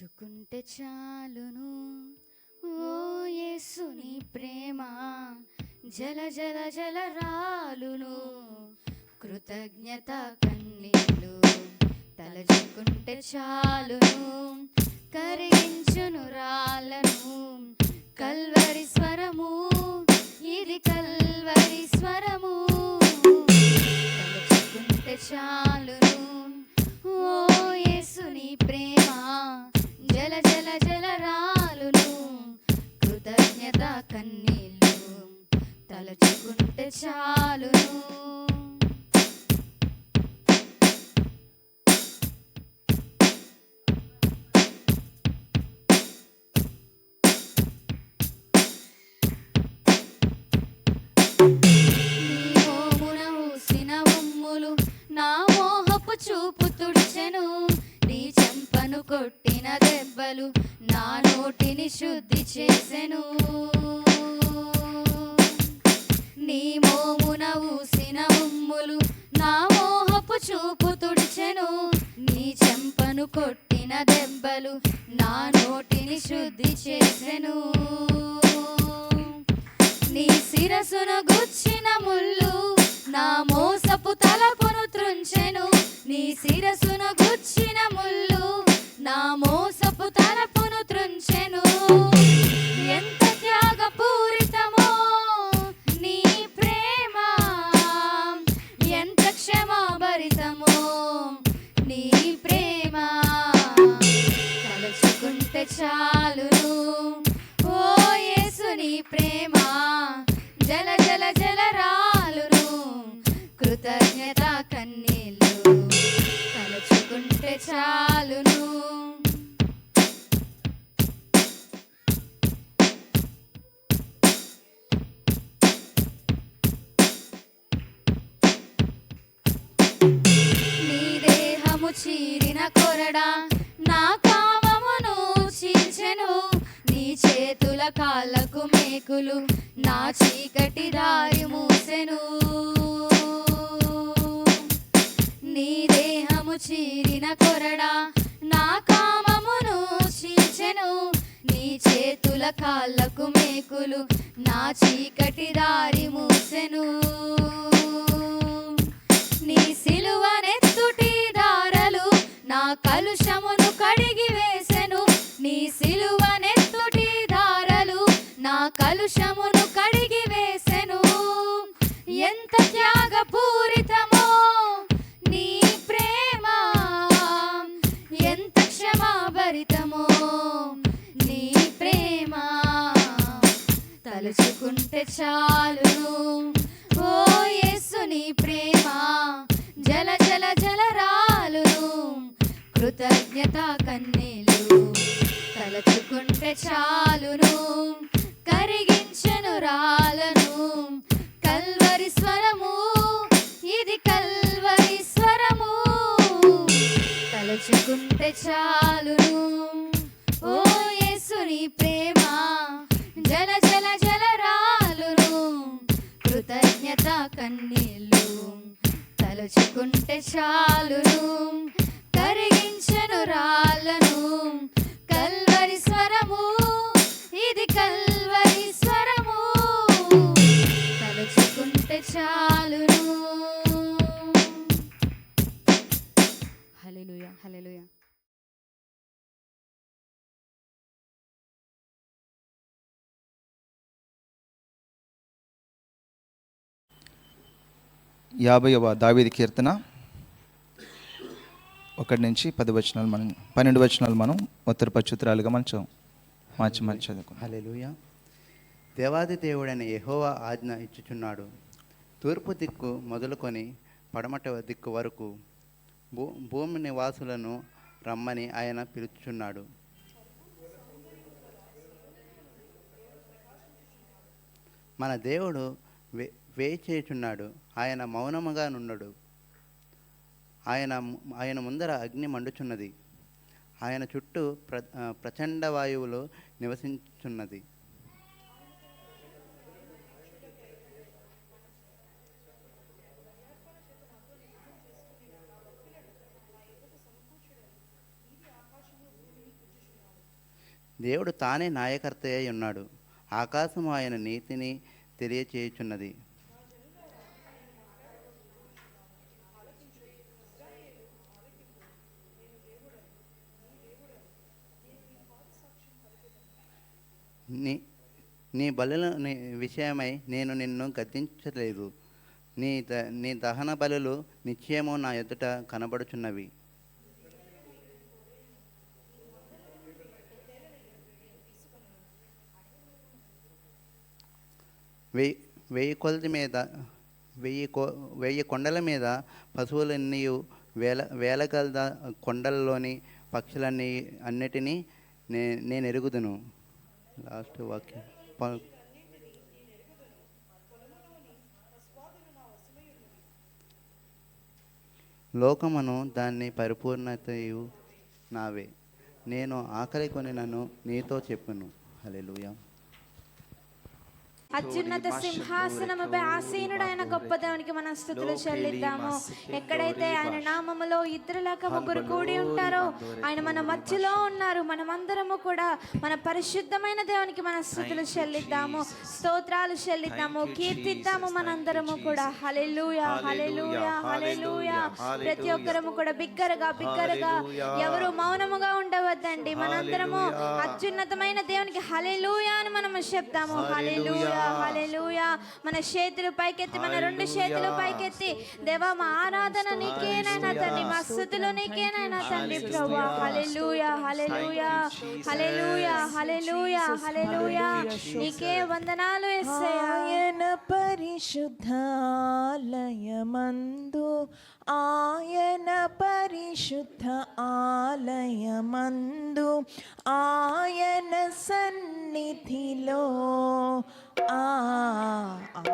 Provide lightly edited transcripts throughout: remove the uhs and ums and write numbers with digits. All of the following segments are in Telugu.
తలుచుకుంటే చాలును ఓ యేసు నీ ప్రేమ జల జల జల రాలును కృతజ్ఞత కన్నీళ్ళు తలుచుకుంటే చాలును కరిగించును రాళ్ళను కల్వరి స్వరము ఇది కల్వరి స్వరము తలుచుకుంటే చాలును ఓ యేసు నీ ప్రేమ జల జల జల రాలును కృతజ్ఞత కన్నీళ్ళు తలుచుకుంటే చాలును. చూపు తుడిచెను నీ చెంపను కొట్టిన దెబ్బలు నా నోటిని శుద్ధి చేసెను నీ మోమున ఊసిన ఉమ్ములు నా మోహపు చూపు తుడిచెను నీ చెంపను కొట్టిన దెబ్బలు నా నోటిని శుద్ధి చేసెను నీ శిరసును గుచ్చిన ముళ్ళు నా మోసపు తలపును త్రుంచెను నీ శిరసును గుచ్చిన ముళ్ళు నా మోసపు తలపును త్రుంచెను ఎంత త్యాగపూరితమో నీ ప్రేమ ఎంత క్షమాభరితమో నీ ప్రేమ తలుచుకుంటే చాలును ఓ యేసు నీ ప్రేమ జల జల జల రాలును కృతజ్ఞత కన్నీళ్ళు తలుచుకుంటే చాలును. నీ దేహము చీరిన కొరడా నా కామమును చీల్చెను నీ చేతుల కాళ్ళకు మేకులు నా చీకటి దారి మూసెను నీ దేహము చీరిన కొరడా నా కామమును చీల్చెను నీ చేతుల కాళ్ళకు మేకులు నా చీకటి దారి మూసెను నీ సిలువనెత్తుటి దారలు నా కలుషమును కడిగి వేసెను నీ సిలువనెత్తుటి దారలు నా కలుషమును కడిగి వేసెను ఎంత త్యాగపూరితమో నీ ప్రేమ ఎంత క్షమాభరితమో నీ ప్రేమ తలుచుకుంటే చాలును ఓ యేసు నీ ప్రేమ జల జల జల రాలును కృతజ్ఞత కన్నీళ్ళు తలుచుకుంటే చాలును కరిగించెను రాళ్ళను కల్వరి స్వరము ఇది కల్వరి స్వరము తలుచుకుంటే చాలును ఓ యేసు నీ ప్రేమ జల జల జల రాలును కృతజ్ఞత కన్నీళ్ళు తలుచుకుంటే చాలును కరిగించెను రాళ్ళను కల్వరి స్వరము ఇది కల్వరి స్వరము తలుచుకుంటే చాలును. హల్లెలూయా హల్లెలూయా. యాభైవ దావీదు కీర్తన 1 నుంచి 10 వచనాలు మనం 12 వచనాలు మనం ఉత్తరపచ్చుత్రాలుగా మనం మార్చి చదువుకున్నాం. హల్లెలూయా. దేవాది దేవుడైన యెహోవా ఆజ్ఞ ఇచ్చుచున్నాడు. తూర్పు దిక్కు మొదలుకొని పడమట దిక్కు వరకు భూమి నివాసులను రమ్మని ఆయన పిలుచుచున్నాడు. మన దేవుడు వేచేయుచున్నాడు. ఆయన మౌనముగా నుండడు. ఆయన ముందర అగ్ని మండుచున్నది. ఆయన చుట్టూ ప్రచండ వాయువులు నివసించున్నది. దేవుడు తానే న్యాయకర్త అయి ఉన్నాడు. ఆకాశం ఆయన నీతిని తెలియచేయుచున్నది. నీ నీ బలుల విషయమై నేను నిన్ను గద్దించలేదు. నీ దహన బలులు నిశ్చయము నా ఎదుట కనబడుచున్నవి. వెయ్యి కొండల మీద పశువులన్నీ వేలగల కొండలలోని అన్నిటినీ నేను ఎరుగుదును. లాస్ట్ వాక్యం. లోకమును దాన్ని పరిపూర్ణతయు నావే. నేను ఆకలి కొని నన్ను నీతో చెప్పును. హల్లెలూయా. అత్యున్నత సింహాసనముపై ఆసీనుడైన గొప్ప దేవునికి మన స్తుతులు చెల్లిద్దాము. ఎక్కడైతే ఆయన నామములో ఇద్దరు లేక ముగ్గురు కూడి ఉంటారో ఆయన మన మధ్యలో ఉన్నారు. మనమందరము కూడా మన పరిశుద్ధమైన దేవునికి మన స్తుతులు చెల్లిద్దాము, స్తోత్రాలు చెల్లిద్దాము, కీర్తిద్దాము మనందరము కూడా. హల్లెలూయా, హల్లెలూయా, హల్లెలూయా. ప్రతి ఒక్కరము కూడా బిగ్గరగా ఎవరు మౌనముగా ఉండవద్దండి. మనందరము అత్యున్నతమైన దేవునికి హల్లెలూయా అని మనము చెప్తాము. హల్లెలూయా, హల్లెలూయా. మన చేతులు పైకెత్తి, మన రెండు చేతులు పైకెత్తి, దేవా మా ఆరాధన నీకేనైనా తండ్రి, మా స్తుతులు నీకేనైనా తండ్రి ప్రభువా. హల్లెలూయా, హల్లెలూయా, హల్లెలూయా, హల్లెలూయా, హల్లెలూయా. నీకే వందనాలు యేసయ్యా. ఆయన పరిశుద్ధాలయమందు, ఆయన పరిశుద్ధ ఆలయమందు, ఆయన సన్నిధిలో,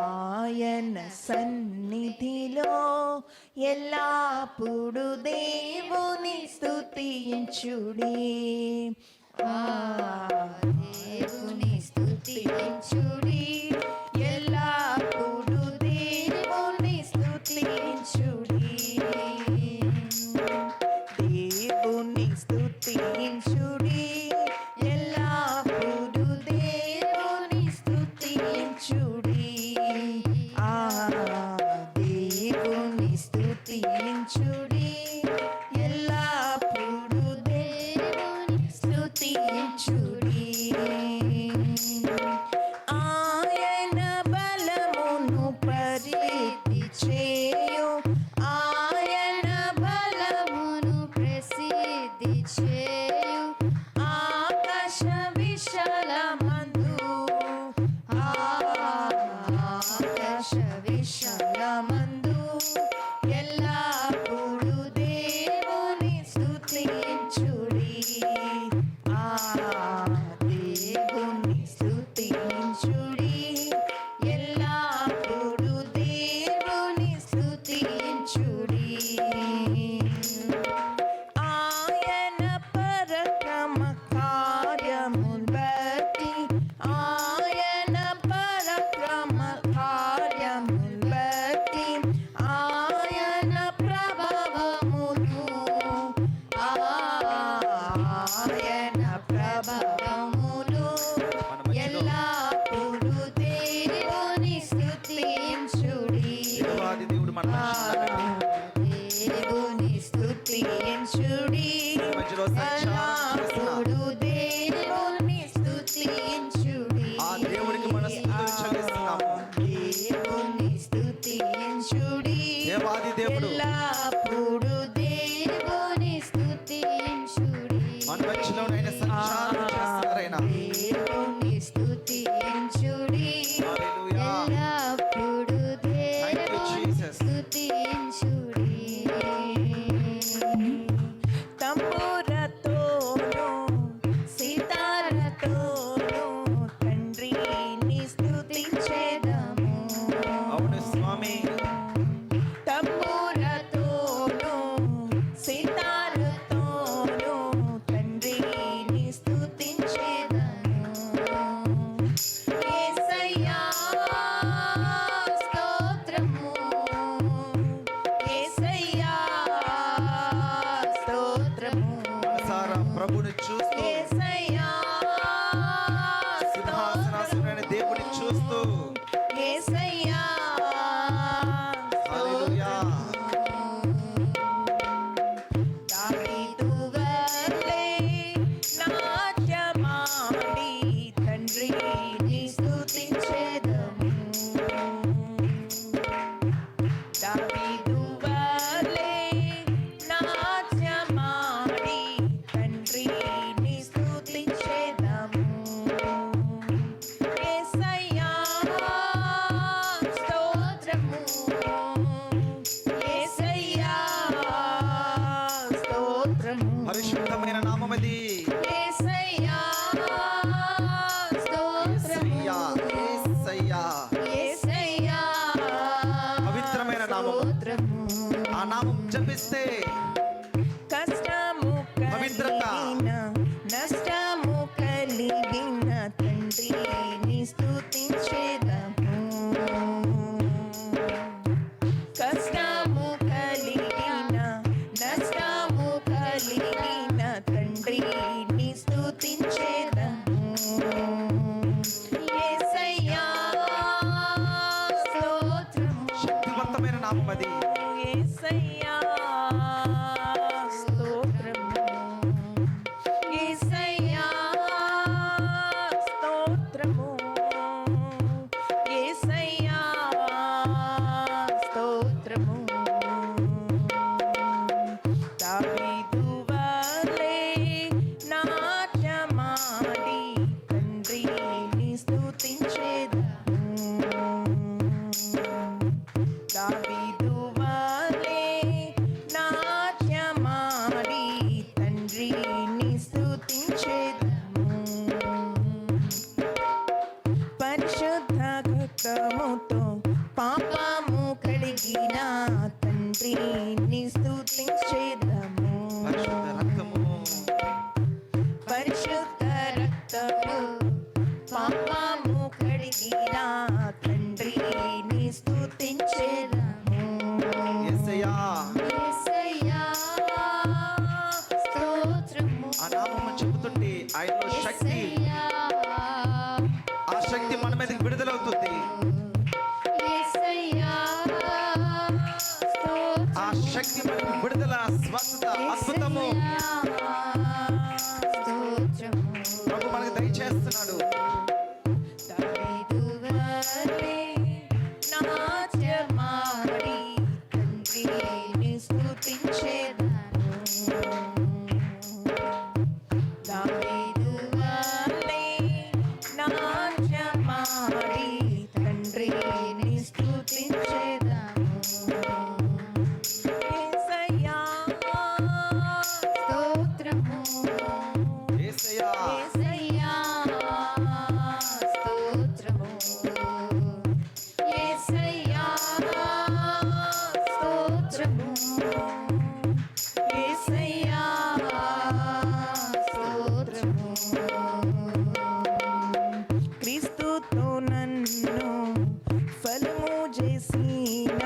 ఆయన సన్నిధిలో ఎల్లప్పుడు దేవుని స్తుతించుడి. దేవుని స్తుతించుడి, ఎల్లప్పుడు దేవుని స్తుతించుడి. దేవుని స్తుతించుడి, ఎల్లప్పుడు దేవుని స్తుతించుడి. దేవుని స్తుతించుడి, ఎల్లప్పుడు దేవుని స్తుతించుడి. ఆయన బలమును పరిధి చేయు, ఆయన బలమును ప్రసిద్ధి చేయు, ఆకాశ విశాలమందు, ఆకాశ విశాలమందు ఎల్లప్పుడు దేవుని స్తుతించుడి. దేవుని స్తుతించుడి, యేసయ్యా యేసయ్యా యేసయ్యా పవిత్రమైన నామము. స్తోత్రము. ఆ నామం జపిస్తే కష్టము పవిత్రత. కలిగిన నష్టము కలిగిన తండ్రిని స్తుతించెదము. కష్టము కలిగిన నష్టము కలిగిన తండ్రిని స్తుతించెదము. యేసయ్యా స్తోత్రము. శక్తివంతమైన నామం అది. యేసయ్యా స్తోత్రము. యేసయ్యా స్తోత్రము. యేసయ్యా స్తోత్రము. దావీదు వలె నాట్యమాడి తండ్రిని స్తుతించెదము. దావీదు వలె నాట్యమాడి తండ్రిని స్తుతించెదము. పరిశుద్ధ రక్తముతో పాపము కడిగిన తండ్రిని స్తుతించెదము. పరిశుద్ధ రక్తము. పరిశుద్ధ రక్తము పాపము కడిగిన తండ్రిని స్తుతించెదము. యేసయ్యా యేసయ్యా స్తోత్రము. ఆ నామము చెబుతుంటే ఆయనలో శక్తి, యేసయ్యా ఆ శక్తి మన మీదకి విడుదలవుతుంది. యేసయ్యా స్తోత్రము. ఆ శక్తి మనకి విడుదల, స్వస్థత, అద్భుతము స్తోత్రము. ప్రభు మనకు దయచేస్తున్నాడు. దావీదు వలె నాట్యమాడి తండ్రిని స్తుతించెదము. దావీదు వలె నాట్యమాడి తండ్రిని స్తుతించెదము. యేసయ్యా స్తోత్రము. యేసయ్యా యేసయ్యా స్తోత్రము. యేసయ్యా స్తోత్రము. యేసయ్యా స్తోత్రము. క్రీస్తుతో నన్ను ఫలము చేసిన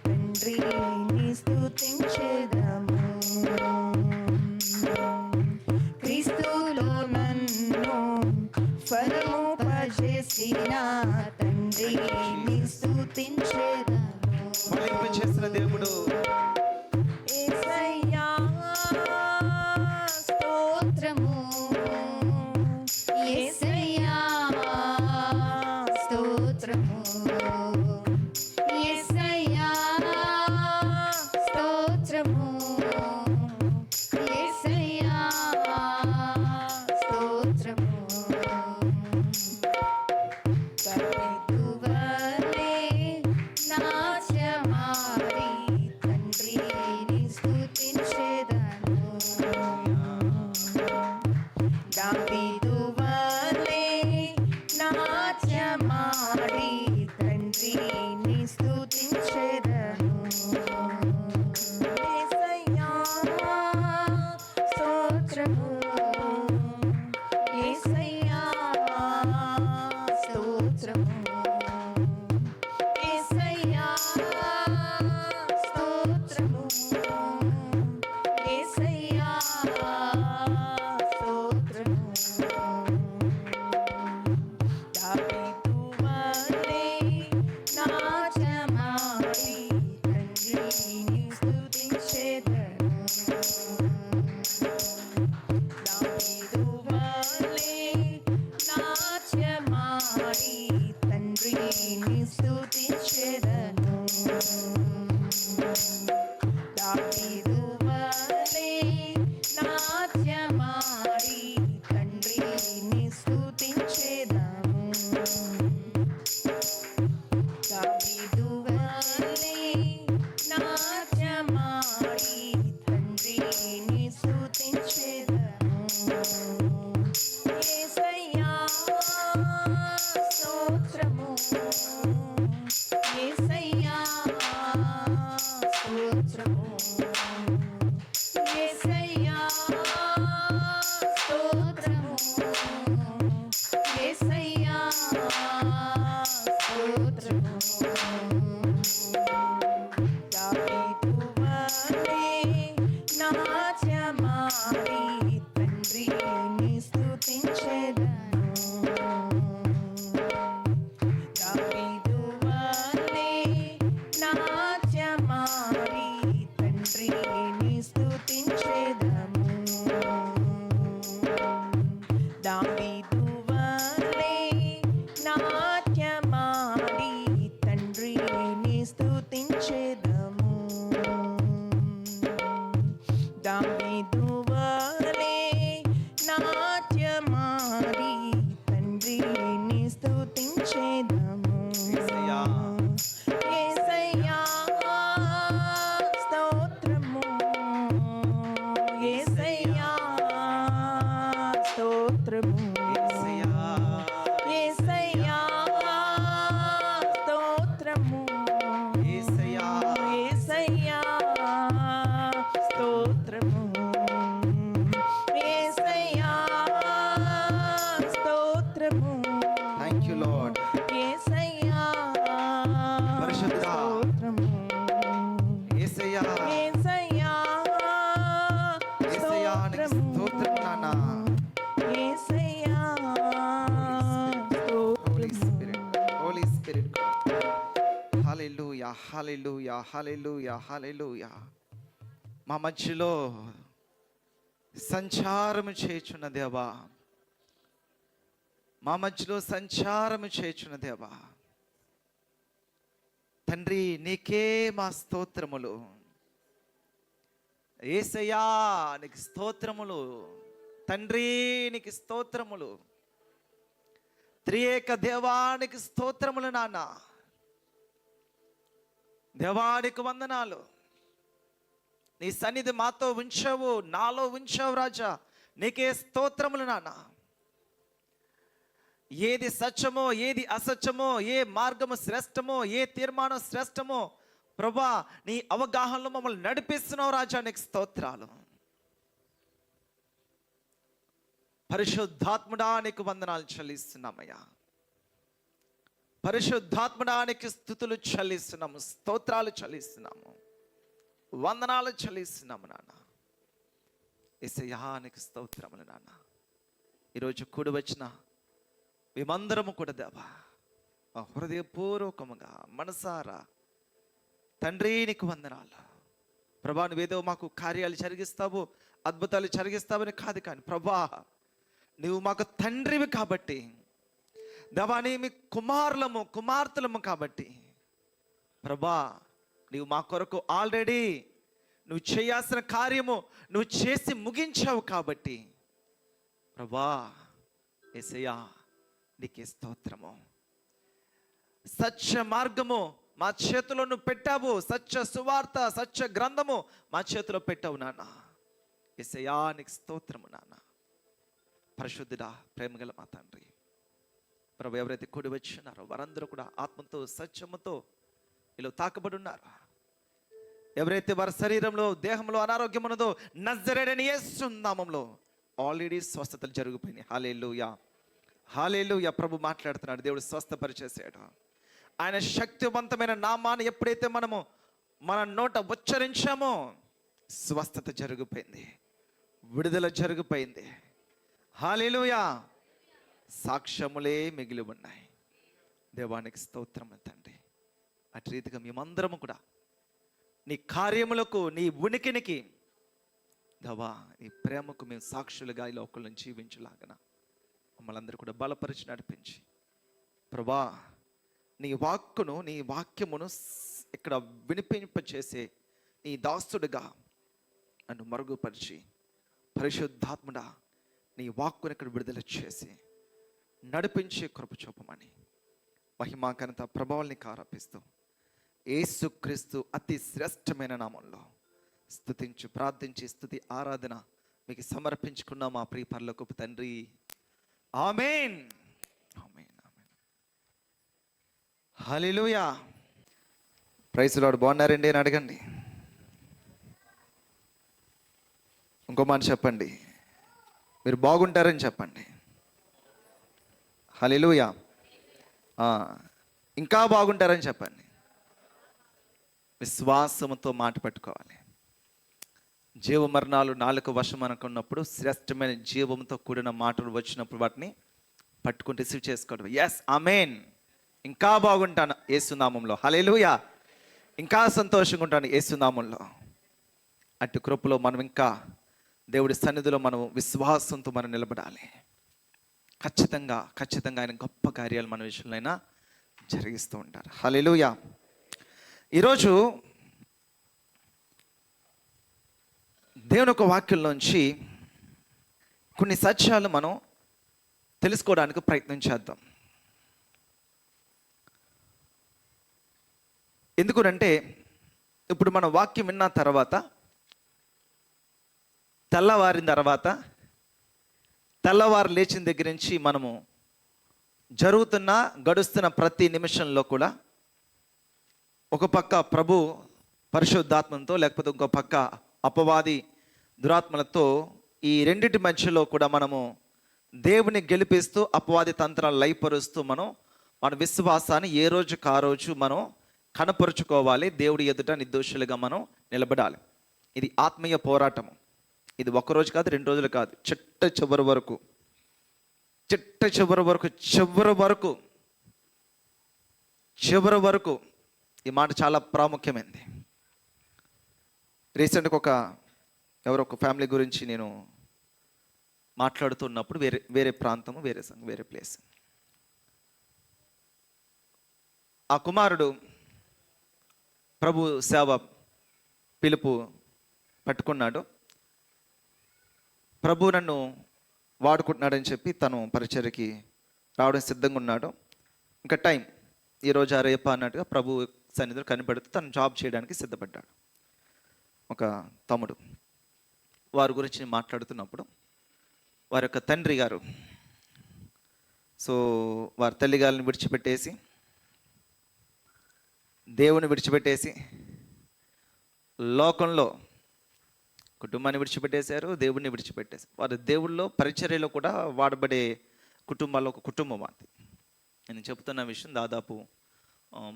తండ్రిని స్తుతించెదము. క్రీస్తులో నన్ను ఫలముపజేసిన తండ్రిని స్తుతించెదము. ఫలింపు చేసిన దేవుడు. యేసయ్యా స్తోత్రము. యేసయ్యా స్తోత్రము. యేసయ్యా స్తోత్రము. యేసయ్యా స్తోత్రము. దావీదు వలె నాట్యమాడి తండ్రిని స్తుతించెదము. దావీదు వలె నాట్యమాడి తండ్రిని స్తుతించెదము. యేసయ్యా స్తోత్రము. యేసయ్యా స్తోత్రము. యేసయ్యా స్తోత్రము. యేసయ్యా స్తోత్రము. దావీదు వలె నాట్యమాడి తండ్రిని స్తుతించెదము. దావీదు వలె నాట్యమాడి తండ్రిని స్తుతించెదము. దావీదు వలె నాట్యమాడి తండ్రిని స్తుతించెదము. దావీదు వలె నాట్యమాడి తండ్రిని స్తుతించెదము. యేసయ్యా స్తుతించేదాము యేసయ్యా. యేసయ్యా స్తోత్రము యేసయ్యా స్తోత్రము యేసయ్యా. యేసయ్యా స్తోత్రము యేసయ్యా. యేసయ్యా స్తోత్రము యేసయ్యా స్తోత్రము థ్యాంక్ యూ లార్డ్. యేసయ్యా పరిశుద్ధుడా. స్తోత్రము యేసయ్యా. యేసయ్యా యేసయ్యా నీకు స్తోత్రం నాన్న. యేసయ్యా Holy Spirit, Holy Spirit God. Hallelujah, hallelujah, hallelujah, hallelujah. మా మధ్యలో సంచారము చేయుచున్న దేవా, మా మధ్యలో సంచారము చేయుచున్న దేవా, తండ్రి నీకే మా స్తోత్రములు. యేసయ్యా నీకు స్తోత్రములు. తండ్రి నీకు స్తోత్రములు. త్రియేక దేవానికి స్తోత్రములు నాన్న. దేవానికి వందనాలు. నీ సన్నిధి మాతో ఉంచావు, నాలో ఉంచావు రాజా, నీకే స్తోత్రములు నాన్న. ఏది సత్యమో, ఏది అసత్యమో, ఏ మార్గము శ్రేష్టమో, ఏ తీర్మానం శ్రేష్టమో ప్రభా నీ అవగాహనలో మమ్మల్ని నడిపిస్తున్నావు రాజా, నీకు స్తోత్రాలు. పరిశుద్ధాత్ముడా నీకు వందనాలు చెల్లిస్తున్నామయ్యా. పరిశుద్ధాత్ముడానికి స్తుతులు చెల్లిస్తున్నాము, స్తోత్రాలు చెల్లిస్తున్నాము, వందనాలు చెల్లిస్తున్నాము నాన్న. యేసయ్యా నీకు స్తోత్రములు నాన్న. ఈరోజు కూడి వచ్చిన మేమందరము కూడా దేవా మా హృదయపూర్వకముగా మనసారా తండ్రి నీకు వందనాలు. ప్రభా నువ్వేదో మాకు కార్యాలు జరిగిస్తావు, అద్భుతాలు జరిగిస్తావని కాదు, కానీ ప్రభా నువ్వు మాకు తండ్రివి కాబట్టి దేవా, నీ మీ కుమారులము కుమార్తెలము కాబట్టి ప్రభా నీవు మా కొరకు ఆల్రెడీ నువ్వు చేయాల్సిన కార్యము నువ్వు చేసి ముగించావు కాబట్టి ప్రభా యేసయ్యా నీకే స్తోత్రము. సత్య మార్గము మా చేతిలో నువ్వు పెట్టావు, సత్య సువార్త సత్య గ్రంథము మా చేతిలో పెట్టావు నాన్న. యేసయ్యా నీకు స్తోత్రము నాన్న. పరిశుద్ధుడా ప్రేమగల మా తండ్రి ప్రభు, ఎవరైతే కూడి వచ్చినారో వారందరూ కూడా ఆత్మతో సత్యముతో ఇలా తాకబడి ఉన్నారు. ఎవరైతే వారి శరీరంలో దేహంలో అనారోగ్యం ఉన్నదో నజరేయుడైన యేసు నామములో ఆల్రెడీ స్వస్థతలు జరిగిపోయినాయి. హల్లెలూయా, హల్లెలూయా. ప్రభు మాట్లాడుతున్నాడు, దేవుడు స్వస్థపరిచేసాడు. ఆయన శక్తివంతమైన నామాన్ని ఎప్పుడైతే మనము మన నోట ఉచ్చరించామో స్వస్థత జరిగిపోయింది, విడుదల జరిగిపోయింది. హల్లెలూయా. సాక్ష్యములే మిగిలి ఉన్నాయి. దేవానికి స్తోత్రం తండ్రి. అటు రీతిగా మేమందరము కూడా నీ కార్యములకు నీ ఉనికినికి దేవా నీ ప్రేమకు మేము సాక్షులుగా ఈ లోకంలో జీవించలాగన మమ్మల్ని అందరూ కూడా బలపరిచి నడిపించి ప్రభా నీ వాక్కును నీ వాక్యమును ఇక్కడ వినిపింపచేసే నీ దాసుడుగా నన్ను మరుగుపరిచి పరిశుద్ధాత్ముడా నీ వాక్కును ఇక్కడ విడుదల చేసి నడిపించే కృప చూపమని మహిమా ఘనత ప్రభావాల్ని ఆరోపిస్తూ యేసుక్రీస్తు అతి శ్రేష్టమైన నామంలో స్తుతించి ప్రార్థించి స్తుతి ఆరాధన మీకు సమర్పించుకున్న మా ప్రియ పరలోకపు తండ్రి. ఆమేన్, ఆమేన్, ఆమేన్. హల్లెలూయా. Praise lord. బాగున్నారండి అని అడగండి. ఇంకో మాట చెప్పండి, మీరు బాగుంటారని చెప్పండి. హల్లెలూయా. ఇంకా బాగుంటారని చెప్పండి. విశ్వాసముతో మాట పట్టుకోవాలి. జీవ మరణాలు నాలుక వశం అనుకున్నప్పుడు శ్రేష్టమైన జీవంతో కూడిన మాటలు వచ్చినప్పుడు వాటిని పట్టుకుని రిసీవ్ చేసుకోవడం. ఎస్, ఆమేన్. ఇంకా బాగుంటాను యేసునామంలో. హల్లెలూయా. ఇంకా సంతోషంగా ఉంటాను యేసునామంలో. అటు కృపలో మనం ఇంకా దేవుడి సన్నిధిలో మనం విశ్వాసంతో మనం నిలబడాలి. ఖచ్చితంగా ఖచ్చితంగా ఆయన గొప్ప కార్యాలు మన విషయంలో అయినా జరిగిస్తూ ఉంటారు. హల్లెలూయా. ఈరోజు దేవుని ఒక వాక్యంలోంచి కొన్ని సత్యాలు మనం తెలుసుకోవడానికి ప్రయత్నం చేద్దాం. ఎందుకంటే ఇప్పుడు మన వాక్యం విన్న తర్వాత తెల్లవారిన తర్వాత తెల్లవారు లేచిన దగ్గర నుంచి మనము గడుస్తున్న ప్రతి నిమిషంలో కూడా ఒక పక్క ప్రభు పరిశుద్ధాత్మతో, లేకపోతే ఇంకో పక్క అపవాది దురాత్మలతో, ఈ రెండిటి మధ్యలో కూడా మనము దేవుని గెలిపిస్తూ అపవాది తంత్రాలు లయపరుస్తూ మన విశ్వాసాన్ని ఏ రోజుకు ఆ రోజు మనం కనపరుచుకోవాలి. దేవుడి ఎదుట నిర్దోషులుగా మనం నిలబడాలి. ఇది ఆత్మీయ పోరాటము. ఇది ఒక్కరోజు కాదు, 2 రోజులు కాదు, చివరి వరకు చివరి వరకు ఈ మాట చాలా ప్రాముఖ్యమైనది. రీసెంట్గా ఒక ఫ్యామిలీ గురించి నేను మాట్లాడుతున్నప్పుడు వేరే ప్రాంతము, వేరే ప్లేస్, ఆ కుమారుడు ప్రభు సేవ పిలుపు పట్టుకున్నాడు. ప్రభు నన్ను వాడుకుంటున్నాడని చెప్పి తను పరిచర్యకి రావడం సిద్ధంగా ఉన్నాడు. ఇంకా టైం ఈరోజు రేప అన్నట్టుగా ప్రభు సన్నిధిలో కనిపెడుతూ తను జాబ్ చేయడానికి సిద్ధపడ్డాడు. ఒక తమ్ముడు, వారి గురించి మాట్లాడుతున్నప్పుడు వారి యొక్క తండ్రి గారు, వారి తల్లిగారిని విడిచిపెట్టేసి, దేవుని విడిచిపెట్టేసి, లోకంలో కుటుంబాన్ని విడిచిపెట్టేశారు, దేవుడిని విడిచిపెట్టేశారు. వారి దేవుళ్ళలో పరిచర్యలో కూడా వాడబడే కుటుంబాల్లో ఒక కుటుంబం అది. నేను చెప్తున్న విషయం దాదాపు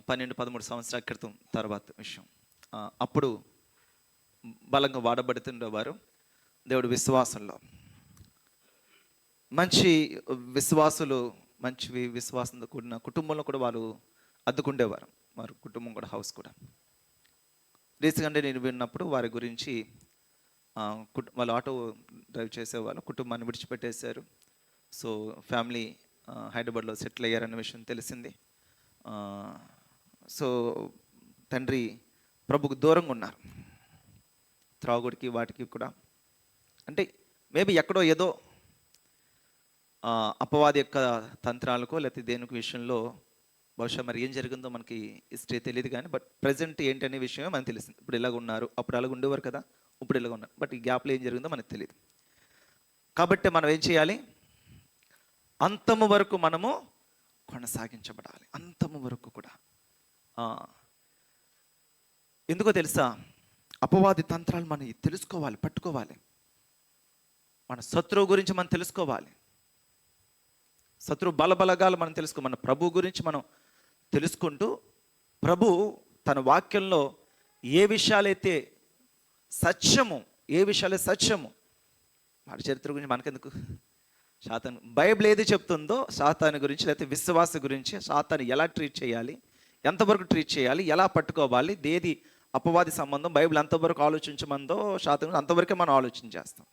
12-13 సంవత్సరాల క్రితం తర్వాత విషయం. అప్పుడు బలంగా వాడబడుతుండేవారు దేవుడి విశ్వాసంలో. మంచి విశ్వాసులు, మంచి విశ్వాసంతో కూడిన కుటుంబంలో కూడా వారు అద్దుకుండేవారు. వారి కుటుంబం కూడా, హౌస్ కూడా. రీసెంట్గా నేను విన్నప్పుడు వారి గురించి, వాళ్ళు ఆటో డ్రైవ్ చేసేవాళ్ళు, కుటుంబాన్ని విడిచిపెట్టేశారు. ఫ్యామిలీ హైదరాబాద్లో సెటిల్ అయ్యారన్న విషయం తెలిసింది. తండ్రి ప్రభుకు దూరంగా ఉన్నారు, త్రాగుడికి వాటికి కూడా. అంటే మేబీ ఎక్కడో ఏదో అపవాది యొక్క తంత్రాలకో లేకపోతే దేనికి విషయంలో బహుశా మరి ఏం జరిగిందో మనకి హిస్టరీ తెలియదు కానీ, బట్ ప్రజెంట్ ఏంటనే విషయమే మనకు తెలిసింది. ఇప్పుడు ఇలాగ ఉన్నారు, అప్పుడు అలాగ ఉండేవారు కదా, ఇప్పుడు ఇలాగ ఉన్నారు. బట్ ఈ గ్యాప్లో ఏం జరిగిందో మనకు తెలియదు. కాబట్టి మనం ఏం చేయాలి? అంతము వరకు మనము కొనసాగించబడాలి, అంతము వరకు కూడా. ఎందుకో తెలుసా? అపవాది తంత్రాలు మనం తెలుసుకోవాలి, పట్టుకోవాలి. మన శత్రువు గురించి మనం తెలుసుకోవాలి, శత్రువు బలబలగాలు మనం మన ప్రభు గురించి మనం తెలుసుకుంటూ, ప్రభు తన వాక్యంలో ఏ విషయాలైతే సత్యము, వాడి చరిత్ర గురించి మనకెందుకు? సాతాను బైబిల్ ఏది చెప్తుందో సాతాను గురించి, లేకపోతే విశ్వాస గురించి, సాతాను ఎలా ట్రీట్ చేయాలి, ఎంతవరకు ట్రీట్ చేయాలి, ఎలా పట్టుకోవాలి, ఏది అపవాది సంబంధం, బైబిల్ ఎంతవరకు ఆలోచించమందో సాతాను అంతవరకే మనం ఆలోచన చేస్తాం.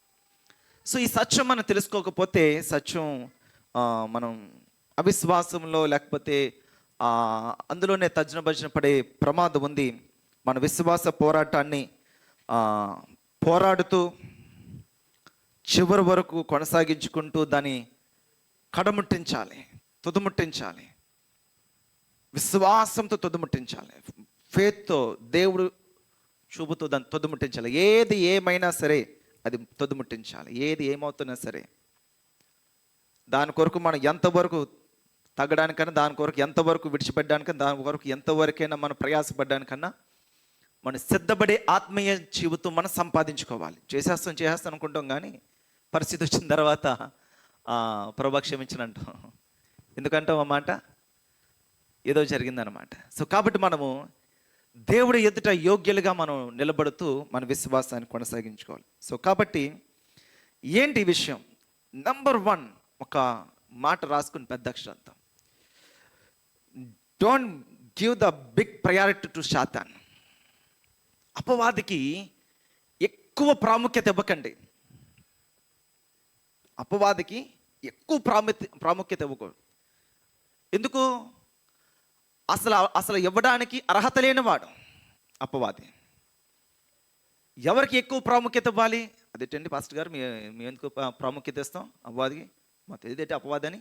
ఈ సత్యం మనం తెలుసుకోకపోతే, సత్యం మనం అవిశ్వాసంలో లేకపోతే అందులోనే భజన పడే ప్రమాదం ఉంది. మన విశ్వాస పోరాటాన్ని పోరాడుతూ చివరి వరకు కొనసాగించుకుంటూ దాన్ని కడముట్టించాలి, తుదముట్టించాలి, విశ్వాసంతో తుదముట్టించాలి, ఫేత్తో దేవుడు చూపుతూ దాన్ని తుదముట్టించాలి. ఏది ఏమైనా సరే అది తుదముట్టించాలి. ఏది ఏమవుతున్నా సరే దాని కొరకు మనం ఎంతవరకు తగ్గడానికన్నా, దాని కొరకు ఎంతవరకు విడిచిపెట్టడానికన్నా, దాని కొరకు ఎంతవరకైనా మనం ప్రయాసపడ్డానికన్నా మనం సిద్ధపడే ఆత్మీయ జీవితం మనం సంపాదించుకోవాలి. చేసేస్తాం అనుకుంటాం, కానీ పరిస్థితి వచ్చిన తర్వాత ప్రభు క్షమించినంటాం. ఎందుకంటాం ఆ మాట? ఏదో జరిగిందనమాట. కాబట్టి మనము దేవుడి ఎదుట యోగ్యులుగా మనం నిలబడుతూ మన విశ్వాసాన్ని కొనసాగించుకోవాలి. కాబట్టి ఏంటి విషయం? నంబర్ 1 ఒక మాట రాసుకుని పెద్ద అక్షరాలతో, don't give the big priority to Satan. అపవాదికి ఎక్కువ ప్రాముఖ్యత ఇవ్వకండి. అపవాదికి ఎక్కువ ప్రాముఖ్యత ఇవ్వకూడదు. ఎందుకు? అసలు ఇవ్వడానికి అర్హత లేనివాడు అపవాది. ఎవరికి ఎక్కువ ప్రాముఖ్యత ఇవ్వాలి? అదేంటండి పాస్టర్ గారు, మేము ఎందుకు ప్రాముఖ్యత ఇస్తాం అపవాదికి? మాకు తెలియదేంటి అపవాది అని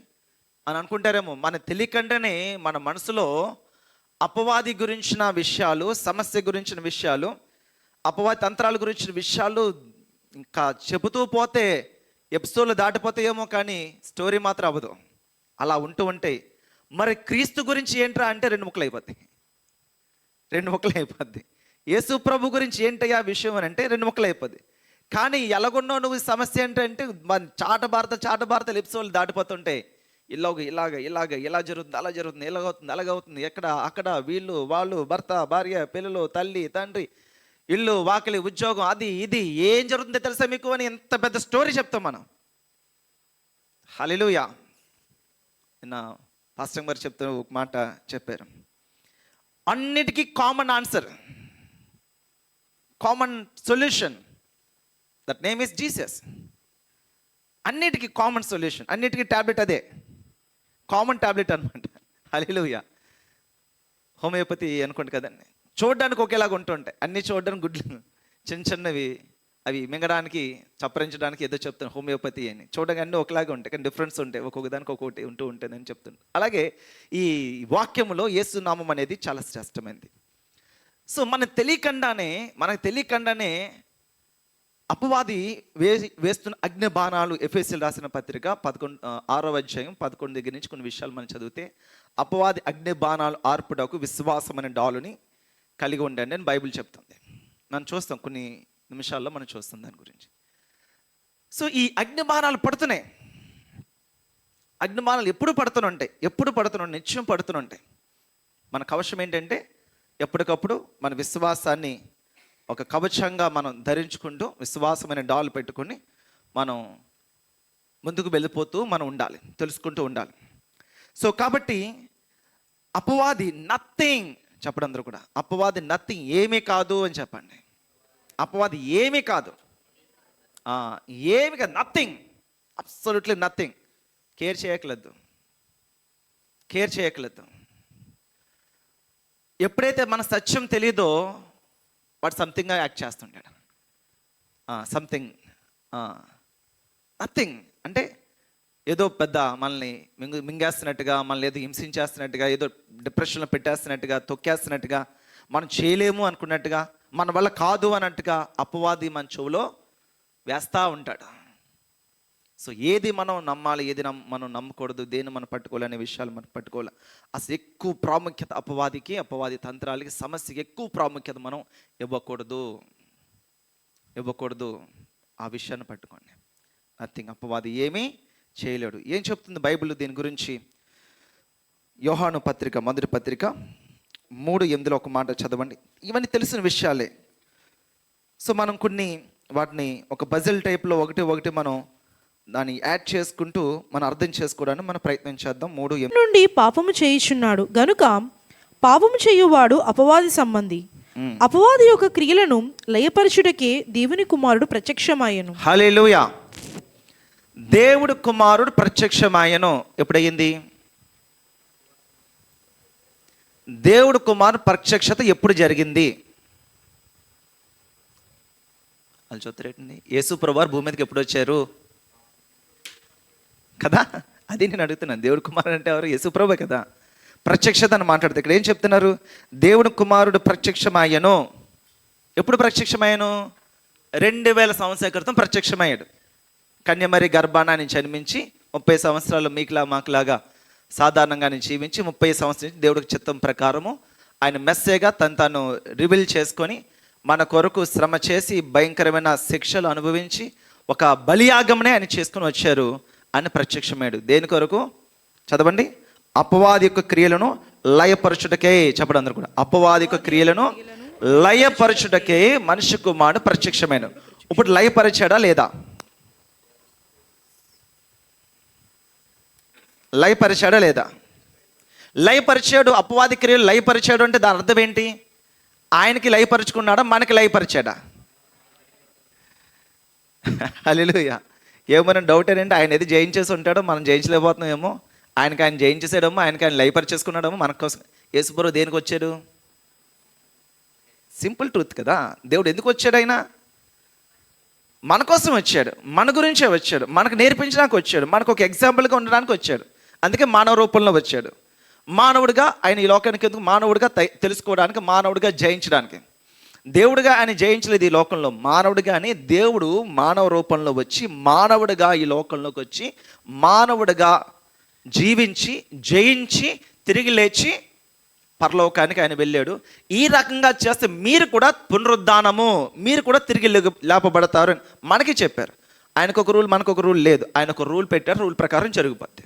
అనుకుంటారేమో. మన తెలియకుండానే మన మనసులో అపవాది గురించిన విషయాలు, సమస్య గురించిన విషయాలు, అపవాది తంత్రాల గురించిన విషయాలు ఇంకా చెబుతూ పోతే ఎపిసోడ్లు దాటిపోతాయేమో, కానీ స్టోరీ మాత్రం అవ్వదు. అలా ఉంటూ ఉంటాయి. మరి క్రీస్తు గురించి ఏంట్రా అంటే రెండు ముక్కలు అయిపోద్ది. యేసు ప్రభు గురించి ఏంటయ్యా విషయం అని అంటే రెండు ముక్కలు అయిపోద్ది. కానీ ఎలాగున్నావు నువ్వు, సమస్య ఏంటంటే మన చాట భారత ఎపిసోడ్లు దాటిపోతుంటాయి. ఇలా జరుగుతుంది, అలా జరుగుతుంది, ఇలాగవుతుంది, అలాగవుతుంది, ఎక్కడ అక్కడ, వీళ్ళు వాళ్ళు, భర్త భార్య, పిల్లలు, తల్లి తండ్రి, ఇల్లు వాకిలి, ఉద్యోగం, అది ఇది ఏం జరుగుతుందో తెలుసా మీకు అని ఎంత పెద్ద స్టోరీ చెప్తాం మనం. హల్లెలూయా. నిన్న పాస్టర్ గారు చెప్తూ ఒక మాట చెప్పారు, అన్నిటికీ common answer, common solution, that name is Jesus. అన్నిటికీ కామన్ సొల్యూషన్, అన్నిటికీ టాబ్లెట్ అదే, కామన్ టాబ్లెట్ అనమాట. హల్లెలూయా. హోమియోపతి అనుకోండి కదండి, చూడడానికి ఒకేలాగా ఉంటుంటాయి, అన్నీ చూడడానికి గుడ్లు చిన్నవి, అవి మింగడానికి చప్పరించడానికి ఏదో చెప్తాను హోమియోపతి అని. చూడడానికి అన్నీ ఒకలాగా ఉంటాయి, కానీ డిఫరెన్స్ ఉంటాయి, ఒక్కొక్క దానికి ఒక్కొక్కటి ఉంటూ ఉంటుంది అని చెప్తుంటాను. అలాగే ఈ వాక్యములో యేసు నామం అనేది చాలా శ్రేష్టమైనది. సో మనకు తెలియకుండానే అపవాది వేస్తున్న అగ్ని బాణాలు, ఎఫెసీయులకు రాసిన పత్రిక 6వ అధ్యాయం 11 దగ్గర నుంచి కొన్ని విషయాలు మనం చదివితే, అపవాది అగ్ని బాణాలు ఆర్పుటకు విశ్వాసం అనే డాలుని కలిగి ఉండండి అని బైబిల్ చెప్తుంది. మనం చూస్తాం, కొన్ని నిమిషాల్లో మనం చూస్తాం దాని గురించి. సో ఈ అగ్ని బాణాలు పడుతున్నాయి. అగ్ని బాణాలు ఎప్పుడు పడుతున్నాయి, నిత్యం పడుతుంటాయి. మన కవచం ఏంటంటే ఎప్పటికప్పుడు మన విశ్వాసాన్ని ఒక కవచంగా మనం ధరించుకుంటూ, విశ్వాసమైన డాల్ పెట్టుకుని మనం ముందుకు వెళ్ళిపోతూ మనం ఉండాలి, తెలుసుకుంటూ ఉండాలి. సో కాబట్టి అపవాది నథింగ్ చెప్పడం, అందరూ కూడా అపవాది నథింగ్, ఏమీ కాదు అని చెప్పండి. అపవాది ఏమీ కాదు, నథింగ్, అబ్సల్యూట్లీ నథింగ్. కేర్ చేయట్లేదు. ఎప్పుడైతే మన సత్యం తెలీదో వాడు సంథింగ్గా యాక్ట్ చేస్తుంటాడు. నథింగ్ అంటే ఏదో పెద్ద మనల్ని మింగేస్తున్నట్టుగా, మనల్ని ఏదో హింసించేస్తున్నట్టుగా, ఏదో డిప్రెషన్లో పెట్టేస్తున్నట్టుగా, తొక్కేస్తున్నట్టుగా, మనం చేయలేము అనుకున్నట్టుగా, మన వల్ల కాదు అన్నట్టుగా అపవాది మన చెవులో వేస్తూ ఉంటాడు. సో ఏది మనం నమ్మాలి, ఏది మనం నమ్మకూడదు, దేన్ని మనం పట్టుకోవాలి అనే విషయాలు మనం పట్టుకోవాలి. అసలు ఎక్కువ ప్రాముఖ్యత అపవాదికి, అపవాది తంత్రాలకి, సమస్యకి ఎక్కువ ప్రాముఖ్యత మనం ఇవ్వకూడదు. ఆ విషయాన్ని పట్టుకోండి. నథింగ్, అపవాది ఏమీ చేయలేడు. ఏం చెప్తుంది బైబిల్ దీని గురించి? యోహాను పత్రిక, మొదటి పత్రిక 3:8 ఒక మాట చదవండి. ఇవన్నీ తెలిసిన విషయాలే. సో మనం కొన్ని వాటిని ఒక పజిల్ టైప్లో ఒకటి మనం దాన్ని యాడ్ చేసుకుంటూ మనం అర్థం చేసుకోవడానికి మనం ప్రయత్నం చేద్దాం. 3:8 నుండి పాపము చేయుచున్నాడు గనుక పాపము చేయువాడు అపవాది సంబంధి. అపవాది యొక్క క్రియలను లయపరచుటకే దేవుని కుమారుడు ప్రత్యక్షమాయెను. హల్లెలూయా. దేవుడు కుమారుడు ప్రత్యక్షమాయెను. ఎప్పుడయ్యింది? దేవుడు కుమారుడు ప్రత్యక్షత ఎప్పుడు జరిగింది? అది చూస్తారేంటి? యేసు ప్రభువారు భూమి మీదకి ఎప్పుడు వచ్చారు కదా? అది నేను అడుగుతున్నాను. దేవుడు కుమారుడు అంటే ఎవరు? యేసు ప్రభువే కదా. ప్రత్యక్షత అని మాట్లాడితే ఇక్కడ ఏం చెప్తున్నారు? దేవుడు కుమారుడు ప్రత్యక్షమయ్యను. ఎప్పుడు ప్రత్యక్షమయ్యను? 2000 సంవత్సరాల క్రితం ప్రత్యక్షమయ్యాడు. కన్యమరి గర్భాన ఆయన జన్మించి 30 సంవత్సరాలు మీకులా మాకులాగా సాధారణంగా ఆయన జీవించి 30 సంవత్సరాల దేవుడికి చిత్తం ప్రకారము ఆయన మెస్సేగా తను రివీల్ చేసుకొని మన కొరకు శ్రమ చేసి భయంకరమైన శిక్షలు అనుభవించి ఒక బలియాగంనే ఆయన చేసుకొని వచ్చారు అని ప్రత్యక్షమయ్యాడు. దేని కొరకు? చదవండి. అపవాది యొక్క క్రియలను లయపరచుటకే. చెప్పడం అందరూ కూడా. అపవాది యొక్క క్రియలను లయపరచుటకే మనిషి కుమారుడు ప్రత్యక్షమైన. ఇప్పుడు లయపరిచాడా లేదా? లయపరిచాడా లేదా? లయపరిచాడు. అపవాది క్రియలు లయపరిచాడు అంటే దాని అర్థం ఏంటి? ఆయనకి లయపరుచుకున్నాడా, మనకి లయపరిచాడా? హల్లెలూయా. ఏమైనా డౌట్ ఏంటంటే ఆయన ఏది జయించేసి ఉంటాడో మనం జయించలేకపోతున్నామేమో, ఆయన జయించేసాడేమో, ఆయన లయపరిచేసుకున్నాడేమో మన కోసం. యేసుప్రభువు దేనికి వచ్చాడు? సింపుల్ ట్రూత్ కదా. దేవుడు ఎందుకు వచ్చాడు? ఆయన మన కోసం వచ్చాడు, మన గురించే వచ్చాడు, మనకు నేర్పించడానికి వచ్చాడు, మనకు ఒక ఎగ్జాంపుల్గా ఉండడానికి వచ్చాడు. అందుకే మానవ రూపంలో వచ్చాడు. మానవుడిగా ఆయన ఈ లోకానికి ఎందుకు? మానవుడిగా తెలుసుకోవడానికి, మానవుడిగా జయించడానికి. దేవుడిగా ఆయన జయించలేదు ఈ లోకంలో, మానవుడిగానే దేవుడు మానవ రూపంలో వచ్చి మానవుడిగా ఈ లోకంలోకి వచ్చి మానవుడిగా జీవించి జయించి తిరిగి లేచి పరలోకానికి ఆయన వెళ్ళాడు. ఈ రకంగా చేస్తే మీరు కూడా పునరుద్ధానము, మీరు కూడా తిరిగి లేపబడతారు అని మనకి చెప్పారు. ఆయనకు ఒక రూల్, మనకు ఒక రూల్ లేదు. ఆయన ఒక రూల్ పెట్టారు, రూల్ ప్రకారం జరిగిపోద్ది.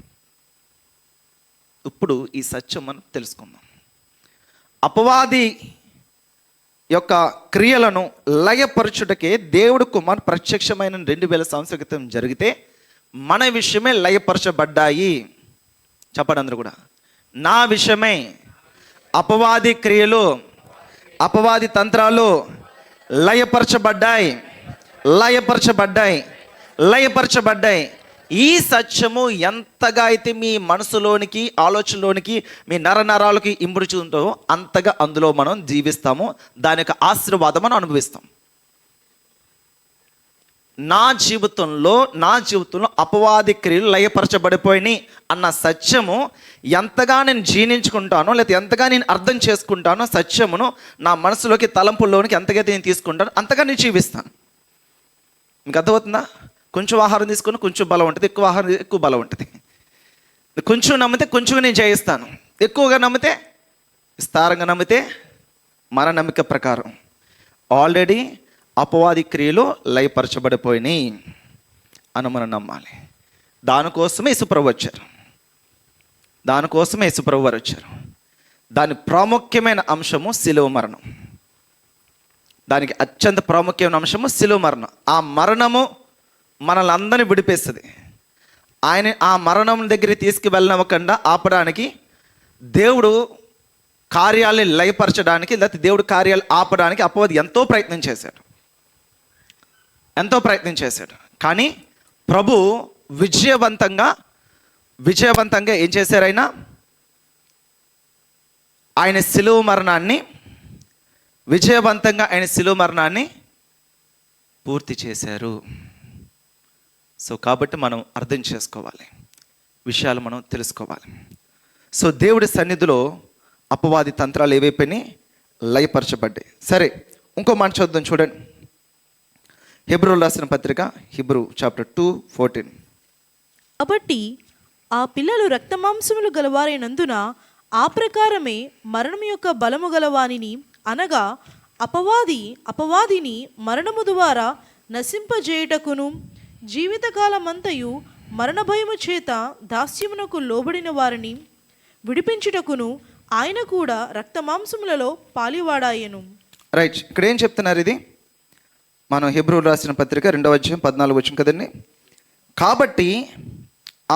ఇప్పుడు ఈ సత్యం మనం తెలుసుకుందాం. అపవాది యొక్క క్రియలను లయపరచుటకే దేవుడు కుమార్ ప్రత్యక్షమైన 2000 సంవత్సరాల క్రితం జరిగితే మన విషయమే లయపరచబడ్డాయి. చెప్పండి అందరూ కూడా, నా విషయమే అపవాది క్రియలు, అపవాది తంత్రాలు లయపరచబడ్డాయి, లయపరచబడ్డాయి, లయపరచబడ్డాయి. ఈ సత్యము ఎంతగా అయితే మీ మనసులోనికి, ఆలోచనలోనికి, మీ నరనరాలకి ఇంపుడుచుందో అంతగా అందులో మనం జీవిస్తాము, దాని యొక్క ఆశీర్వాదం మనం అనుభవిస్తాం. నా జీవితంలో అపవాది క్రియలు లయపరచబడిపోయినాయి అన్న సత్యము ఎంతగా నేను జీర్ణించుకుంటానో, లేకపోతే ఎంతగా నేను అర్థం చేసుకుంటానో, సత్యమును నా మనసులోకి, తలంపుల్లోనికి ఎంతగా నేను తీసుకుంటానో అంతగా నేను జీవిస్తాను. మీకు అర్థమవుతుందా? కొంచెం ఆహారం తీసుకుని కొంచెం బలం ఉంటుంది, ఎక్కువ ఆహారం ఎక్కువ బలం ఉంటుంది. కొంచెం నమ్మితే కొంచెం నేను జయిస్తాను, ఎక్కువగా నమ్మితే, విస్తారంగా నమ్మితే మన నమ్మిక ప్రకారం ఆల్రెడీ అపవాది క్రియలు లయపరచబడిపోయినాయి అని మనం నమ్మాలి. దానికోసమే యేసుప్రభు వచ్చారు, దానికోసమే యేసుప్రభు వారు వచ్చారు. దాని ప్రాముఖ్యమైన అంశము శిలువ మరణం. దానికి అత్యంత ప్రాముఖ్యమైన అంశము శిలువ మరణం. ఆ మరణము మనల్ని అందరినీ విడిపేస్తుంది. ఆయన ఆ మరణం దగ్గరికి తీసుకువెళ్ళనివ్వకుండా ఆపడానికి, దేవుడు కార్యాలను లయపరచడానికి, లేకపోతే దేవుడు కార్యాలు ఆపడానికి అపవాది ఎంతో ప్రయత్నం చేశాడు. కానీ ప్రభు విజయవంతంగా ఏం చేశారు? ఆయన శిలువ మరణాన్ని పూర్తి చేశారు. సో కాబట్టి మనం అర్థం చేసుకోవాలి, విషయాలు మనం తెలుసుకోవాలి. సో దేవుడి సన్నిధిలో అపవాది తంత్రాలు ఏవైపోయినాయి? లయపరచబడ్డాయి. సరే, ఇంకో మాట చూద్దాం, చూడండి. హెబ్రోలు రాసిన పత్రిక, హెబ్రూ చాప్టర్ 2:14. కాబట్టి ఆ పిల్లలు రక్తమాంసములు గలవారైనందున ఆ ప్రకారమే మరణం యొక్క బలము గలవానిని, అనగా అపవాదిని మరణము ద్వారా నశింపజేయుటకును, జీవితకాలమంతయు మరణ భయము చేత దాస్యమునకు లోబడిన వారిని విడిపించుటకును ఆయన కూడా రక్తమాంసములలో పాలివాడాయను. రైట్, ఇక్కడ ఏం చెప్తున్నారు? ఇది మనం హెబ్రోలు రాసిన పత్రిక 2వ అధ్యాయం 14 వచ్చింది కదండి. కాబట్టి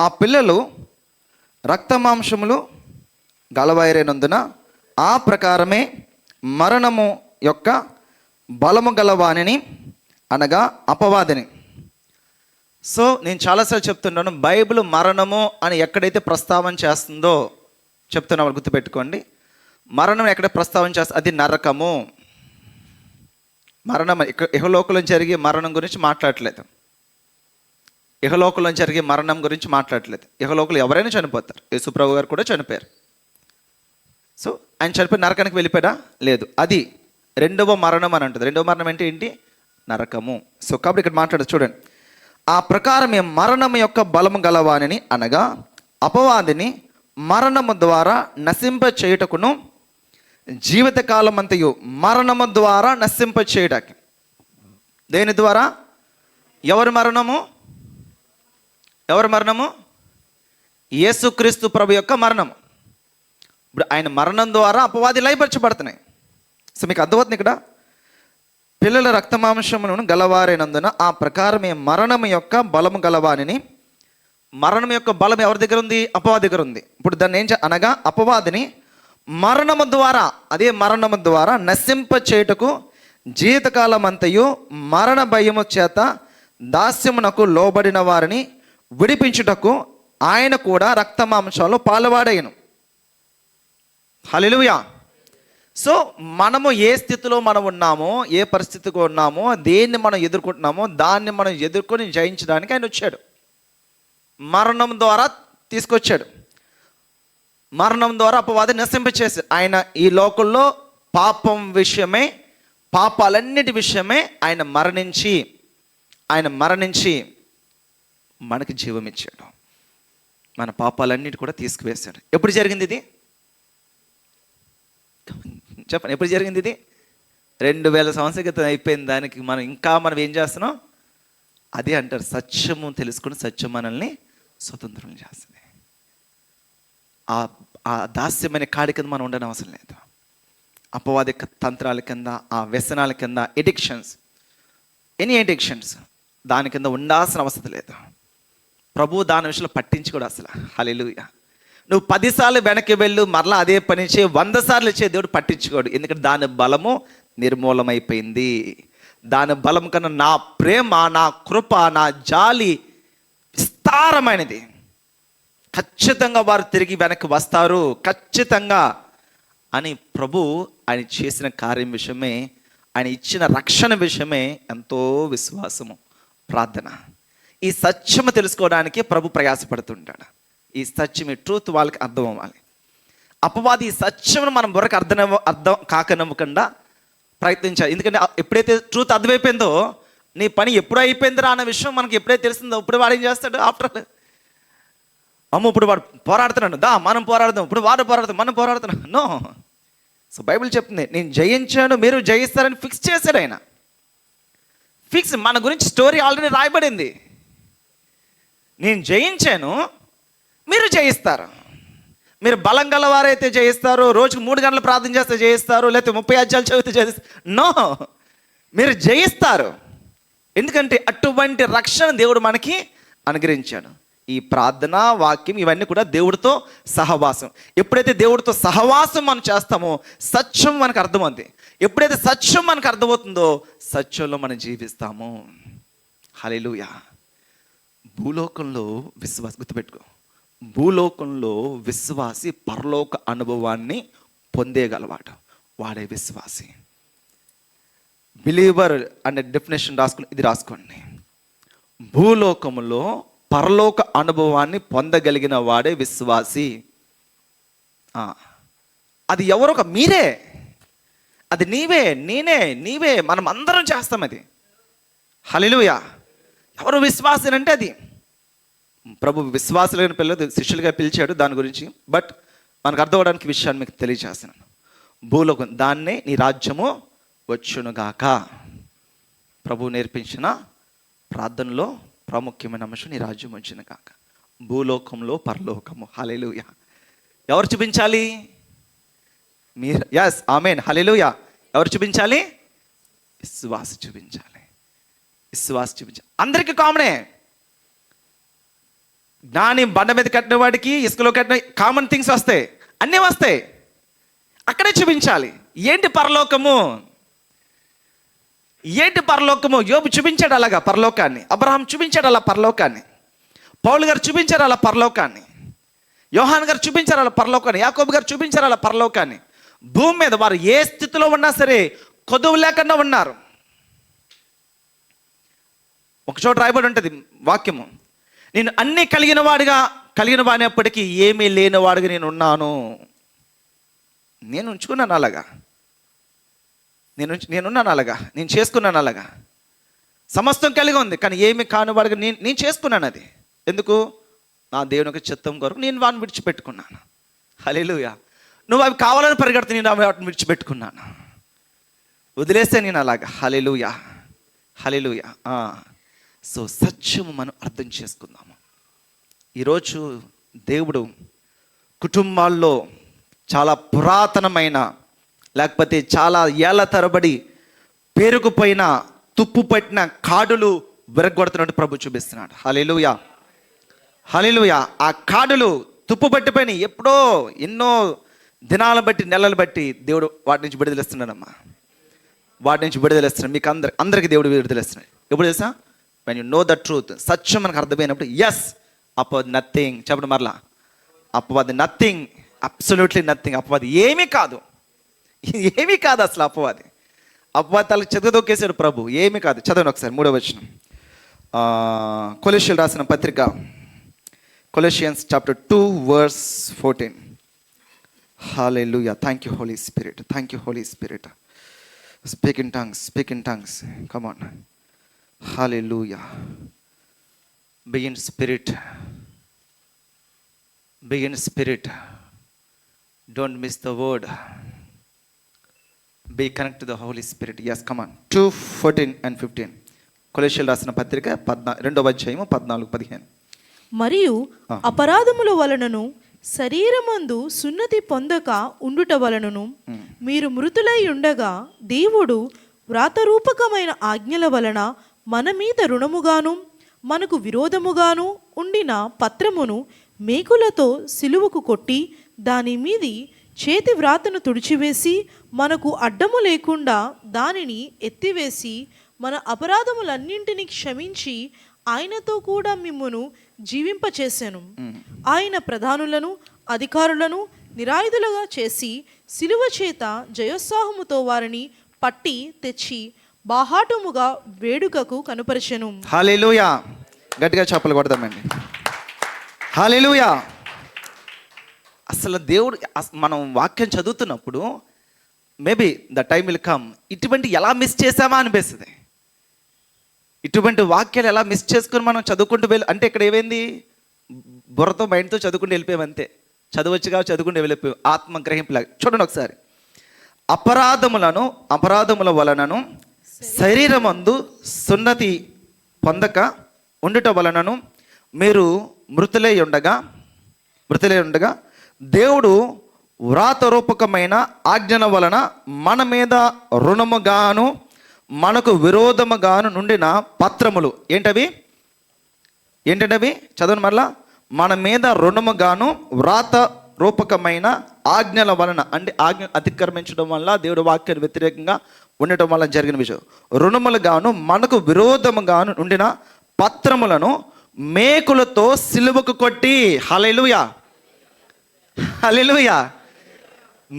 ఆ పిల్లలు రక్తమాంసములు గలవారైనందున ఆ ప్రకారమే మరణము యొక్క బలము గలవానిని, అనగా అపవాదిని. సో నేను చాలాసార్లు చెప్తున్నాను, బైబిల్ మరణము అని ఎక్కడైతే ప్రస్తావన చేస్తుందో చెప్తున్నా, వాళ్ళు గుర్తుపెట్టుకోండి. మరణం ఎక్కడ ప్రస్తావన చేస్తుంది? అది నరకము. మరణం ఇహలోకంలో జరిగే మరణం గురించి మాట్లాడట్లేదు. ఇహలోకంలో జరిగే మరణం గురించి మాట్లాడట్లేదు. ఇహలోకంలో ఎవరైనా చనిపోతారు. యేసుప్రభు గారు కూడా చనిపోయారు. సో ఆయన చనిపోయి నరకానికి వెళ్ళిపోయాడా? లేదు. అది రెండవ మరణం అని అంటుంది. రెండవ మరణం అంటే ఏంటి? నరకము. సో కాబట్టి ఇక్కడ మాట్లాడదు, చూడండి. ఆ ప్రకారమే మరణం యొక్క బలము గలవానిని, అనగా అపవాదిని మరణము ద్వారా నశింప చేయుటకును, జీవితకాలం అంతయు మరణము ద్వారా నశింప చేయడానికి. దేని ద్వారా? ఎవరి మరణము? యేసుక్రీస్తు ప్రభు యొక్క మరణము. ఇప్పుడు ఆయన మరణం ద్వారా అపవాది లయపరచబడుతున్నాయి. సో మీకు అర్థమవుతుంది ఇక్కడ, పిల్లల రక్తమాంసములను గలవారైనందున ఆ ప్రకారమే మరణం యొక్క బలము గలవానిని. మరణం యొక్క బలం ఎవరి దగ్గర ఉంది? అపవాది దగ్గర ఉంది. ఇప్పుడు దాన్ని అనగా అపవాదిని మరణము ద్వారా, అదే మరణము ద్వారా నశింప చేయుటకు, జీవితకాలం అంతయు మరణ భయము చేత దాస్యమునకు లోబడిన వారిని విడిపించుటకు ఆయన కూడా రక్తమాంసాలు పాలువాడయ్యను. హల్లెలూయా. సో మనము ఏ స్థితిలో మనం ఉన్నామో, ఏ పరిస్థితిలో ఉన్నామో, దేన్ని మనం ఎదుర్కొంటున్నామో దాన్ని మనం ఎదుర్కొని జయించడానికి ఆయన వచ్చాడు. మరణం ద్వారా తీసుకొచ్చాడు. మరణం ద్వారా అపవాది నశింపచేశాడు. ఆయన ఈ లోకంలో పాపం విషయమే, పాపాలన్నిటి విషయమే ఆయన మరణించి మనకి జీవం ఇచ్చాడు. మన పాపాలన్నిటి కూడా తీసుకువేశాడు. ఎప్పుడు జరిగింది ఇది? చెప్పండి, ఎప్పుడు జరిగింది ఇది? 2000 సంవత్సరాల క్రితం అయిపోయిన దానికి మనం ఏం చేస్తున్నాం? అదే అంటారు, సత్యము తెలుసుకుని సత్యం మనల్ని స్వతంత్రం చేస్తుంది. ఆ దాస్యమైన కాడి కింద మనం ఉండడం అవసరం లేదు. అపవాది తంత్రాల కింద, ఆ వ్యసనాల కింద, ఎనీ ఎడిక్షన్స్ దాని కింద ఉండాల్సిన అవసరం లేదు. ప్రభు దాని విషయంలో పట్టించుకోడు అసలు. హల్లెలూయా. నువ్వు 10 సార్లు వెనక్కి వెళ్ళు, మరలా అదే పని చేయి, 100 సార్లు చే, దేవుడు పట్టించుకోడు. ఎందుకంటే దాని బలము నిర్మూలమైపోయింది. దాని బలం కన్నా నా ప్రేమ, నా కృప, నా జాలి విస్తారమైనది. ఖచ్చితంగా వారు తిరిగి వెనక్కి వస్తారు, ఖచ్చితంగా అని ప్రభు ఆయన చేసిన కార్యం విషయమే, ఆయన ఇచ్చిన రక్షణ విషయమే ఎంతో విశ్వాసము, ప్రార్థన. ఈ సత్యము తెలుసుకోవడానికి ప్రభు ప్రయాసపడుతుంటాడు. ఈ సత్యం, ఈ ట్రూత్ వాళ్ళకి అర్థం అవ్వాలి. అపవాది ఈ సత్యమును మనం బుర్రకు అర్థం కాకనివ్వకుండా ప్రయత్నించాలి. ఎందుకంటే ఎప్పుడైతే ట్రూత్ అర్థమైపోయిందో, నీ పని ఎప్పుడు అయిపోయిందిరా అన్న విషయం మనకి ఎప్పుడైతే తెలిసిందో, ఇప్పుడు వాడు ఏం చేస్తాడు? ఆఫ్టర్ ఇప్పుడు వాడు పోరాడుతున్నాడు, మనం పోరాడదాం, ఇప్పుడు వాడు పోరాడదాం, మనం పోరాడుతున్నాం. నో. సో బైబిల్ చెప్తుంది, నేను జయించాను, మీరు జయిస్తారని ఫిక్స్ చేశాడు ఆయన. మన గురించి స్టోరీ ఆల్రెడీ రాయబడింది. నేను జయించాను, మీరు జయిస్తారు. మీరు బలం గలవారైతే జయిస్తారు, రోజుకు 3 గంటలు ప్రార్థన చేస్తే జయిస్తారు, లేకపోతే 30 అధ్యాయాలు చదివితే జయిస్తారు. నో, మీరు జయిస్తారు. ఎందుకంటే అటువంటి రక్షణ దేవుడు మనకి అనుగ్రహించాడు. ఈ ప్రార్థన, వాక్యం ఇవన్నీ కూడా దేవుడితో సహవాసం. ఎప్పుడైతే దేవుడితో సహవాసం మనం చేస్తామో సత్యం మనకు అర్థమవుతుంది. ఎప్పుడైతే సత్యం మనకు అర్థమవుతుందో సత్యంలో మనం జీవిస్తాము. హల్లెలూయా. భూలోకంలో విశ్వాసం, గుర్తుపెట్టుకో, భూలోకంలో విశ్వాసి పరలోక అనుభవాన్ని పొందేగలవాడు, వాడే విశ్వాసి. బిలీవర్ అనే డెఫినేషన్ ఇది రాసుకోండి. భూలోకంలో పరలోక అనుభవాన్ని పొందగలిగిన వాడే విశ్వాసి. అది ఎవరో మీరే, అది నీవే, నీవే, మనం అందరం చేస్తాం అది. హల్లెలూయా. ఎవరు విశ్వాసి అంటే అది ప్రభు విశ్వాసులైన పిల్లలు శిష్యులుగా పిలిచాడు, దాని గురించి. బట్ మనకు అర్థం అవడానికి విషయాన్ని మీకు తెలియజేస్తున్నాను. భూలోకం, దాన్నే నీ రాజ్యము వచ్చునుగాక. ప్రభు నేర్పించిన ప్రార్థనలో ప్రాముఖ్యమైన అంశం నీ రాజ్యం వచ్చిన కాక. భూలోకంలో పరలోకము. హల్లెలూయా. ఎవరు చూపించాలి? మీరు. ఎస్, ఆమేన్, హల్లెలూయా. ఎవరు చూపించాలి? విశ్వాస చూపించాలి. అందరికీ కామనే. జ్ఞాని బండ మీద కట్టిన వాడికి, ఇసుకలో కట్టిన కామన్ థింగ్స్ వస్తాయి, అన్నీ వస్తాయి. అక్కడే చూపించాలి. ఏంటి పరలోకము? యోబు చూపించాడు అలాగా పరలోకాన్ని, అబ్రహాం చూపించాడు అలా పరలోకాన్ని, పౌలు గారు చూపించారు అలా పరలోకాన్ని, యోహాన్ గారు చూపించారు అలా పరలోకాన్ని, యాకోబు గారు చూపించారు అలా పరలోకాన్ని. భూమి మీద వారు ఏ స్థితిలో ఉన్నా సరే కొదువు లేకుండా ఉన్నారు. ఒకచోట రాయబడి ఉంటుంది వాక్యము, నేను అన్నీ కలిగిన వాడినప్పటికీ ఏమీ లేనివాడిగా నేను ఉన్నాను. నేను ఉంచుకున్నాను అలాగా, నేనున్నాను అలాగా, నేను చేసుకున్నాను అలాగా. సమస్తం కలిగి ఉంది, కానీ ఏమి కానివాడిగా నేను చేసుకున్నాను. అది ఎందుకు? నా దేవునికి చిత్తం కొరకు నేను వాడిని విడిచిపెట్టుకున్నాను. హల్లెలూయా. నువ్వు అవి కావాలని పరిగెడుతూ నేను వాటిని విడిచిపెట్టుకున్నాను, వదిలేస్తే నేను అలాగా. హల్లెలూయా. సో సత్యము మనం అర్థం చేసుకుందాము. ఈరోజు దేవుడు కుటుంబాల్లో చాలా పురాతనమైన, లేకపోతే చాలా ఏళ్ల తరబడి పేరుకుపోయిన, తుప్పు పట్టిన కాడులు విరగొడుతున్నట్టు ప్రభు చూపిస్తున్నాడు. హల్లెలూయా. ఆ కాడులు తుప్పు పట్టిపోయిన ఎప్పుడో ఎన్నో దినాలను బట్టి, నెలలు బట్టి దేవుడు వాటి నుంచి విడుదలిస్తున్నాడమ్మా. మీకు అందరికి దేవుడు విడుదలిస్తున్నాడు. ఎప్పుడు తెలుసా? when you know the truth. సత్యం మనకు అర్థమైనప్పుడు. ఎస్, అపవాది నథింగ్. చెప్పండి మరలా, అపవాది నథింగ్, అబ్సల్యూట్లీ నథింగ్. అపవాది ఏమీ కాదు అసలు. అపవాది తలకు చెదదొక్కేశాడు ప్రభు. ఏమీ కాదు. చదవండి ఒకసారి 3వ వచనం, కొలొస్సీయులు రాసిన పత్రిక, కొలొస్సియన్స్ chapter 2 verse 14. Hallelujah. Thank you, Holy Spirit. Thank you, Holy Spirit. Speak in tongues. Speak in tongues. Come on. Hallelujah. Be in spirit. Be in spirit. Don't miss the word. Be connected to the Holy Spirit. Yes, come on. 2:14 and 15. కొలెషియలు రాసిన పత్రిక 2వ అధ్యాయము 14-15. మరియు అపరాధముల వలనను శరీరమందు సున్నతి పొందక ఉండుట వలనను మీరు మృతులై ఉండగా దేవుడు వ్రాతరూపకమైన ఆజ్ఞల వలన మన మీద రుణముగాను మనకు విరోధముగాను ఉండిన పత్రమును మేకులతో సిలువకు కొట్టి దాని మీది చేతి వ్రాతను తుడిచివేసి మనకు అడ్డము లేకుండా దానిని ఎత్తివేసి మన అపరాధములన్నింటినీ క్షమించి ఆయనతో కూడా మిమ్మును జీవింపచేసెను. ఆయన ప్రధానులను అధికారులను నిరాయుధులుగా చేసి సిలువ చేత జయోత్సాహముతో వారిని పట్టి తెచ్చి బాహాటముగా వేడుకకు కనుపరిచెను. హల్లెలూయా. గట్టిగా చప్పలు కొడదామండి. హల్లెలూయా. అసలు దేవుడు మనం వాక్యం చదువుతున్నప్పుడు maybe the time will come, ఇటువంటి ఎలా మిస్ చేసామా అనిపిస్తుంది. ఇటువంటి వాక్యాలు ఎలా మిస్ చేసుకుని మనం చదువుకుంటూ అంటే ఇక్కడ ఏమైంది, బుర్రతో మైండ్తో చదువుకుంటూ వెళ్ళిపోయాం అంతే. చదవచ్చుగా చదువుకుంటూ వెళ్ళిపోయాం ఆత్మ గ్రహింపులాగా. చూడండి ఒకసారి. అపరాధముల వలనను శరీరమందు సున్నతి పొందక ఉండుట వలనను మీరు మృతులై ఉండగా దేవుడు వ్రాతరూపకమైన ఆజ్ఞల వలన మన మీద రుణముగాను మనకు విరోధముగాను నుండిన పత్రములు ఏంటవి చదవండి మరలా. మన మీద రుణముగాను వ్రాత రూపకమైన ఆజ్ఞల వలన, అంటే ఆజ్ఞ అతిక్రమించడం వల్ల దేవుడు వాక్యానికి వ్యతిరేకంగా ఉండటం వల్ల జరిగిన విషయం. రుణములుగాను మనకు విరోధముగాను ఉండిన పత్రములను మేకులతో సిలువకు కొట్టి. హల్లెలూయా. హల్లెలూయా.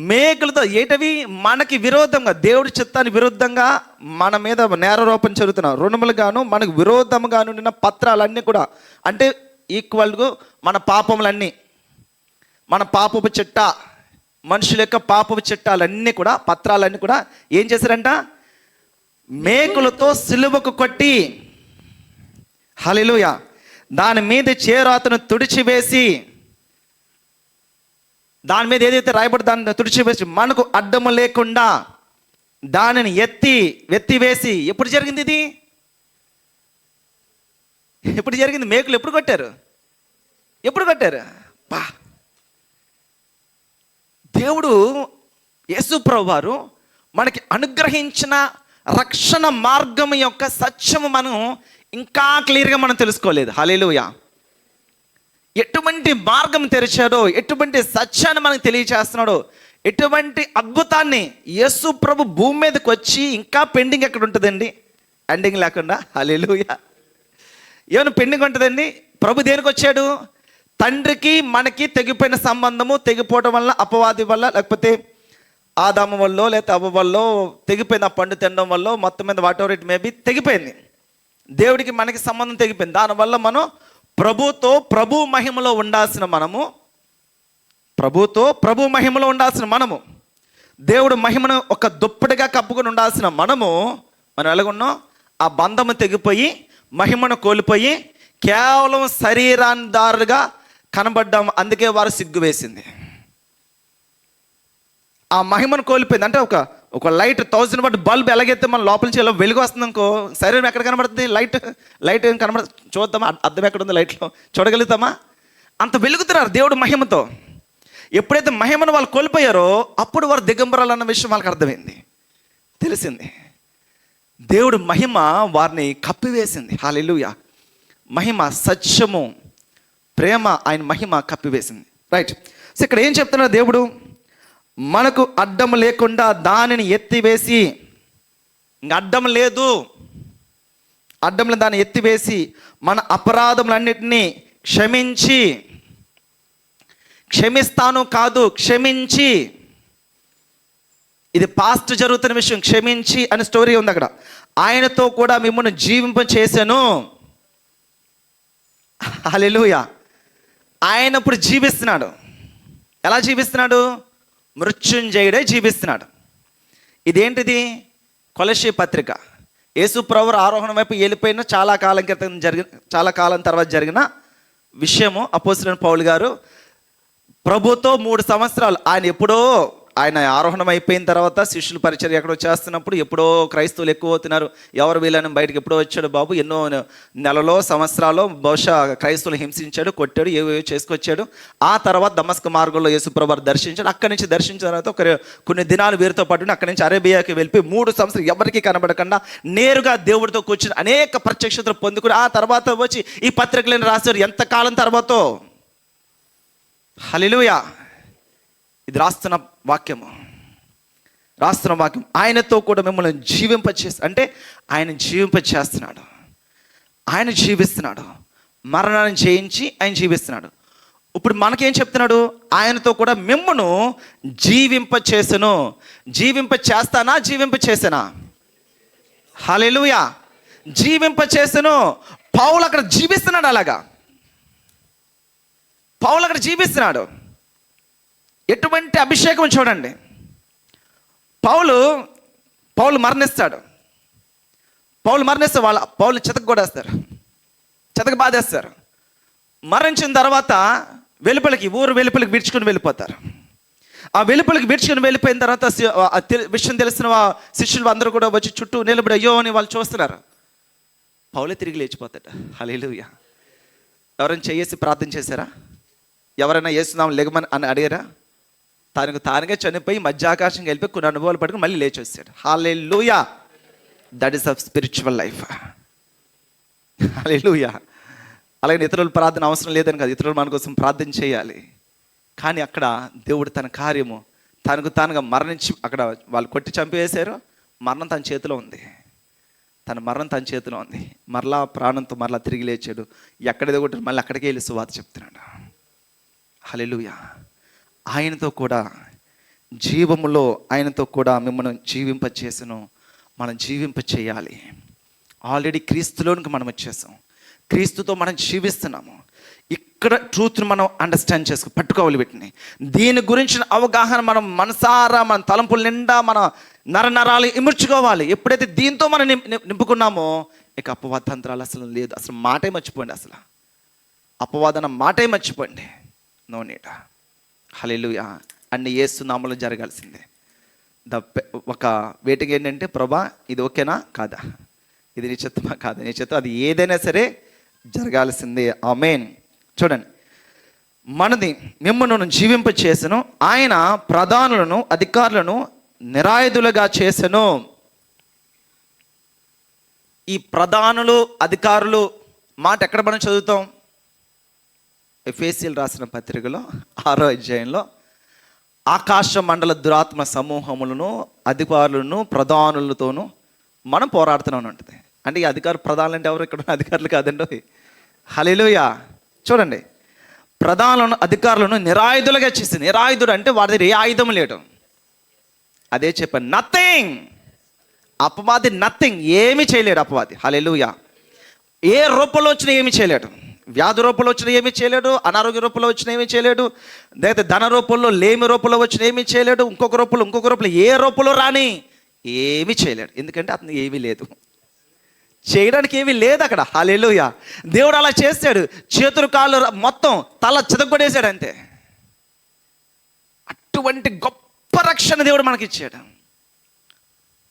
మేకులతో ఏంటవి? మనకి విరోధంగా, దేవుడి చిత్తానికి విరుద్ధంగా మన మీద నేరారోపణ జరుగుతున్న రుణములుగాను మనకు విరోధముగా ఉండిన పత్రాలన్నీ కూడా, అంటే ఈక్వల్గా మన పాపములన్నీ, మన పాపపు చిట్ట, మనుషుల యొక్క పాపపు చిట్టాలన్నీ కూడా, పత్రాలన్నీ కూడా ఏం చేశారంట? మేకులతో సిలువకు కొట్టి. హల్లెలూయా. దాని మీద చేరాతను తుడిచివేసి, దాని మీద ఏదైతే రాయబడి దాన్ని తుడిచివేసి మనకు అడ్డము లేకుండా దానిని ఎత్తివేసి. ఎప్పుడు జరిగింది ఇది? ఎప్పుడు జరిగింది? మేకులు ఎప్పుడు కొట్టారు? బా, దేవుడు యేసు ప్రభువారు మనకి అనుగ్రహించిన రక్షణ మార్గం యొక్క సత్యము మనం ఇంకా క్లియర్గా మనం తెలుసుకోలేదు. హల్లెలూయా. ఎటువంటి మార్గం తెరిచాడో, ఎటువంటి సత్యాన్ని మనకు తెలియచేస్తున్నాడో, ఎటువంటి అద్భుతాన్ని యేసు ప్రభు భూమి మీదకి వచ్చి ఇంకా పెండింగ్ ఎక్కడ ఉంటుందండి? ఎండింగ్ లేకుండా. హల్లెలూయా. ఏమైనా పెండింగ్ ఉంటుందండి? ప్రభు దేనికి వచ్చాడు? తండ్రికి మనకి తెగిపోయిన సంబంధము తెగిపోవడం వల్ల, అపవాది వల్ల, లేకపోతే ఆదాము వల్ల, లేకపోతే అవ్వ వల్ల తెగిపోయింది. ఆ పండు తినడం వల్ల మొత్తం మీద వాట్ ఎవర్ ఇట్ మేబీ తెగిపోయింది. దేవుడికి మనకి సంబంధం తెగిపోయింది. దానివల్ల మనం ప్రభుతో ప్రభు మహిమలో ఉండాల్సిన మనము, దేవుడు మహిమను ఒక దుప్పటిగా కప్పుకొని ఉండాల్సిన మనం ఎలాగున్నాం? ఆ బంధము తెగిపోయి మహిమను కోల్పోయి కేవలం శరీరాందారుగా కనబడ్డాము. అందుకే వారు సిగ్గు వేసింది. ఆ మహిమను కోల్పోయింది. అంటే ఒక లైట్ 1000 వాట్ బల్బ్ ఎలాగైతే మన లోపల నుంచి ఎలా వెలుగు వస్తుంది అనుకో, శరీరం ఎక్కడ కనబడుతుంది? లైట్ ఏం కనబడుతుంది? చూద్దామా? అద్దం ఎక్కడ ఉంది? లైట్లో చూడగలుగుతామా? అంత వెలుగుతున్నారు దేవుడు మహిమతో. ఎప్పుడైతే మహిమను వాళ్ళు కోల్పోయారో అప్పుడు వారు దిగంబరాలు అన్న విషయం వాళ్ళకి అర్థమైంది, తెలిసింది. దేవుడు మహిమ వారిని కప్పివేసింది. హల్లెలూయా. మహిమ, సత్యము, ప్రేమ, ఆయన మహిమ కప్పివేసింది. రైట్. సో ఇక్కడ ఏం చెప్తున్నారు దేవుడు? మనకు అడ్డం లేకుండా దానిని ఎత్తివేసి, ఇంక అడ్డం లేదు, దాన్ని ఎత్తివేసి మన అపరాధములన్నిటినీ క్షమిస్తాను కాదు, క్షమించి. ఇది పాస్ట్ జరుగుతున్న విషయం. క్షమించి అనే స్టోరీ ఉంది అక్కడ. ఆయనతో కూడా మిమ్మల్ని జీవింప చేశాను. హల్లెలూయా. ఆయన ఇప్పుడు జీవిస్తున్నాడు. ఎలా జీవిస్తున్నాడు? మృత్యుంజయుడే జీవిస్తున్నాడు. ఇదేంటిది? కొలస్సీ పత్రిక. యేసు ప్రభువు ఆరోహణ వైపు వెళ్ళిపోయిన చాలా కాలం తర్వాత జరిగిన విషయము. అపోస్తలుడైన పౌలు గారు ప్రభుతో 3 సంవత్సరాలు, ఆయన ఆరోహణం అయిపోయిన తర్వాత శిష్యుల పరిచర్య ఎక్కడో చేస్తున్నప్పుడు ఎప్పుడో క్రైస్తవులు ఎక్కువ అవుతున్నారు, ఎవరు వీళ్ళని బయటకు ఎప్పుడో వచ్చాడు బాబు, ఎన్నో నెలలో సంవత్సరాలు బహుశా క్రైస్తవులు హింసించాడు, కొట్టాడు, ఏవేవో చేసుకొచ్చాడు. ఆ తర్వాత దమస్కు మార్గంలో యేసుప్రభువారు దర్శించాడు. అక్కడి నుంచి దర్శించిన తర్వాత కొన్ని దినాలు వీరితో పాటు అక్కడి నుంచి అరేబియాకి వెళ్ళిపోయి 3 సంవత్సరాలు ఎవరికి కనబడకుండా నేరుగా దేవుడితో కూర్చుని అనేక ప్రత్యక్షతలు పొందుకుని ఆ తర్వాత వచ్చి ఈ పత్రికలను రాశారు. ఎంతకాలం తర్వాతో. హల్లెలూయా. ఇది రాస్తున్న వాక్యం. ఆయనతో కూడా మిమ్మల్ని అంటే ఆయన జీవింపచేస్తున్నాడు, ఆయన జీవిస్తున్నాడు, మరణాన్ని జయించి ఆయన జీవిస్తున్నాడు. ఇప్పుడు మనకేం చెప్తున్నాడు? ఆయనతో కూడా మిమ్మను జీవింపచేసెను. జీవింపచేసానా? హల్లెలూయా. జీవింపచేసెను. పౌలు అక్కడ జీవిస్తున్నాడు. అలాగా పౌలు అక్కడ జీవిస్తున్నాడు. ఎటువంటి అభిషేకం చూడండి. పౌలు మరణిస్తాడు. పౌలు చితక కొడేస్తారు, చితక బాధేస్తారు. మరణించిన తర్వాత ఊరు వెలుపలికి విడుచుకుని వెళ్ళిపోతారు. ఆ వెలుపలికి విడుచుకుని వెళ్ళిపోయిన తర్వాత విషయం తెలిసిన శిష్యులు అందరూ కూడా వచ్చి చుట్టూ నిలబడి అయ్యో అని వాళ్ళు చూస్తున్నారు. పౌలే తిరిగి లేచిపోతాడు. హల్లెలూయా. ఎవరైనా చేసి ప్రార్థన చేశారా? ఎవరైనా యేసునామమున లెగమని అని అడిగారా? తానుగా చనిపోయి మధ్యాకాశంకి వెళ్ళిపోయి కొన్ని అనుభవాలు పట్టుకుని మళ్ళీ లేచి వచ్చాడు. హల్లెలూయా. That is a spiritual life. హల్లెలూయా. అలాగే ఇతరుల ప్రార్థన అవసరం లేదని కాదు, ఇతరులు మన కోసం ప్రార్థన చేయాలి. కానీ అక్కడ దేవుడు తన కార్యము తానుగా మరణించి, అక్కడ వాళ్ళు కొట్టి చంపేశారు, మరణం తన చేతిలో ఉంది. మరలా ప్రాణంతో మరలా తిరిగి లేచాడు. ఎక్కడిదో కొట్టారు, మళ్ళీ అక్కడికే వెళ్ళి సువార్త చెప్తున్నాడు. హల్లెలూయా. ఆయనతో కూడా జీవములో ఆయనతో కూడా మిమ్మల్ని జీవింపచేసెను. మనం జీవింపచేయాలి. ఆల్రెడీ క్రీస్తులోనికి మనం వచ్చేసాం, క్రీస్తుతో మనం జీవిస్తున్నాము. ఇక్కడ ట్రూత్ని మనం అండర్స్టాండ్ పట్టుకోవాలి. వీటిని దీని గురించిన అవగాహన మనం మనసారా, మన తలంపుల నిండా మన నరనరాలు ఇముడ్చుకోవాలి. ఎప్పుడైతే దీంతో మనం నింపుకున్నామో ఇక అపవాద తంత్రాలు అసలు లేదు. అసలు మాటే మర్చిపోండి. అసలు అపవాదన మాటే మర్చిపోండి. No need. హల్లెలూయా. అన్ని యేసు నామములో జరగాల్సిందే. ఒక వేటికి ఏంటంటే, ప్రభా ఇది ఓకేనా కాదా, ఇది నీ చిత్తమా కాదా, నీ చిత్తం, అది ఏదైనా సరే జరగాల్సిందే. ఆమేన్. చూడండి, మనది మిమ్మల్ని జీవింపచేసెను. ఆయన ప్రధానులను అధికారులను నిరాయుధులుగా చేసెను. ఈ ప్రధానులు అధికారులు మాట ఎక్కడ మనం చదువుతాం? ఎఫెసీయులు రాసిన పత్రికలో 6వ అధ్యాయంలో ఆకాశ మండల దురాత్మ సమూహములను అధికారులను ప్రధానులతోనూ మనం పోరాడుతున్నాం ఉంటుంది. అంటే ఈ ప్రధానులు అంటే ఎవరు? ఇక్కడ అధికారులు కాదండి. హల్లెలూయా. చూడండి, ప్రధానులను అధికారులను నిరాయుధులుగా చేసి, నిరాయుధుడు అంటే వాడి దగ్గర ఏ ఆయుధం లేడు. అదే చెప్పాను, నథింగ్. అపవాది నథింగ్, ఏమీ చేయలేడు అపవాది. హల్లెలూయా. ఏ రూపంలో వచ్చినా ఏమీ చేయలేడు. వ్యాధి రూపంలో వచ్చిన ఏమీ చేయలేడు, అనారోగ్య రూపంలో వచ్చిన ఏమీ చేయలేడు, లేకపోతే ధన రూపంలో, లేమి రూపంలో వచ్చిన ఏమీ చేయలేడు, ఇంకొక రూపంలో ఏ రూపంలో రాని ఏమీ చేయలేడు. ఎందుకంటే అతను ఏమీ లేదు, చేయడానికి ఏమీ లేదు అక్కడ. హల్లెలూయా. దేవుడు అలా చేశాడు. చేతులు కాళ్ళు మొత్తం తల చితగొట్టేశాడు అంతే. అటువంటి గొప్ప రక్షణ దేవుడు మనకి ఇచ్చాడు.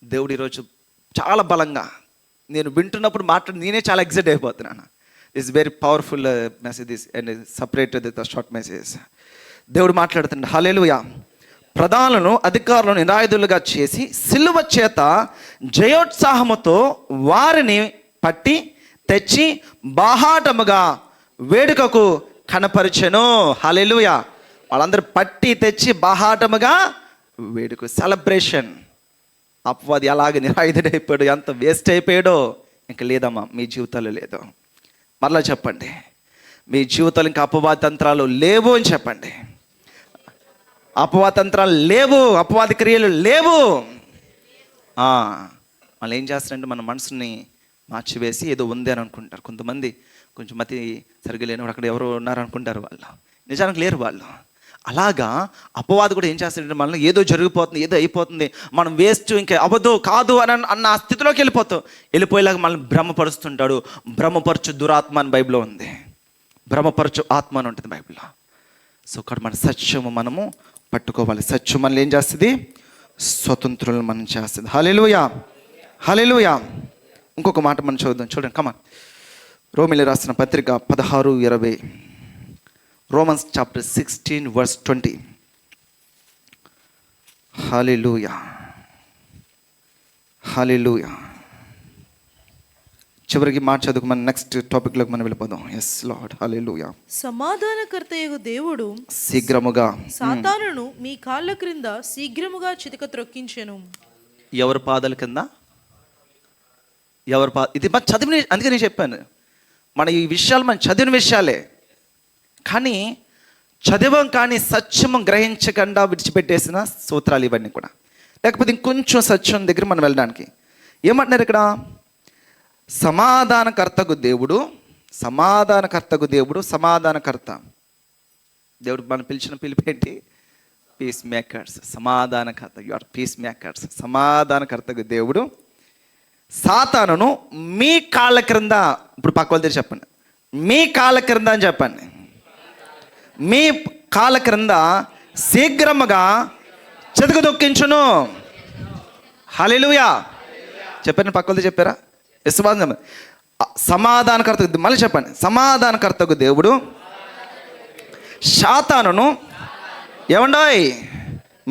దేవుడు ఈరోజు చాలా బలంగా, నేను వింటున్నప్పుడు నేనే చాలా ఎక్సైట్ అయిపోతున్నాను. It's very powerful message and separate the short message. దేవుడు మాట్లాడుతున్నాడు. హల్లెలూయా. ప్రధానులను అధికారులను నిరాయుధులుగా చేసి సిలువ చేత జయోత్సాహముతో వారిని పట్టి తెచ్చి బాహాటముగా వేడుకకు కనపరిచెను. హల్లెలూయా. వాళ్ళందరూ పట్టి తెచ్చి బాహాటముగా వేడుక, సెలబ్రేషన్. అపవాది అలాగే నిరాయుధుడైపోయాడు, ఎంత వేస్ట్ అయిపోయాడో ఇంకా లేదమ్మా మీ జీవితాలు లేదు. మరలా చెప్పండి, మీ జీవితాలు ఇంకా అపవాద తంత్రాలు లేవు అని చెప్పండి. అపవాద తంత్రాలు లేవు, అపవాద క్రియలు లేవు. వాళ్ళు ఏం చేస్తారంటే మన మనసుని మార్చివేసి ఏదో ఉంది అని అనుకుంటారు. కొంతమంది కొంచెం మతి సరిగ్గా లేనివాడు అక్కడ ఎవరో ఉన్నారనుకుంటారు. వాళ్ళు నిజానికి లేరు. వాళ్ళు అలాగా అపవాది కూడా ఏం చేస్తాడంటే మనలో ఏదో జరిగిపోతుంది, ఏదో అయిపోతుంది, మనం వేస్ట్, ఇంకా అవ్వదు కాదు అన్న ఆ స్థితిలోకి వెళ్ళిపోయేలాగా మనల్ని భ్రమపరుస్తుంటాడు. భ్రమపరచు దురాత్మ అని బైబిల్లో ఉంది, భ్రమపరచు ఆత్మ అని ఉంటుంది బైబిల్లో. సో ఇక్కడ మన సత్యము మనము పట్టుకోవాలి. సత్యం మనల్ని ఏం చేస్తుంది? స్వతంత్రులను మనం చేస్తుంది. హల్లెలూయా, హల్లెలూయా. ఇంకొక మాట మనం చదువుదాం, చూడండి, కమాన్. రోమీయులకు రాసిన పత్రిక 16:20, రోమన్స్ చాప్టర్ 16 verse 20. హల్లెలూయా, హల్లెలూయా. చివరికి మాట చదువుకు మనం నెక్స్ట్ టాపిక్లోకి మనం వెళ్ళిపోదాం. ఎస్ లార్డ్, హల్లెలూయా. సమాధానకర్తయగు దేవుడు శీఘ్రముగా సాతానును మీ కాళ్ళ క్రింద శీఘ్రముగా చితక త్రొక్కించెను. ఎవరి పాదాల కింద? ఇది మనం చదివిన, అందుకే నేను చెప్పాను, మన ఈ విషయాలు మనం చదివిన విషయాలే, కానీ చదివం కానీ సత్యము గ్రహించకుండా విడిచిపెట్టేసిన సూత్రాలు ఇవన్నీ కూడా. లేకపోతే ఇంకొంచెం సత్యం దగ్గర మనం వెళ్ళడానికి ఏమంటున్నారు ఇక్కడ? సమాధానకర్తకు దేవుడు, సమాధానకర్తకు దేవుడు, సమాధానకర్త దేవుడు మనం పిలిచిన పిలిపేంటి? Peace makers. సమాధానకర్త, యు ఆర్ పీస్ మేకర్స్. సమాధానకర్తకు దేవుడు సాతానును మీ కాళ్ళ క్రింద, ఇప్పుడు పక్క వాళ్ళ చెప్పండి, మీ కాళ్ళ క్రింద అని చెప్పండి, మీ కాళ్ళ క్రింద శీఘ్రముగా చితక దొక్కించును. హల్లెలూయా. చెప్పండి, పక్క వాళ్ళతో చెప్పారా? విశ్వాసం. సమాధానకర్తకు, మళ్ళీ చెప్పండి, సమాధానకర్తకు దేవుడు సాతానును ఏమండోయ్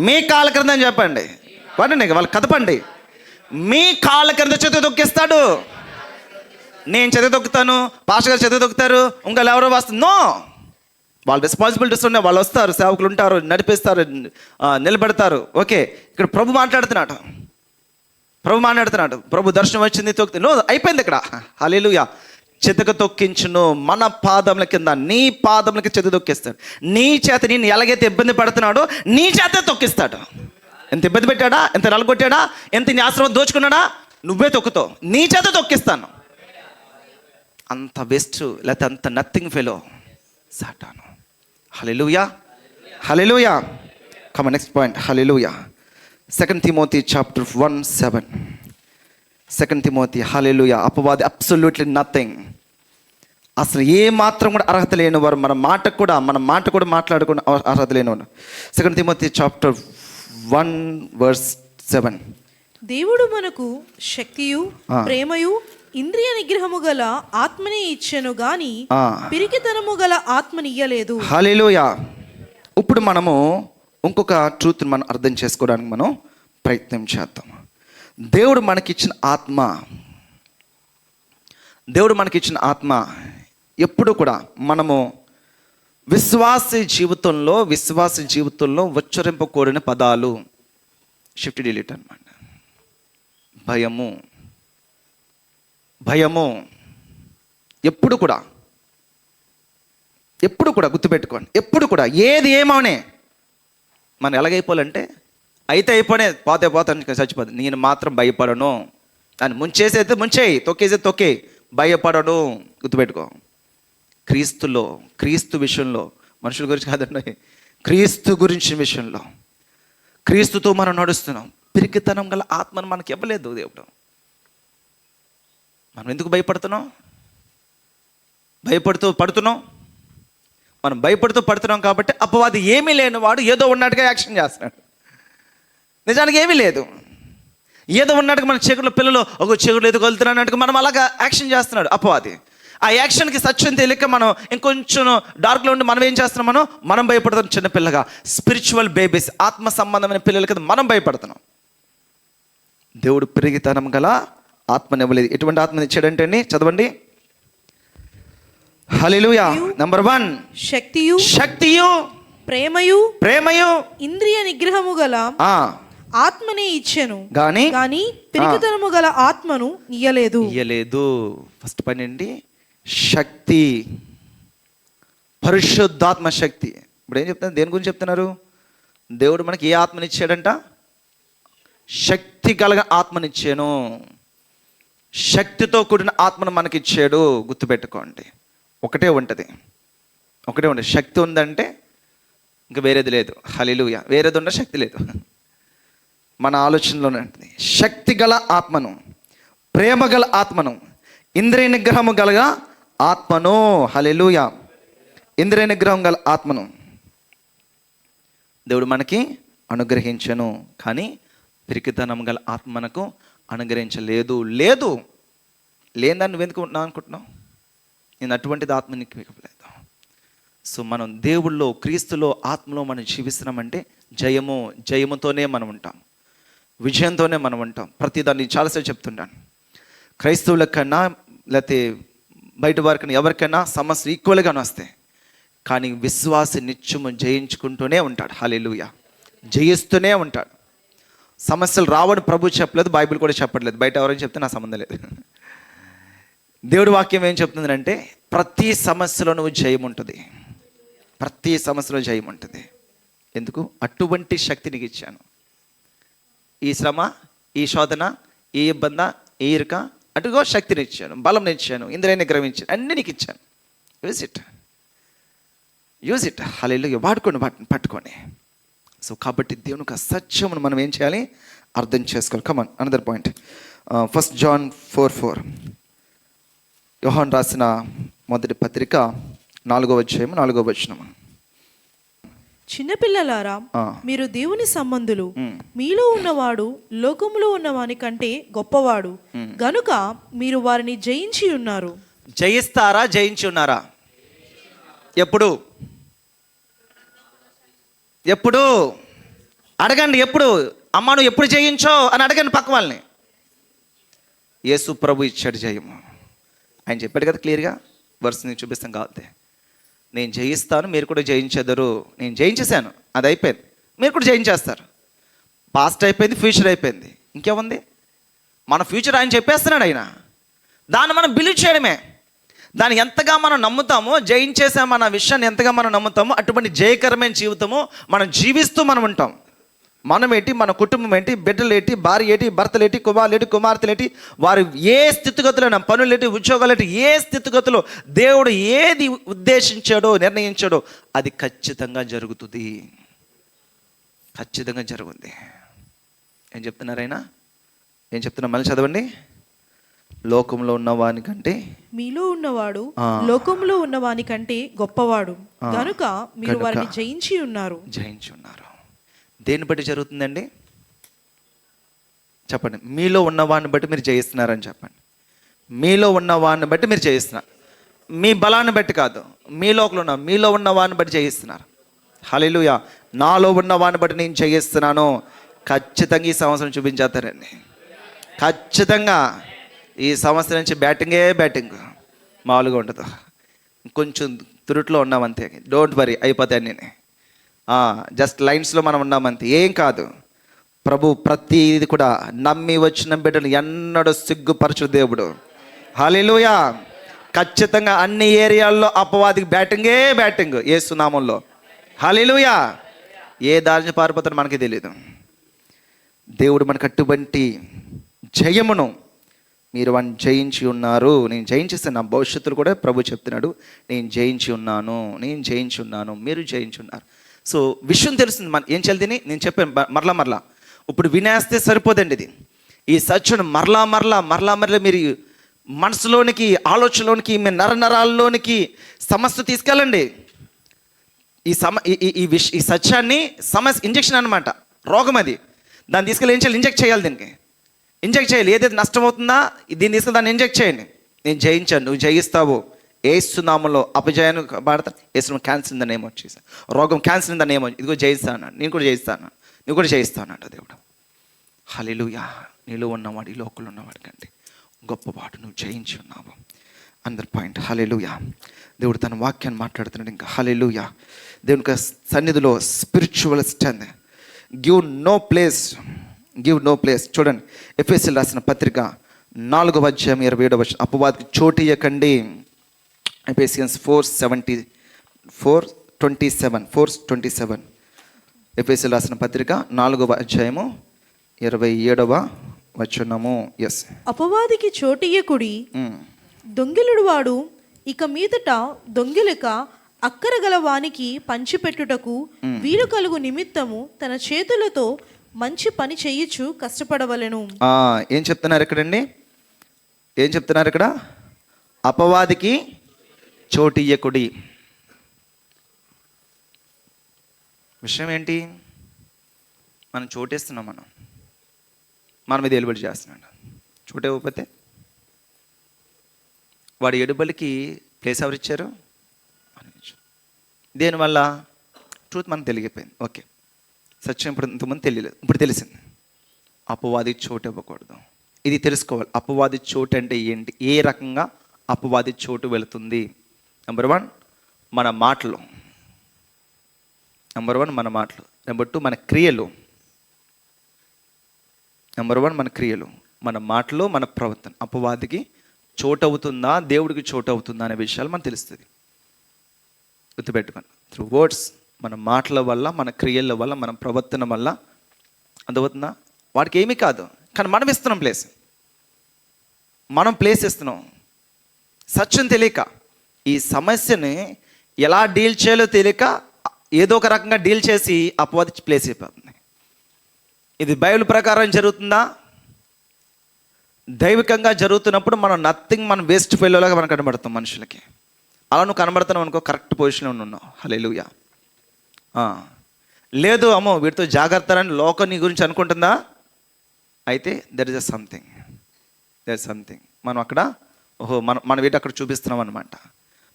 మీ కాళ్ళ క్రింద అని చెప్పండి. వాడండి, వాళ్ళు కదపండి. మీ కాళ్ళ కింద చెత్త తొక్కిస్తాడు. నేను చెత్త తొక్కుతాను, పాస్టర్ గారు చెత్త తొక్కుతారు, ఇంకా ఎవరో వస్తుంది. నో, వాళ్ళ రెస్పాన్సిబిలిటీస్ ఉన్నాయి. వాళ్ళు వస్తారు, సేవకులు ఉంటారు, నడిపిస్తారు, నిలబెడతారు. ఓకే, ఇక్కడ ప్రభు మాట్లాడుతున్నాడు, ప్రభు దర్శనం వచ్చింది, తొక్కి. నో, అయిపోయింది ఇక్కడ. హల్లెలూయా. చెతక తొక్కించును, మన పాదముల కింద, నీ పాదములకి చెత్త తొక్కిస్తాడు. నీ చేత నేను ఎలాగైతే ఇబ్బంది పడుతున్నాడో నీ చేత తొక్కిస్తాడు. ఎంత ఇబ్బంది పెట్టాడా, ఎంత నలగొట్టాడా, ఎంత నీ ఆశ్రమం దోచుకున్నాడా, నువ్వే తొక్కుతావు, నీ చేత తొక్కిస్తాను. అంత వేస్ట్, లేకపోతే అంత నథింగ్ ఫెలో సాతాను. హల్లెలూయా, హల్లెలూయా. Come next point. హల్లెలూయా. 2 Timothy chapter 1:7. 2 Timothy. హల్లెలూయా. అపవాది అబ్సల్యూట్లీ నథింగ్. అసలు ఏ మాత్రం కూడా అర్హత లేని వారు, మన మాట కూడా మాట్లాడుకుని అర్హత లేని వారు. 2 Timothy chapter 1 verse 7. దేవుడు మనకు శక్తియు ప్రేమయు ఇంద్రియ నిగ్రహము గల ఆత్మని ఇచ్చెను గాని పిరికితనము గల ఆత్మని ఇయ్యలేదు. హల్లెలూయా. ఇప్పుడు మనము ఇంకొక ట్రూత్ మనం అర్థం చేసుకోవడానికి మనం ప్రయత్నం చేద్దాం. దేవుడు మనకిచ్చిన ఆత్మ ఎప్పుడు కూడా మనము విశ్వాస జీవితంలో ఉచ్చరింపకూడని పదాలు షిఫ్ట్ డిలీట్ అన్నమాట. భయము ఎప్పుడు కూడా గుర్తుపెట్టుకోండి. ఎప్పుడు కూడా ఏది ఏమోనే మనం ఎలాగైపోవాలంటే, అయితే అయిపోనే, పోతాను, చచ్చిపోతుంది. నేను మాత్రం భయపడను అని. ముంచేసైతే ముంచేయి, తొక్కేసైతే తొక్కే, భయపడను. గుర్తుపెట్టుకో. క్రీస్తు విషయంలో, మనుషుల గురించి కాదండి, క్రీస్తు గురించి విషయంలో, క్రీస్తుతో మనం నడుస్తున్నాం. పిరికితనం గల ఆత్మను మనకి ఇవ్వలేదు దేవుడు. మనం ఎందుకు భయపడుతున్నాం? మనం భయపడుతూ పడుతున్నాం కాబట్టి అపవాది ఏమీ లేనివాడు ఏదో ఉన్నట్టుగా యాక్షన్ చేస్తున్నాడు. నిజానికి ఏమీ లేదు, ఏదో ఉన్నట్టుగా మన చీకట్లో పిల్లలు ఒక చీకట్లో ఎదుగుతున్నాన్నట్టుగా మనం అలాగా యాక్షన్ చేస్తున్నాడు అపవాది. ఆ యాక్షన్కి సత్యం తెలియక మనం ఇంకొంచెం డార్క్లో ఉండి మనం ఏం చేస్తున్నాం, మనం భయపడుతున్నాం. చిన్నపిల్లగా స్పిరిచువల్ బేబీస్, ఆత్మ సంబంధమైన పిల్లలకి మనం భయపడుతున్నాం. దేవుడు పిరిగితనం గల ఆత్మనివ్వలేదు. ఎటువంటి ఆత్మని ఇచ్చాడంటే అండి, చదవండి. హల్లెలూయా. నంబర్ 1, శక్తియు ప్రేమయు ఇంద్రియ నిగ్రహము గల ఆత్మని ఇచ్చెను గాని పిరికితనము గల ఆత్మను ఇయ్యలేదు. ఫస్ట్ పని అండి, శక్తి, పరిశుద్ధాత్మ శక్తి. ఇప్పుడు ఏం చెప్తున్నారు, దేని గురించి చెప్తున్నారు? దేవుడు మనకి ఏ ఆత్మనిచ్చాడంట? శక్తి కలిగిన ఆత్మనిచ్చాను. శక్తితో కూడిన ఆత్మను మనకిచ్చాడు. గుర్తుపెట్టుకోండి. ఒకటే ఉంటుంది. శక్తి ఉందంటే ఇంకా వేరేది లేదు. హల్లెలూయా. వేరేది ఉన్న శక్తి లేదు. మన ఆలోచనలోనే ఉంటుంది. శక్తి గల ఆత్మను, ప్రేమ గల ఆత్మను, ఇంద్రియ నిగ్రహము గలగా ఆత్మను, హల్లెలూయా, ఇంద్రియ నిగ్రహం గల ఆత్మను దేవుడు మనకి అనుగ్రహించను. కానీ పిరికితనం గల ఆత్మ మనకు అనుగ్రహించలేదు. లేదని నువ్వెందుకు అనుకుంటున్నావు? నేను అటువంటిది ఆత్మ నీకు ఇవ్వలేదు. సో మనం దేవుళ్ళో, క్రీస్తులో, ఆత్మలో మనం జీవిస్తున్నామంటే జయముతోనే మనం ఉంటాం, విజయంతోనే మనం ఉంటాం. ప్రతిదాన్ని చాలాసార్లు చెప్తుంటాను. క్రైస్తవుల కన్నా లేకపోతే బయట వారికన్నా ఎవరికైనా సమస్యలు ఈక్వల్గానే వస్తాయి. కానీ విశ్వాసి నిత్యము జయించుకుంటూనే ఉంటాడు. హల్లెలూయా. జయిస్తూనే ఉంటాడు. సమస్యలు రావని ప్రభు చెప్పలేదు, బైబిల్ కూడా చెప్పట్లేదు. బయట ఎవరైనా చెప్తే నా సంబంధం లేదు. దేవుడి వాక్యం ఏం చెప్తుందంటే ప్రతి సమస్యలో నువ్వు జయం ఉంటుంది. ప్రతి సమస్యలో జయం ఉంటుంది. ఎందుకు? అటువంటి శక్తి నీకు ఇచ్చాను. ఈ శ్రమ, ఈ శోధన, ఈ ఇబ్బంది, ఈ ఇరుక, అటుగో శక్తిని ఇచ్చాను, బలం ఇచ్చాను, ఇంద్రియ నిగ్రహం ఇచ్చాను, అన్నీ నీకు ఇచ్చాను. Use it. హల్లెలూయా. వాడుకోండి, వాటిని పట్టుకోండి. సో కాబట్టి దేవుని యొక్క సత్యమును మనం ఏం చేయాలి? అర్థం చేసుకోవాలి. కమాన్, అనదర్ పాయింట్. 1 John 4:4. యోహాను రాసిన మొదటి పత్రిక 4వ అధ్యాయం 4వ వచనం. చిన్నపిల్లలారా, మీరు దేవుని సంబంధులు, మీలో ఉన్నవాడు లోకములో ఉన్నవాని కంటే గొప్పవాడు గనుక మీరు వారిని జయించి ఉన్నారు. జయిస్తారా? జయించి ఉన్నారా? ఎప్పుడు అడగండి. ఎప్పుడు? అమ్మా నువ్వు ఎప్పుడు జయించో అని అడగండి పక్క వాళ్ళని. యేసు ప్రభు ఇచ్చాడు జయము. ఆయన చెప్పాడు కదా క్లియర్గా. వర్స్ని చూపిస్తాం కావాలి. నేను జయిస్తాను, మీరు కూడా జయించెదరు. నేను జయించేశాను, అది అయిపోయింది. మీరు కూడా జయించేస్తారు. పాస్ట్ అయిపోయింది, ఫ్యూచర్ అయిపోయింది. ఇంకేముంది? మన ఫ్యూచర్ ఆయన చెప్పేస్తున్నాడు. ఆయన దాన్ని మనం బిలీవ్ చేయడమే. దాన్ని ఎంతగా మనం నమ్ముతామో, జయించేసామన్న విషయాన్ని ఎంతగా మనం నమ్ముతామో అటువంటి జయకరమైన జీవితము మనం జీవిస్తూ మనం ఉంటాం. మనం ఏంటి, మన కుటుంబం ఏంటి, బిడ్డలు ఏంటి, భార్య ఏంటి, భర్తలు ఏంటి, కుమారులు ఏంటి, కుమార్తెలు ఏంటి, వారు ఏ స్థితిగతులైనా, పనులు ఏంటి, ఉద్యోగాలు ఏంటి, ఏ స్థితిగతులు దేవుడు ఏది ఉద్దేశించాడో, నిర్ణయించాడో అది ఖచ్చితంగా జరుగుతుంది. ఖచ్చితంగా జరుగుతుంది. ఏం చెప్తున్నారైనా? ఏం చెప్తున్నా? మళ్ళీ చదవండి. లోకంలో ఉన్నవాని కంటే, మీలో ఉన్నవాడు లోకంలో ఉన్నవాని కంటే గొప్పవాడు కనుక మీరు వారిని జయించి ఉన్నారు. దేన్ని బట్టి జరుగుతుందండి? చెప్పండి. మీలో ఉన్నవాడిని బట్టి మీరు జయిస్తున్నారని చెప్పండి. మీలో ఉన్నవాడిని బట్టి మీరు జయిస్తున్నారు. మీ బలాన్ని బట్టి కాదు, మీలో ఉన్నవాడిని బట్టి జయిస్తున్నారు. హల్లెలూయా. నాలో ఉన్నవాడిని బట్టి నేను జయిస్తున్నాను. ఖచ్చితంగా ఈ సంవత్సరం చూపించేస్తారండి. ఖచ్చితంగా ఈ సంవత్సరం నుంచి బ్యాటింగ్ మామూలుగా ఉండదు. కొంచెం తురుట్లో ఉన్నామంతే. డోంట్ వరీ, అయిపోతాయి అన్నీ. జస్ట్ లైన్స్లో మనం ఉన్నామంతే, ఏం కాదు. ప్రభు ప్రతిది కూడా నమ్మి వచ్చిన బిడ్డలు ఎన్నడూ సిగ్గుపరచు దేవుడు. హల్లెలూయా. ఖచ్చితంగా అన్ని ఏరియాల్లో అపవాదికి బ్యాటింగ్ యేసు నామంలో. హల్లెలూయా. ఏ దారిని పారిపోతాడో మనకి తెలియదు. దేవుడు మనకు అటువంటి జయమును, మీరు వాడిని జయించి ఉన్నారు. నేను జయించేస్తాను. నా భవిష్యత్తులో కూడా ప్రభు చెప్తున్నాడు, నేను జయించి ఉన్నాను, మీరు జయించి ఉన్నారు. సో విషయం తెలుస్తుంది. ఏం చేయాలి? దీన్ని నేను చెప్పాను మరలా. ఇప్పుడు వినేస్తే సరిపోదండి. ఇది ఈ సత్యం మరలా మీరు మనసులోనికి, ఆలోచనలోనికి, మీ నరాల్లోనికి సమస్య తీసుకెళ్ళండి. ఈ సత్యాన్ని సమస్య ఇంజెక్షన్ అనమాట, రోగం అది. దాన్ని తీసుకెళ్ళి ఏం చేయాలి? ఇంజెక్ట్ చేయాలి. దీనికి ఇంజెక్ట్ చేయాలి. ఏదైతే నష్టం అవుతుందా దీన్ని తీసుకెళ్ళి దాన్ని ఇంజెక్ట్ చేయండి. నేను జయించాను, నువ్వు జయిస్తావు. యేసు నామంలో అపజయాన్ని పాడతాను. యేసు cancer in the name of Jesus. రోగం cancer in the name of, ఇదిగో జయిస్తాను, నేను కూడా జయిస్తాను, నువ్వు కూడా జయిస్తాను అంట దేవుడు. హల్లెలూయా. నీలో ఉన్నవాడు ఈ లోకంలో ఉన్నవాడి కంటే గొప్పవాడు, నువ్వు జయించి ఉన్నావు. అందర్ పాయింట్. హల్లెలూయా. దేవుడు తన వాక్యాన్ని మాట్లాడుతున్నాడు ఇంకా. హల్లెలూయా. దేవుని యొక్క సన్నిధిలో spiritual strength. Give no place. చూడండి, ఎఫెసీయులకు రాసిన పత్రిక 4వ అధ్యాయం 27వ వచనం. అపవాదికి చోటు ఇవ్వకండి. ఎఫెసియన్స్ 4:27. ఎఫెసీయులకు రాసిన పత్రిక 4వ అధ్యాయము 27వ వచనము. ఎస్. అపవాదికి చోటియ్యకుడి, దొంగిలుడు వాడు ఇక మీదట దొంగిలక అక్కరగల వానికి పంచిపెట్టుటకు వీలు కలుగు నిమిత్తము తన చేతులతో మంచి పని చెయ్యొచ్చు కష్టపడవలెను. ఏం చెప్తున్నారు ఇక్కడండి? ఏం చెప్తున్నారు ఇక్కడ? అపవాదికి చోటు ఇయ్యకుడి. విషయం ఏంటి? మనం చోటేస్తున్నాం, మన మీద ఎలుబడి చేస్తున్నాడు. చోటు ఇవ్వకపోతే వాడి ఎడుబలికి ప్లేస్ ఎవరు ఇచ్చారు? దేనివల్ల? ట్రూత్ మనకు తెలిగిపోయింది. ఓకే, సత్యం ఇప్పుడు ఇంతకుముందు తెలియలేదు, ఇప్పుడు తెలిసింది. అపవాది చోటు ఇవ్వకూడదు. ఇది తెలుసుకోవాలి. అపవాది చోటు అంటే ఏంటి, ఏ రకంగా అపవాది చోటు వెళుతుంది? నెంబర్ 1 మన మాటలు. నెంబర్ 1 మన మాటలు. నెంబర్ 2 మన క్రియలు. నెంబర్ 1 మన క్రియలు, మన మాటలు, మన ప్రవర్తన. అపవాదికి చోటు అవుతుందా, దేవుడికి చోటు అవుతుందా అనే విషయాలు మనకు తెలుస్తుంది. గుర్తుపెట్టుకోండి. త్రూ వర్డ్స్, మన మాటల వల్ల, మన క్రియల వల్ల, మన ప్రవర్తన వల్ల అర్థమవుతుందా? వాడికి ఏమీ కాదు, కానీ మనం ఇస్తున్నాం ప్లేస్. మనం ప్లేస్ ఇస్తున్నాం. సత్యం తెలియక, ఈ సమస్యని ఎలా డీల్ చేయాలో తెలియక ఏదో ఒక రకంగా డీల్ చేసి అపవాది ప్లేస్ అయిపోతుంది. ఇది బైబిల్ ప్రకారం జరుగుతుందా? దైవికంగా జరుగుతున్నప్పుడు మనం నథింగ్, మనం వేస్ట్ ఫెయిల్లాగా మనం కనబడతాం మనుషులకి. అలా నువ్వు కనబడుతున్నావు అనుకో, కరెక్ట్ పొజిషన్లో ఉన్నావు. హల్లెలూయా. లేదు అమ్మో వీటితో జాగ్రత్త అని లోకం నీ గురించి అనుకుంటుందా? అయితే దెర్ ఇస్ సంథింగ్. మనం అక్కడ మన వీటి అక్కడ చూపిస్తున్నాం అనమాట.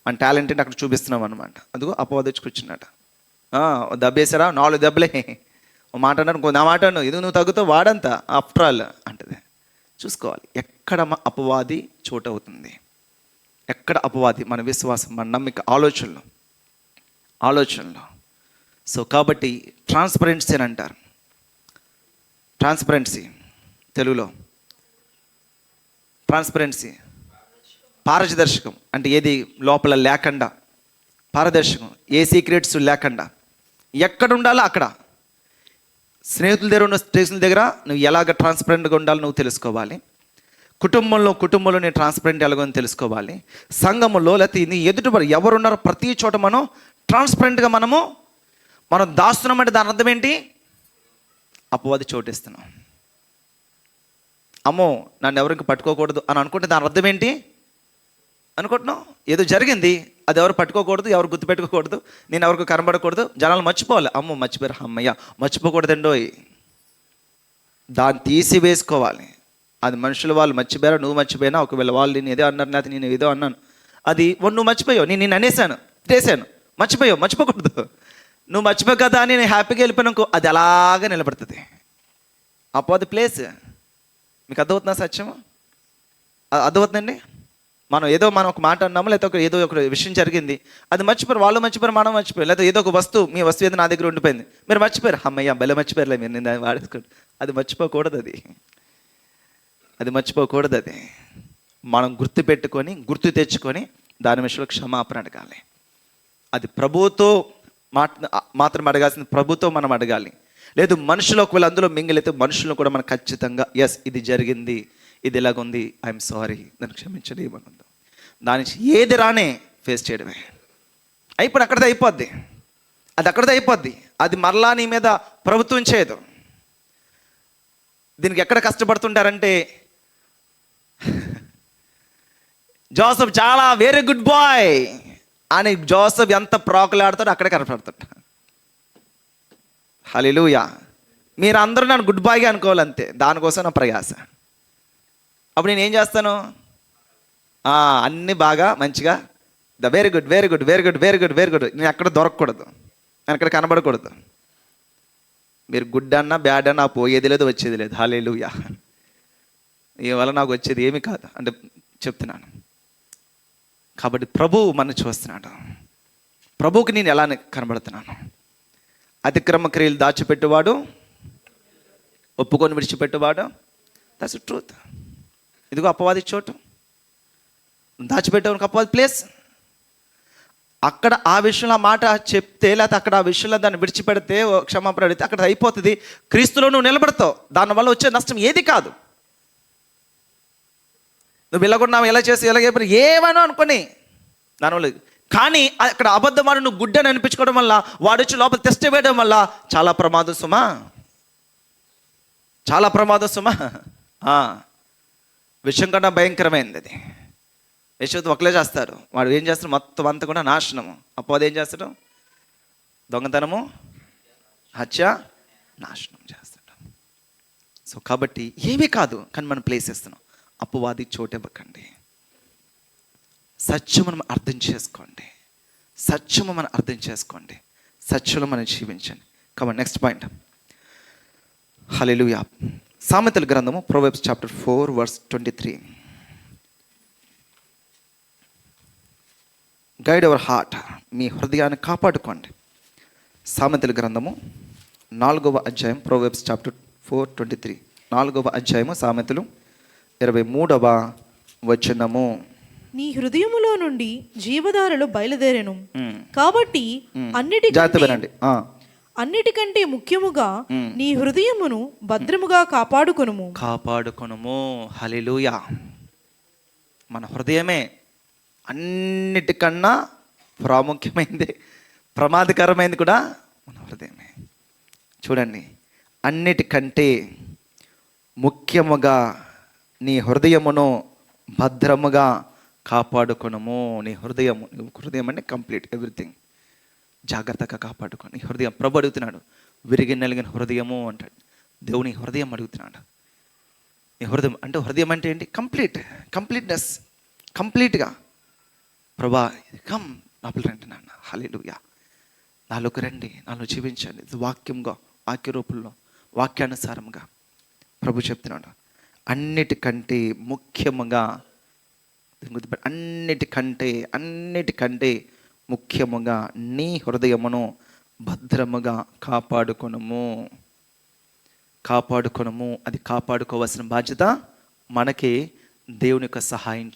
మన టాలెంట్ ఏంటి అక్కడ చూపిస్తున్నాం అనమాట. అదిగో అపవాది కూర్చున్నాడు. దెబ్బేసారా? 4 దెబ్బలే. ఓ మాట అన్నాడు, ఇంకో నా మాట అను, ఇది నువ్వు తగ్గుతావు, వాడంతా ఆఫ్టర్ ఆల్ అంటది. చూసుకోవాలి ఎక్కడ అపవాది చోటు అవుతుంది, ఎక్కడ అపవాది మన విశ్వాసం, మన నమ్మిక, ఆలోచనలో. సో కాబట్టి ట్రాన్స్పరెన్సీ అని అంటారు. ట్రాన్స్పరెన్సీ తెలుగులో ట్రాన్స్పరెన్సీ, పారదర్శకం. అంటే ఏది లోపల లేకుండా, పారదర్శకం, ఏ సీక్రెట్స్ లేకుండా, ఎక్కడ ఉండాలో అక్కడ. స్నేహితుల దగ్గర ఉన్న స్నేహితుల దగ్గర నువ్వు ఎలాగ ట్రాన్స్పరెంట్గా ఉండాలో నువ్వు తెలుసుకోవాలి. కుటుంబంలో నేను ట్రాన్స్పరెంట్ ఎలాగో తెలుసుకోవాలి. సంఘములో లేకపోతే నీ ఎదుటివారు ఎవరున్నారో ప్రతి చోట మనం ట్రాన్స్పరెంట్గా మనం దాస్తున్నామంటే దాని అర్థం ఏంటి? అపవాది చోటిస్తున్నాం. అమ్మో నన్ను ఎవరికి పట్టుకోకూడదు అని అనుకుంటే దాని అర్థం ఏంటి అనుకుంటున్నాం? ఏదో జరిగింది, అది ఎవరు పట్టుకోకూడదు, ఎవరు గుర్తుపెట్టుకోకూడదు, నేను ఎవరికి కనబడకూడదు, జనాలు మర్చిపోవాలి. అమ్మో మర్చిపోయారు, అమ్మయ్య మర్చిపోకూడదండోయ్. దాన్ని తీసివేసుకోవాలి. అది మనుషులు వాళ్ళు మర్చిపోయారా, నువ్వు మర్చిపోయినా, ఒకవేళ వాళ్ళు నేను ఏదో అన్నారు, లేకపోతే నేను ఏదో అన్నాను, అది నువ్వు మర్చిపోయావు, నేను అనేసాను, చేశాను, మర్చిపోకూడదు. నువ్వు మర్చిపోయి కదా అని నేను హ్యాపీగా వెళ్ళిపోయినాకో అది అలాగే నిలబడుతుంది. అపవాది ప్లేస్. మీకు అర్థమవుతుందా సత్యం? అర్థమవుతుందండి? మనం ఒక మాట అన్నాము, లేకపోతే ఏదో ఒక విషయం జరిగింది, అది మర్చిపోయారు, వాళ్ళు మర్చిపోయారు, మనం మర్చిపోయారు. లేకపోతే ఏదో ఒక వస్తువు, మీ వస్తువు ఏదో నా దగ్గర ఉండిపోయింది, మీరు మర్చిపోయారు, అమ్మయ్య భలే మర్చిపోయారులే మీరు, నేను వాడేసుకోండి. అది మర్చిపోకూడదు. అది మర్చిపోకూడదు. అది మనం గుర్తు తెచ్చుకొని దాని విషయంలో క్షమాపణ అడగాలి. అది ప్రభువుతో మాత్రం అడగాల్సింది, ప్రభుతో మనం అడగాలి. లేదు మనుషులు ఒకవేళ అందులో మింగిలైతే మనుషులను కూడా మనం ఖచ్చితంగా ఎస్ ఇది జరిగింది, ఇది ఎలాగుంది, ఐఎమ్ సారీ, నన్ను క్షమించండి ఏమనుందో, దాని నుంచి ఏది రానే ఫేస్ చేయడమే. అయిపోయి అక్కడితో అయిపోద్ది. అది మరలా నీ మీద ప్రభుత్వం చేయదు. దీనికి ఎక్కడ కష్టపడుతుంటారంటే జోసెఫ్ చాలా వెరీ గుడ్ బాయ్ అని జోసెఫ్ ఎంత ప్రాకులాడతాడో అక్కడే కనపడతాడు. హల్లెలూయా. మీరు అందరూ నన్ను గుడ్ బాయ్గా అనుకోవాలంతే, దానికోసం నా ప్రయాస. అప్పుడు నేను ఏం చేస్తాను? అన్నీ బాగా మంచిగా వెరీ గుడ్. నేను ఎక్కడ దొరకకూడదు, నేను ఎక్కడ కనబడకూడదు. మీరు గుడ్ అన్నా బ్యాడ్ అన్నా పోయేది లేదు, వచ్చేది లేదు. హల్లెలూయా. ఇవల్ల నాకు వచ్చేది ఏమీ కాదు అంటే చెప్తున్నాను. కాబట్టి ప్రభువు మనం చూస్తున్నాడు. ప్రభువుకి నేను ఎలా కనబడుతున్నాను? అతిక్రమ క్రియలు దాచిపెట్టువాడు, ఒప్పుకొని విడిచిపెట్టువాడు. That's truth. ఇదిగో అపవాది చోటు, దాచిపెట్టేవానికి అపవాది ప్లేస్. అక్కడ ఆ విషయంలో ఆ మాట చెప్తే, లేకపోతే అక్కడ ఆ విషయంలో దాన్ని విడిచిపెడితే, క్షమాపణ అడిగితే అక్కడ అయిపోతుంది. క్రీస్తులో నువ్వు నిలబడతావు. దానివల్ల వచ్చే నష్టం ఏది కాదు. నువ్వు వెళ్ళగొన్నావు, ఎలా చేసి ఎలాగైపోయి ఏమనో అనుకొని దానివల్ల కానీ అక్కడ అబద్ధమాడు నువ్వు గుడ్డని అనిపించుకోవడం వల్ల వాడు వచ్చి లోపల టెస్ట్ వేయడం వల్ల చాలా ప్రమాదం సుమా, చాలా ప్రమాదం సుమా. విషయం కన్నా భయంకరమైంది అది. యశోద్ ఒకలే చేస్తారు, వాడు ఏం చేస్తాడు మొత్తం అంతా కూడా నాశనము. అపోది ఏం చేస్తాడు? దొంగతనము, హత్య, నాశనం చేస్తాడు. సో కాబట్టి ఏమీ కాదు, కానీ మనం ప్లేస్ చేస్తున్నాం. అపవాది చోటివ్వకండి. సత్యము మనం అర్థం చేసుకోండి, సత్యము మనం అర్థం చేసుకోండి, సత్యంలో మనం జీవించండి. కాబట్టి నెక్స్ట్ పాయింట్, హల్లెలూయా. సామెతల గ్రంథము proverbs chapter 4 verse 23. Guide our heart, మీ హృదయాన్ని కాపాడుకోండి. సామెతల గ్రంథము 4వ అధ్యాయం, ప్రొవర్బ్స్ చాప్టర్ 4:23. 4వ అధ్యాయము సామెతలు 23వ వచనము. నీ హృదయములో నుండి జీవధారలు బయలుదేరెను, కాబట్టి జాగ్రత్త వినండి. అన్నిటికంటే ముఖ్యముగా నీ హృదయమును భద్రముగా కాపాడుకొనుము. కాపాడుకొనుము. హల్లెలూయా. మన హృదయమే అన్నిటికన్నా ప్రాముఖ్యమైనది, ప్రమాదకరమైనది కూడా మన హృదయమే. చూడండి, అన్నిటికంటే ముఖ్యముగా నీ హృదయమును భద్రముగా కాపాడుకొనుము. నీ హృదయం అంటే కంప్లీట్ ఎవ్రీథింగ్ జాగ్రత్తగా కాపాడుకో. నీ హృదయం ప్రభు అడుగుతున్నాడు, విరిగి నలిగిన హృదయము అంటాడు. దేవుని హృదయం అడుగుతున్నాడు. నీ హృదయం అంటే, హృదయం అంటే ఏంటి? కంప్లీట్నెస్, కంప్లీట్గా ప్రభా కమ్ లోపల రండి నాన్న, హల్లెలూయా, నాలోకి రండి, నాలో జీవించండి. వాక్యంగా, వాక్య రూపంలో, వాక్యానుసారంగా ప్రభు చెప్తున్నాడు. అన్నిటికంటే ముఖ్యముగా, అన్నిటికంటే ముఖ్యముగా నీ హృదయమును భద్రముగా కాపాడుకొనుము. అది కాపాడుకోవాల్సిన బాధ్యత మనకి దేవుని యొక్క సహాయం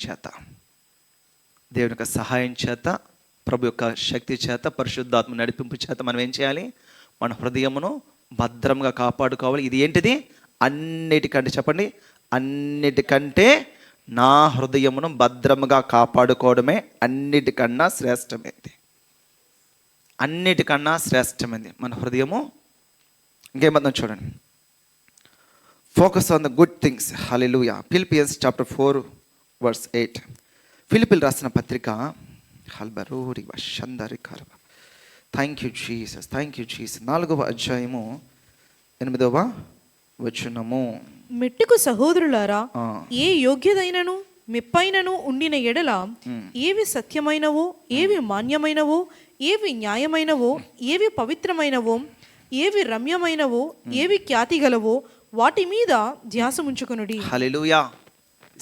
చేత, ప్రభు యొక్క శక్తి చేత, పరిశుద్ధాత్మ నడిపింపు చేత మనం ఏం చేయాలి? మన హృదయమును భద్రంగా కాపాడుకోవాలి. ఇది ఏంటిది? అన్నిటికంటే, చెప్పండి, అన్నిటికంటే నా హృదయమును భద్రముగా కాపాడుకోవడమే అన్నిటికన్నా శ్రేష్టమైంది. అన్నిటికన్నా శ్రేష్టమైంది మన హృదయము. ఇంకేమన్నా చూడండి, focus on the good things. Hallelujah. Philippians chapter 4 verse 8. ఫిలిపిల్ రాసిన పత్రిక, థ్యాంక్ యూ జీసస్, 4వ అధ్యాయము 8వ వచనము. మెట్టుకు సహోదరులారా, ఏ యోగ్యదైనను మెప్పైనను ఉండిన ఎడల, ఏవి సత్యమైనవో, ఏవి మాన్యమైనవో, ఏవి న్యాయమైనవో, ఏవి పవిత్రమైనవో, ఏవి రమ్యమైనవో, ఏవి ఖ్యాతిగలవో వాటి మీద ధ్యాస ఉంచుకొనుడి. హల్లెలూయా.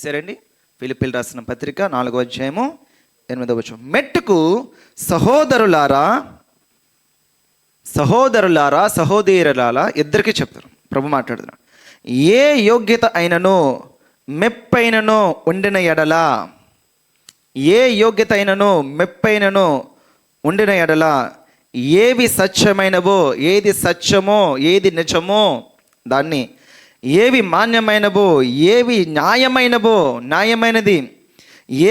సరేండి, ఫిలిప్పీలు రాసిన పత్రిక 4వ అధ్యాయము 8వ వచనం. మెట్టుకు సహోదరులారా, సహోదరులారా, ఇద్దరికి చెప్తారు, ప్రభు మాట్లాడుతున్నాడు. ఏ యోగ్యత అయినను మెప్పైనను ఉండిన ఎడల, ఏవి సత్యమైనవో, ఏది సత్యమో, ఏది నిజమో దాన్ని, ఏవి మాన్యమైనవో, ఏవి న్యాయమైనది,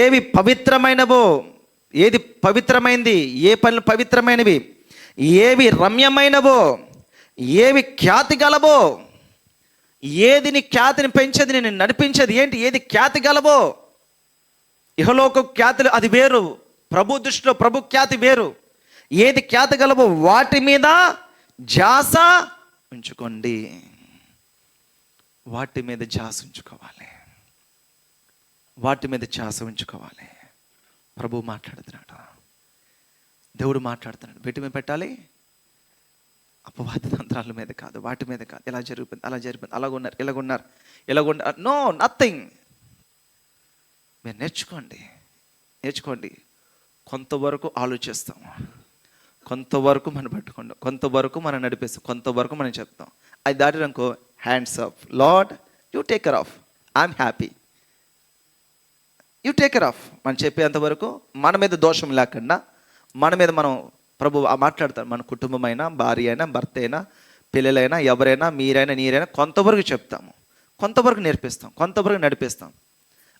ఏవి పవిత్రమైనవో, ఏది పవిత్రమైనది, ఏ పనులు పవిత్రమైనవి, ఏవి రమ్యమైనవో, ఏవి ఖ్యాతి గలవో, ఏది నీ ఖ్యాతిని పెంచేది, నేను నడిపించేది ఏంటి? ఏది ఖ్యాతి గలవో. ఇహలోక ఖ్యాతులు అది వేరు, ప్రభు దృష్టిలో ప్రభు ఖ్యాతి వేరు. ఏది ఖ్యాతి గలవో వాటి మీద ధ్యాస ఉంచుకోండి. వాటి మీద ధ్యాస ఉంచుకోవాలి. ప్రభు మాట్లాడుతున్నాడు, దేవుడు మాట్లాడుతున్నాడు. వీటి మీద పెట్టాలి, అపవాది తంత్రాల మీద కాదు, వాటి మీద కాదు. ఎలా జరిగిపోయింది, అలా జరిగిపోయింది, ఇలాగున్నారు. No, nothing. మీరు నేర్చుకోండి. కొంతవరకు ఆలోచిస్తాం, కొంతవరకు మనం పట్టుకుంటాం, కొంతవరకు మనం నడిపిస్తాం, కొంతవరకు మనం చెప్తాం. అది దాటిననుకో, hands up, lord you take care of, I'm happy, you take care of. మనం చెప్పేంతవరకు మన మీద దోషం లేకుండా, మన మీద మనం, ప్రభు మాట్లాడతారు. మన కుటుంబం అయినా, భార్య అయినా, భర్త అయినా, పిల్లలైనా, ఎవరైనా, మీరైనా, నీరైనా, కొంతవరకు చెప్తాము, కొంతవరకు నేర్పిస్తాం, కొంతవరకు నడిపిస్తాం.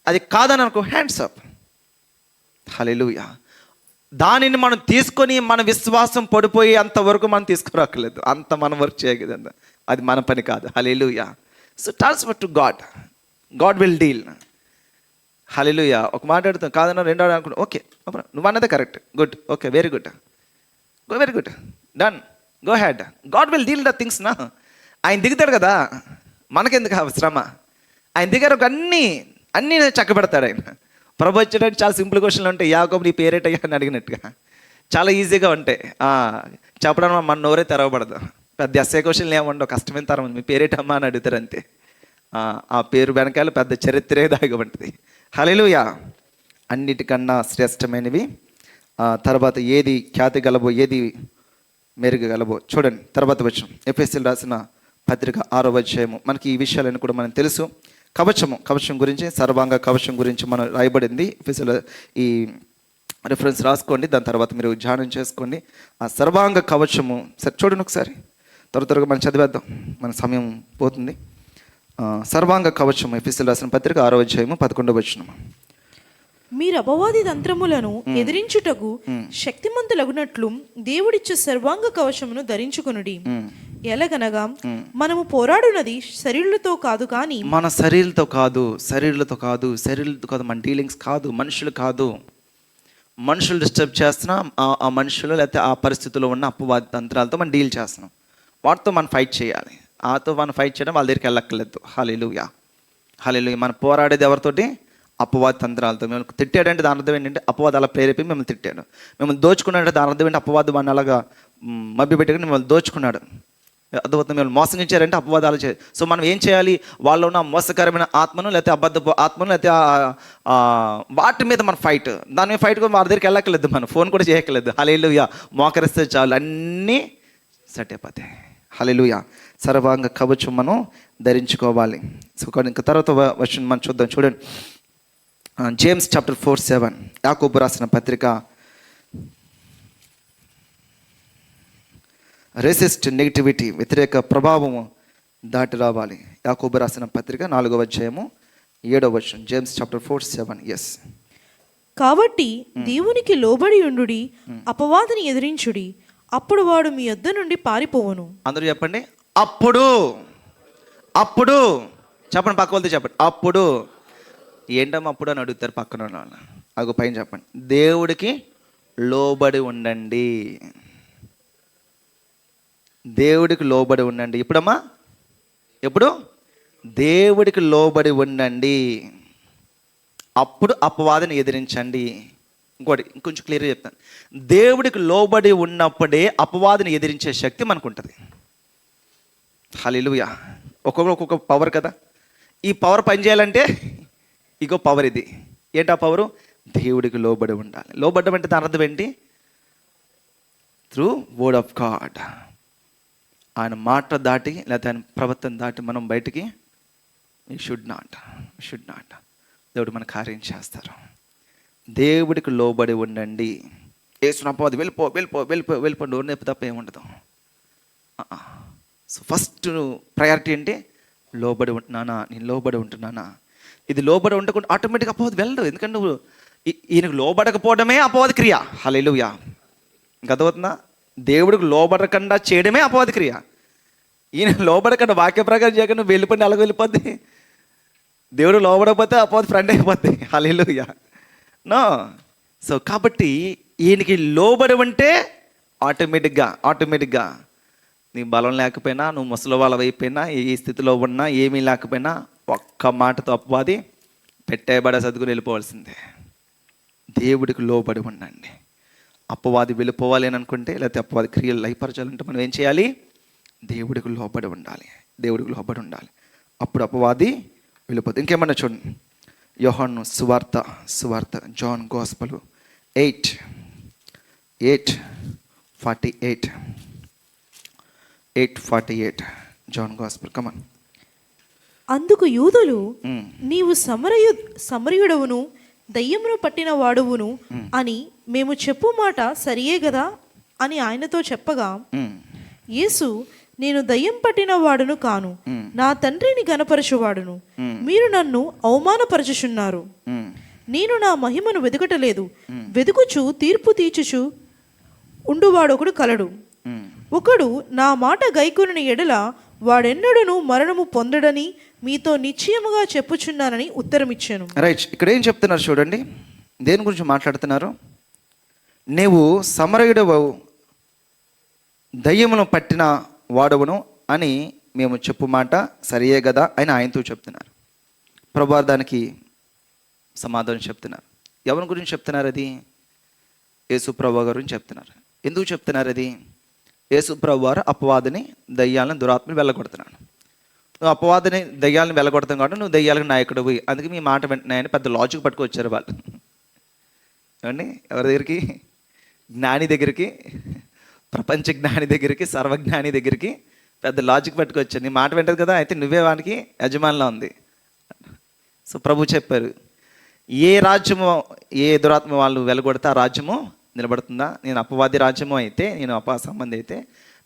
అది కాదని అనుకో, హ్యాండ్స్ అప్. హల్లెలూయా. దానిని మనం తీసుకొని మన విశ్వాసం పడిపోయి అంతవరకు మనం తీసుకురాకలేదు, అంత మనం వర్క్ చేయగలదు, అది మన పని కాదు. హల్లెలూయా. So transfer to God, God will deal. హల్లెలూయా. ఒక మాట్లాడుతాం కాదన్నా రెండో అనుకుంటా, ఓకే నువ్వు అన్నదే correct, good, okay, very good, very good, done, go ahead, God will deal the things నా. ఆయన దిగుతాడు కదా, మనకెందుకు శ్రమ, ఆయన దిగారు అన్నీ చక్కబెడతాడు ఆయన. ప్రభు వచ్చేటట్టు చాలా సింపుల్ క్వశ్చన్లు ఉంటాయి. యాకోబు నీ పేరేటయ్యా అని అడిగినట్టుగా చాలా ఈజీగా ఉంటాయి. చెప్పడం మన నోరే తెరవబడదు. పెద్ద ఎస్ఏ క్వశ్చన్లు ఏముండవు, కష్టమైన తరం, మీ పేరేటమ్మా అని అడుగుతారు అంతే. ఆ పేరు వెనకాల పెద్ద చరిత్రే దాగి ఉంటుంది. హల్లెలూయా. అన్నిటికన్నా శ్రేష్టమైనవి తర్వాత ఏది ఖ్యాతి గలబో, ఏది మెరుగు గలబో చూడండి. తర్వాత వచ్చిన ఎఫెసీయులకు రాసిన పత్రిక 6వ అధ్యాయము. మనకి ఈ విషయాలను కూడా మనకు తెలుసు. కవచం గురించి, సర్వాంగ కవచం గురించి మనం రాయబడింది. ఎఫెసీయుల ఈ రిఫరెన్స్ రాసుకోండి, దాని తర్వాత మీరు ధ్యానం చేసుకోండి. ఆ సర్వాంగ కవచము సరే చూడండి ఒకసారి, త్వరగా మనం చదివేద్దాం, మన సమయం పోతుంది. సర్వాంగ కవచం ఎఫెసీయులకు రాసిన పత్రిక 6వ అధ్యాయము 11వ వచనం. మీరు అపవాది తంత్రములను ఎదిరించుటకు శక్తిమంతులగునట్లు దేవుడిచ్చే సర్వాంగ కవచమును ధరించుకొనుడి. ఎలాగనగా మనము పోరాడునది శరీరులతో కాదు, కానీ మన శరీరులతో కాదు, మన డీలింగ్స్ కాదు, మనుషులు కాదు. మనుషులు డిస్టర్బ్ చేస్తున్నాం, ఆ మనుషులు లేకపోతే ఆ పరిస్థితుల్లో ఉన్న అపవాది తంత్రాలతో మనం డీల్ చేస్తున్నాం. వాటితో మనం ఫైట్ చేయాలి. ఆతో మనం ఫైట్ చేయడం వాళ్ళ దగ్గరికి వెళ్ళక్కర్లేదు. హల్లెలూయా. మనం పోరాడేది ఎవరితోటి? అపవాది తంత్రాలతో. మిమ్మల్ని తిట్టాడంటే దాని అర్థం ఏంటంటే అపవాది అలా ప్రేరేపి మిమ్మల్ని తిట్టాడు. మిమ్మల్ని దోచుకున్నాడంటే దాని అర్థం ఏంటి? అపవాది వాడిని అలాగా మభ్యపెట్టుకుని మిమ్మల్ని దోచుకున్నాడు. అర్థమవుతుంది. మిమ్మల్ని మోసం ఇచ్చారంటే అపవాది అలా చేయాలి. సో మనం ఏం చేయాలి? వాళ్ళు ఉన్న మోసకరమైన ఆత్మను లేకపోతే అబద్ధపు ఆత్మను లేకపోతే వాటి మీద మన ఫైట్, దాని మీద ఫైట్ వాళ్ళ దగ్గరికి వెళ్ళక్కర్లేదు, మనం ఫోన్ కూడా చేయక్కర్లేదు. హల్లెలూయా. మోకరిస్తే చాలు, అన్నీ సెట్ అయిపోతాయి. హల్లెలూయా. సర్వాంగ కవచం మనం ధరించుకోవాలి. సో ఇంకా తర్వాత వచ్చిన మనం చూద్దాం. చూడండి, జేమ్స్ చాప్టర్ 4:7, యాకోబు రాసిన పత్రిక. రెసిస్ట్ నెగిటివిటీ, వ్యతిరేక ప్రభావము దాటి రావాలి. యాకోబు రాసిన పత్రిక 4వ అధ్యాయము 7వ వచనం. James chapter 4:7. ఎస్. కాబట్టి దేవునికి లోబడి ఉండుడి, అపవాదిని ఎదిరించుడి, అప్పుడు వాడు మీ యొద్ద నుండి పారిపోవును. అందరూ చెప్పండి, అప్పుడు చెప్పండి, పక్క వాళ్ళతో చెప్పండి, అప్పుడు. ఏంటమ్మా అప్పుడు అని అడుగుతారు పక్కన వాళ్ళు. అగు పైన చెప్పండి, దేవుడికి లోబడి ఉండండి, దేవుడికి లోబడి ఉండండి. ఇప్పుడమ్మా ఎప్పుడు? దేవుడికి లోబడి ఉండండి, అప్పుడు అపవాదిని ఎదిరించండి. ఇంకొంచెం క్లియర్గా చెప్తాను. దేవుడికి లోబడి ఉన్నప్పుడే అపవాదిని ఎదిరించే శక్తి మనకు ఉంటుంది. హల్లెలూయా. ఒక్కొక్క పవర్ కదా. ఈ పవర్ పనిచేయాలంటే ఇగో పవర్ ఇది. ఏంటి ఆ పవరు? దేవుడికి లోబడి ఉండాలి. లోబడ్డం అంటే దాని అర్థం ఏంటి? Through word of God. ఆయన మాట దాటి లేకపోతే ఆయన ప్రవర్తన దాటి మనం బయటికి షుడ్ నాట్. దేవుడు మన కార్యం చేస్తారు. దేవుడికి లోబడి ఉండండి. ఏసున అపవాది వెళ్ళిపో డోర్ నొప్పి తప్ప ఏముండదు. సో ఫస్ట్ ప్రయారిటీ ఏంటి? లోబడి ఉంటున్నానా, నేను లోబడి ఉంటున్నానా. ఇది లోబడి ఉండకుండా ఆటోమేటిక్గా అపవాది వెళ్ళదు. ఎందుకంటే నువ్వు ఈయనకు లోబడకపోవడమే అపవాది క్రియ. హల్లెలూయా. గదవుతుందా? దేవుడికి లోబడకుండా చేయడమే అపవాది క్రియ. ఈయన లోబడకుండా వాక్య ప్రకారం చేయకుండా నువ్వు వెళ్ళిపోయి అలాగ వెళ్ళిపోద్ది. దేవుడు లోబడకపోతే అపవాది ఫ్రెండ్ అయిపోద్ది. హల్లెలూయా. నో. సో కాబట్టి ఈయనకి లోబడి ఉంటే ఆటోమేటిక్గా నీ బలం లేకపోయినా, నువ్వు ముసలి వాళ్ళ అయిపోయినా, ఏ స్థితిలో ఉన్నా, ఏమీ లేకపోయినా ఒక్క మాటతో అపవాది పెట్టేబడే సర్దుకుని వెళ్ళిపోవాల్సిందే. దేవుడికి లోబడి ఉండండి. అపవాది వెళ్ళిపోవాలి అని అనుకుంటే, లేకపోతే అపవాది క్రియలు లయపరచాలంటే మనం ఏం చేయాలి? దేవుడికి లోబడి ఉండాలి. అప్పుడు అపవాది వెళ్ళిపోతుంది. ఇంకేమన్నా చూడండి, యోహాను సువార్త జాన్ గాస్పెల్ 8:48 జాన్ గాస్పెల్. కమాన్. అందుకు యూదులు, నీవు సమరయుడవును దయ్యమును పట్టిన వాడువును అని మేము చెప్పు మాట సరియే గదా అని ఆయనతో చెప్పగా, యేసు, నేను దయ్యం పట్టిన వాడును కాను, నా తండ్రిని గనపరచువాడును, మీరు నన్ను అవమానపరచుచున్నారు. నేను నా మహిమను వెదుకటలేదు, వెదుకుచు తీర్పు తీర్చుచు ఉండువాడొకడు కలడు. ఒకడు నా మాట గైకొనిన ఎడల వాడెన్నడూను మరణము పొందడని మీతో నిశ్చయముగా చెప్పుచున్నానని ఉత్తరమిచ్చాను. రైట్, ఇక్కడ ఏం చెప్తున్నారు చూడండి, దేని గురించి మాట్లాడుతున్నారు? నీవు సమరయుడవు, దయ్యమును పట్టిన వాడవును అని మేము చెప్పు మాట సరియే కదా అని ఆయనతో చెప్తున్నారు. ప్రభువారు దానికి సమాధానం చెప్తున్నారు. ఎవరి గురించి చెప్తున్నారు? అది యేసు ప్రభువు గురించి చెప్తున్నారు. ఎందుకు చెప్తున్నారు అది? యేసు ప్రభువారు అపవాదిని, దయ్యాలను, దురాత్మని వెళ్ళగొడుతున్నాను. నువ్వు అపవాదిని, దయ్యాలను వెళ్ళగొడతాం కాబట్టి నువ్వు దయ్యాలకు నాయకుడు పోయి, అందుకే మీ మాట వింటున్నాయని పెద్ద లాజిక్ పట్టుకొచ్చారు వాళ్ళు. ఏమండి, ఎవరి దగ్గరికి? జ్ఞాని దగ్గరికి, ప్రపంచ జ్ఞాని దగ్గరికి, సర్వజ్ఞాని దగ్గరికి పెద్ద లాజిక్ పట్టుకొచ్చారు. నీ మాట వింటది కదా, అయితే నువ్వే వానికి యజమానిలా ఉంది. సో ప్రభు చెప్పారు, ఏ రాజ్యము, ఏ దురాత్మ వాళ్ళు వెళ్ళగొడితే ఆ రాజ్యము నిలబడుతుందా? నేను అపవాది రాజ్యము అయితే, నేను సంబంధి అయితే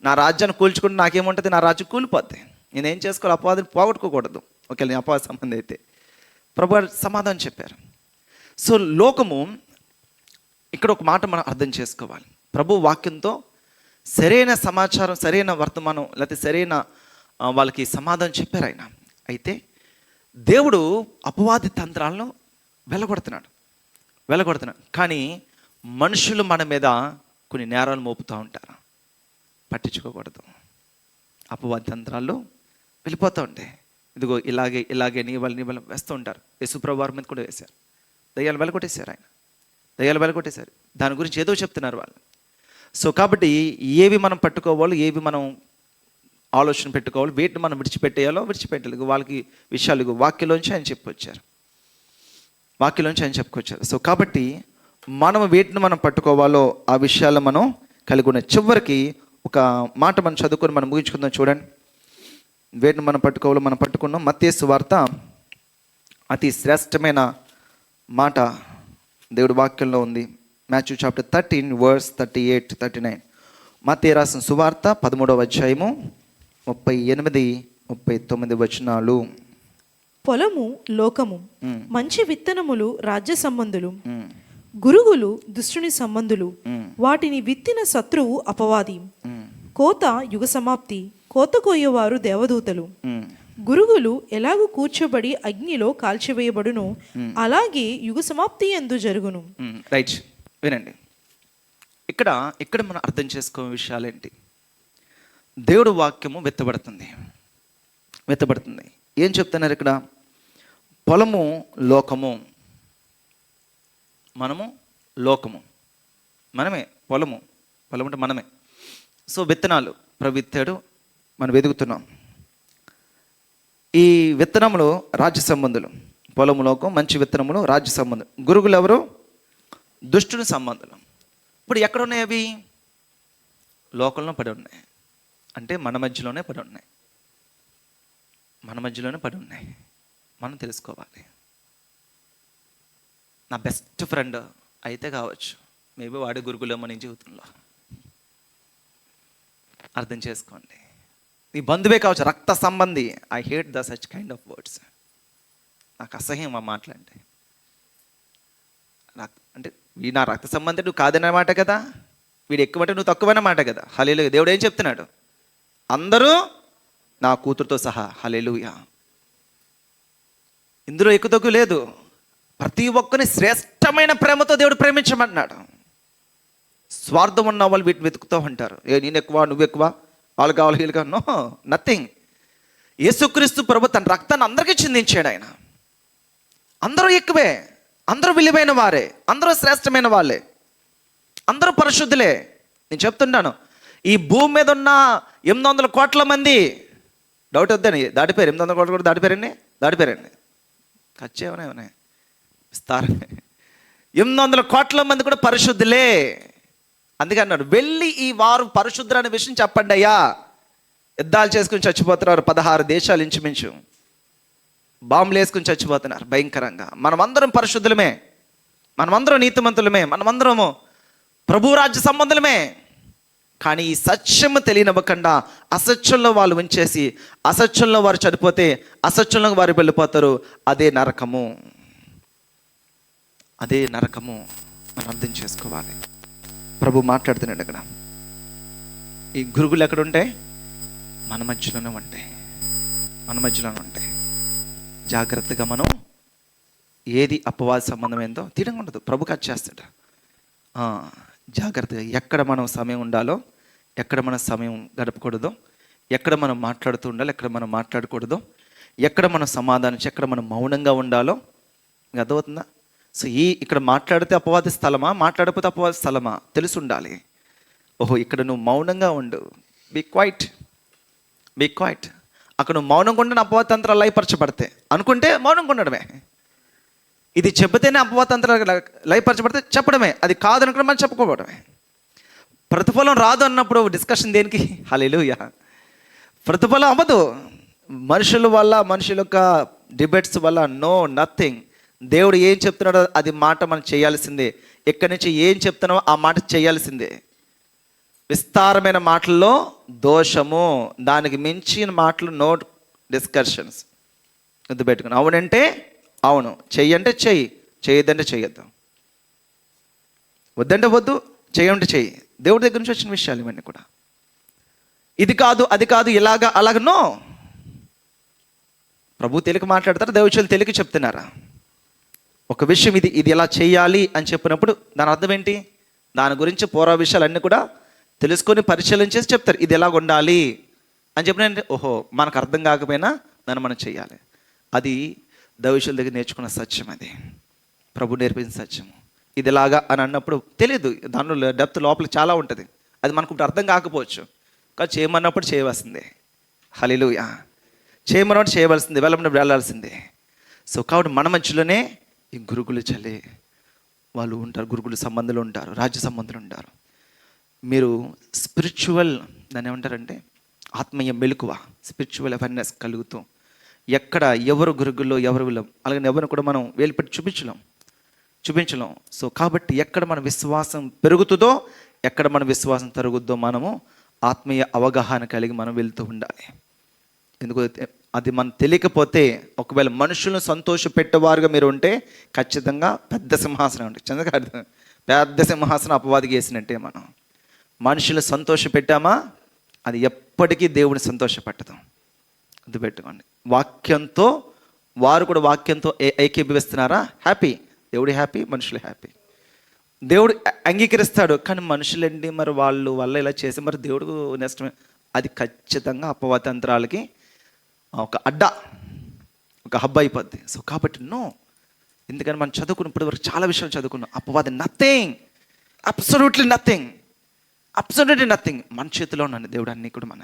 నా రాజ్యాన్ని కూల్చుకుంటే నాకేముంటుంది? నా రాజ్యం కూలిపోద్ది. నేనేం చేసుకోవాలి? అపవాదిని పోగొట్టుకోకూడదు ఒకవేళ నేను అపవాది సంబంధి అయితే. ప్రభు సమాధానం చెప్పారు. సో లోకము, ఇక్కడ ఒక మాట మనం అర్థం చేసుకోవాలి. ప్రభు వాక్యంతో సరైన సమాచారం, సరైన వర్తమానం, లేకపోతే సరైన వాళ్ళకి సమాధానం చెప్పారు ఆయన. అయితే దేవుడు అపవాది తంత్రాలను వెళ్ళగొడుతున్నాడు. కానీ మనుషులు మన మీద కొన్ని నేరాలు మోపుతూ ఉంటారు. పట్టించుకోకూడదు. అపవాది తంత్రాలు వెళ్ళిపోతూ ఉంటాయి. ఇదిగో ఇలాగే నీ వాళ్ళు వేస్తూ ఉంటారు. యేసుప్రభు వారి మీద కూడా వేశారు. దయ్యాలు వెళ్ళగొట్టేశారు. దాని గురించి ఏదో చెప్తున్నారు వాళ్ళు. సో కాబట్టి ఏవి మనం పట్టుకోవాలో, ఏవి మనం ఆలోచన పెట్టుకోవాలి, వేటిని మనం విడిచిపెట్టాలి. వాళ్ళకి విషయాలు వాక్యలోంచి ఆయన చెప్పుకొచ్చారు. సో కాబట్టి మనం వేటిని మనం పట్టుకోవాలో ఆ విషయాలు మనం కలిగి ఉన్న. చివరికి ఒక మాట మనం చదువుకొని మనం ముగించుకుందాం. చూడండి, వేటిని మనం పట్టుకోవాలో మనం పట్టుకున్నాం. మత్తయి సువార్త అతి శ్రేష్టమైన మాట దేవుడి వాక్యంలో ఉంది. Matthew chapter 13 verse 38, 39. మత్తయి రాసిన సువార్త 13వ అధ్యాయము 38, 39 వచనాలు. పొలము లోకము, మంచి విత్తనములు రాజ్య సంబంధులు, గురుగులు దుష్టుని సంబంధులు, వాటిని విత్తిన శత్రువు అపవాది. కోత యుగ సమాప్తి, కోత కోయేవారు దేవదూతలు. గురుగులు ఎలాగూ కూర్చోబడి అగ్నిలో కాల్చివేయబడును, అలాగే యుగ సమాప్తి యందు జరుగును. రైట్, వినండి. ఇక్కడ మనం అర్థం చేసుకో విషయాలేంటి? దేవుడు వాక్యము వెత్తబడుతుంది. ఏం చెప్తున్నారు ఇక్కడ? పొలము లోకము, మనము లోకము, మనమే పొలం అంటే మనమే. సో విత్తనాలు ప్రవిత్తాడు, మనం వెతుకుతున్నాం. ఈ విత్తనములు రాజ్య సంబంధులు. పొలము లోకం, మంచి విత్తనములు రాజ్య సంబంధం. గురుగులు ఎవరు? దుష్టుని సంబంధులు. ఇప్పుడు ఎక్కడున్నాయి అవి? లోకంలో పడి ఉన్నాయి. అంటే మన మధ్యలోనే పడి ఉన్నాయి. మనం తెలుసుకోవాలి. నా బెస్ట్ ఫ్రెండ్ అయితే కావచ్చు, మేబీ వాడి గురుగులేమో నీ జీవితంలో. అర్థం చేసుకోండి. నీ బంధువే కావచ్చు, రక్త సంబంధి. I hate the such kind of words. నాకు అసహ్యం ఆ మాటలంటే. అంటే వీడు నా రక్త సంబంధి నువ్వు కాదన్నమాట కదా, వీడు ఎక్కువంటే నువ్వు తక్కువన్నమాట కదా. హల్లెలూయా. దేవుడు ఏం చెప్తున్నాడు? అందరూ నా కూతురుతో సహా. హల్లెలూయా. ఇందులో ఎక్కువ తక్కువ లేదు. ప్రతి ఒక్కరిని శ్రేష్టమైన ప్రేమతో దేవుడు ప్రేమించమన్నాడు. స్వార్థం ఉన్న వాళ్ళు వీటిని వెతుకుతూ ఉంటారు. నేను ఎక్కువ, నువ్వు ఎక్కువ, వాళ్ళు కావాలి, వీళ్ళు కావాలి. No, nothing. యేసుక్రీస్తు ప్రభు తన రక్తాన్ని అందరికీ చిందించాడు ఆయన. అందరూ ఎక్కువే, అందరూ విలువైన వారే, అందరూ శ్రేష్టమైన వాళ్ళే, అందరూ పరిశుద్ధులే. నేను చెప్తున్నాను, ఈ భూమి మీద ఉన్న 800 కోట్ల మంది, డౌట్ వద్దని, దాటిపోయారు. 800 కోట్లు కూడా దాటిపోయారండి. ఖచ్చితంగా విస్తారంగా 800 కోట్ల మంది కూడా పరిశుద్ధులే. అందుకే అన్నాడు, వెళ్ళి ఈ వారు పరిశుద్ధులు అనే విషయం చెప్పండి అయ్యా. యుద్ధాలు చేసుకుని చచ్చిపోతున్నారు 16 దేశాలు ఇంచుమించు. బాంబులు వేసుకుని చచ్చిపోతున్నారు భయంకరంగా. మనమందరం పరిశుద్ధులమే, మనమందరం నీతిమంతులమే, మనమందరము ప్రభు రాజ్య సంబంధులమే. కానీ ఈ సత్యము తెలియనివ్వకుండా అసత్యంలో వాళ్ళు ఉంచేసి, అసత్యంలో వారు చనిపోతే అసత్యంలో వారు వెళ్ళిపోతారు. అదే నరకము. అదే నరకము మనం అర్థం చేసుకోవాలి. ప్రభు మాట్లాడుతున్నాడు అక్కడ. ఈ గురుగులు ఎక్కడ ఉంటాయి? మన మధ్యలోనే ఉంటాయి, మన మధ్యలోనే ఉంటాయి. జాగ్రత్తగా మనం ఏది అపవాద సంబంధం ఏందో తీయడం ఉండదు. ప్రభు కట్ చేస్తాడు. జాగ్రత్తగా ఎక్కడ మనం సమయం ఉండాలో, ఎక్కడ మనం సమయం గడపకూడదో, ఎక్కడ మనం మాట్లాడుతూ ఉండాలో, ఎక్కడ మనం మాట్లాడకూడదో, ఎక్కడ మనం సమాధానం, ఎక్కడ మనం మౌనంగా ఉండాలో మీకు అర్థమవుతుందా? సో ఇక్కడ మాట్లాడితే అపవాద స్థలమా, మాట్లాడకపోతే అపవాద స్థలమా తెలిసి ఉండాలి. ఓహో, ఇక్కడ నువ్వు మౌనంగా ఉండు, బీ క్వైట్, బీ క్వైట్. అక్కడ నువ్వు మౌనంగా ఉండే అపవాద తంత్రాలు లయపరచబడితే అనుకుంటే మౌనంగా ఉండడమే. ఇది చెబితేనే అపవాద తంత్రాలు లయపరచబడితే చెప్పడమే, అది కాదనుకుంటే మనం చెప్పుకోవడమే. ప్రతిఫలం రాదు అన్నప్పుడు డిస్కషన్ దేనికి? హల్లెలూయా. ప్రతిఫలం అవ్వదు మనుషుల వల్ల, మనుషుల యొక్క డిబేట్స్ వల్ల. No, nothing. దేవుడు ఏం చెప్తున్నాడో అది మాట మనం చేయాల్సిందే. ఎక్కడి నుంచి ఏం చెప్తున్నామో ఆ మాట చేయాల్సిందే. విస్తారమైన మాటల్లో దోషము, దానికి మించిన మాటలు నో డిస్కషన్స్. గుర్తుపెట్టుకుని, అవునంటే అవును, చెయ్యంటే చెయ్యి, చేయొద్దంటే చెయ్యొద్దు, వద్దంటే వద్దు, చెయ్యంటే చెయ్యి. దేవుడి దగ్గర నుంచి వచ్చిన విషయాలు ఇవన్నీ కూడా. ఇది కాదు, అది కాదు, ఇలాగా అలాగ నో. ప్రభు తెలుగు మాట్లాడతారు, దైవజనులు తెలుగు చెప్తున్నారా? ఒక విషయం ఇది ఎలా చేయాలి అని చెప్పినప్పుడు దాని అర్థం ఏంటి? దాని గురించి పూర్వ విషయాలన్నీ కూడా తెలుసుకొని పరిశీలన చేసి చెప్తారు. ఇది ఎలాగ ఉండాలి అని చెప్పిన, ఓహో, మనకు అర్థం కాకపోయినా దాన్ని మనం చేయాలి. అది దైవజనుల దగ్గర నేర్చుకున్న సత్యం, అది ప్రభు నేర్పించిన సత్యము. ఇది ఎలాగా అని అన్నప్పుడు తెలియదు, దానిలో డెప్త్ లోపల చాలా ఉంటుంది. అది మనకు ఇప్పుడు అర్థం కాకపోవచ్చు, కానీ చేయమన్నప్పుడు చేయవలసిందే. హల్లెలూయా. చేయమన్నప్పుడు చేయవలసిందే, వెళ్ళమన్నప్పుడు వెళ్ళాల్సిందే. సో కాబట్టి మన మధ్యలోనే ఈ గురుగులు చల్లే వాళ్ళు ఉంటారు, గురుగులు సంబంధాలు ఉంటారు, రాజ్య సంబంధులు ఉంటారు. మీరు స్పిరిచువల్, దాన్ని ఏమంటారంటే ఆత్మీయ మెలకువ, స్పిరిచువల్ అవేర్నెస్ కలుగుతూ ఎక్కడ ఎవరు గురుగుల్లో ఎవరు విలం, అలాగే ఎవరిని కూడా మనం వేలు పెట్టి చూపించలేం. సో కాబట్టి ఎక్కడ మన విశ్వాసం పెరుగుతుందో, ఎక్కడ మన విశ్వాసం తరుగుద్దో మనము ఆత్మీయ అవగాహన కలిగి మనం వెళ్తూ ఉండాలి. ఎందుకు అది మనం తెలియకపోతే, ఒకవేళ మనుషులను సంతోష పెట్టేవారుగా మీరు ఉంటే ఖచ్చితంగా పెద్ద సింహాసనం ఉంటుంది. చంద్రగా పెద్ద సింహాసనం అపవాదికి వేసినట్టే. మనం మనుషులు సంతోష పెట్టామా, అది ఎప్పటికీ దేవుని సంతోషపెట్టదు. అది పెట్టుకోండి. వాక్యంతో వారు కూడా వాక్యంతో ఏకీభవిస్తున్నారా, హ్యాపీ, దేవుడు హ్యాపీ, మనుషులు హ్యాపీ. దేవుడు అంగీకరిస్తాడు, కానీ మనుషులండి మరి వాళ్ళు వల్ల ఇలా చేసి మరి దేవుడు నష్టమే. అది ఖచ్చితంగా అపవాతంత్రాలకి ఒక అడ్డా, ఒక హబ్ అయిపోద్ది. సో కాబట్టి నో. ఎందుకని మనం చదువుకున్న ఇప్పటి వరకు చాలా విషయాలు చదువుకున్నాం. అపవాదం nothing, absolutely nothing, absolutely nothing. మన చేతిలో ఉన్నాను దేవుడు. అన్నీ కూడా మన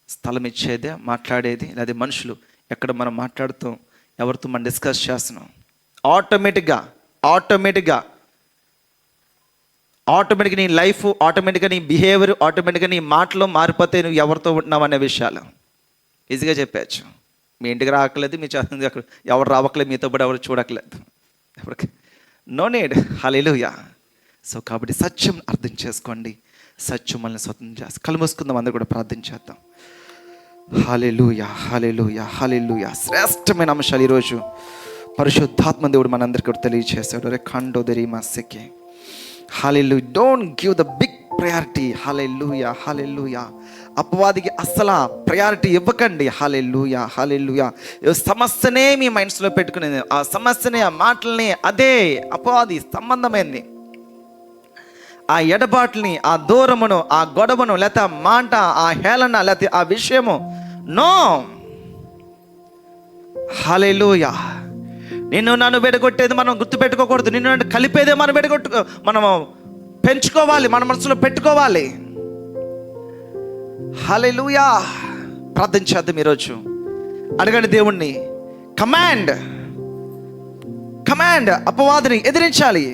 స్థలం ఇచ్చేదే, మాట్లాడేది, లేదా మనుషులు ఎక్కడ మనం మాట్లాడుతాం, ఎవరితో మనం డిస్కస్ చేస్తున్నాం, ఆటోమేటిక్గా నీ లైఫ్, ఆటోమేటిక్గా నీ బిహేవియర్, ఆటోమేటిక్గా నీ మాటలు మారిపోతే నువ్వు ఎవరితో ఉంటున్నావు అనే విషయాలు ఈజీగా చెప్పచ్చు. మీ ఇంటికి రావట్లేదు, మీ చదువు అక్కడ ఎవరు రావట్లేదు, మీతో పాటు ఎవరు చూడట్లేదు, ఎవరికి నో నీడ్. హల్లెలూయా. సో కాబట్టి సత్యం అర్థం చేసుకోండి, సత్యం మనల్ని స్వతంత్రం చేస్తాం. కళ్ళు మూసుకుందాం, అందరూ కూడా ప్రార్థన చేద్దాం. హల్లెలూయా, హల్లెలూయా, హల్లెలూయా. శ్రేష్టమైన అంశాలు ఈరోజు పరిశుద్ధాత్మ దేవుడు మనందరికీ కూడా తెలియజేశాడు. రెకండో దెరీమా సెకే. హల్లెలూయా. Don't give the big priority. హల్లెలూయా, హల్లెలూయా. అపవాదికి అస్సలు ప్రయారిటీ ఇవ్వకండి. హల్లెలూయా, హల్లెలూయా. సమస్యనే మీ మైండ్స్లో పెట్టుకునేది, ఆ సమస్యనే, ఆ మాటల్ని, అదే అపవాది సంబంధమైంది. ఆ ఎడబాటుని, ఆ దూరమును, ఆ గొడవను, లేకపోతే ఆ మాట, ఆ హేళన, లేకపోతే ఆ విషయము నో. హల్లెలూయా. నన్ను విడగొట్టేది మనం గుర్తుపెట్టుకోకూడదు. నన్ను కలిపేదే మనము పెంచుకోవాలి, మన మనసులో పెట్టుకోవాలి. హల్లెలూయా. ప్రార్థన చేద్దాం ఈరోజు. అడగండి దేవుణ్ణి. కమాండ్ అపవాదిని ఎదిరించాలి.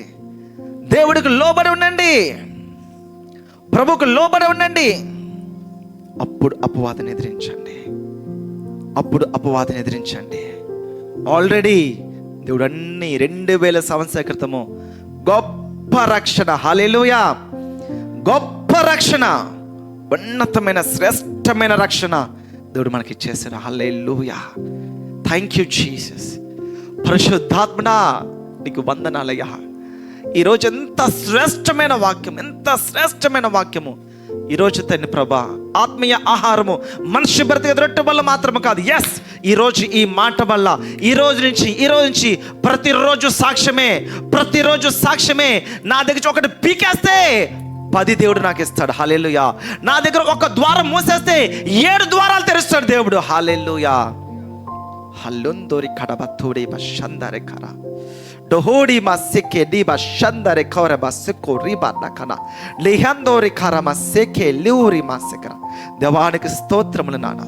దేవుడికి లోబడి ఉండండి, ప్రభువుకు లోబడి ఉండండి. అప్పుడు అపవాదిని ఎదిరించండి. ఆల్రెడీ దేవుడు అన్ని 2000 సంవత్సరాల క్రితము గొప్ప రక్షణ, హల్లెలూయా, గొప్ప రక్షణ, ఉన్నతమైన శ్రేష్టమైన రక్షణ దేవుడు మనకి ఇచ్చేసాడు. హల్లెలూయా. Thank you Jesus. పరిశుద్ధాత్మనా నీకు వందనాలయ్యా. ఈరోజు ఎంత శ్రేష్టమైన వాక్యం, ఎంత శ్రేష్టమైన వాక్యము ఈరోజు తండ్రి ప్రభా. ఆత్మీయ ఆహారము మనిషి బ్రతికే రొట్టె వల్ల మాత్రమే కాదు. ఎస్, ఈరోజు ఈ మాట వల్ల ఈ రోజు నుంచి ప్రతిరోజు సాక్ష్యమే. నా దగ్గర ఒకటి పీకేస్తే 10 దేవుడు నాకు ఇస్తాడు. హల్లెలూయా. నా దగ్గర ఒక ద్వారం మూసేస్తే 7 ద్వారాలు తెరుస్తాడు దేవుడు. హల్లెలూయా. హల్లొందోరి కడబతోడి బషందరే కర డోహోడి మా సెకే డిబా షందరే కౌర బా సెకో రిబా నకన లేహందోరి కర మా సెకే లిఊరి మా సెకర. దేవానికి స్తోత్రములు నాన్న.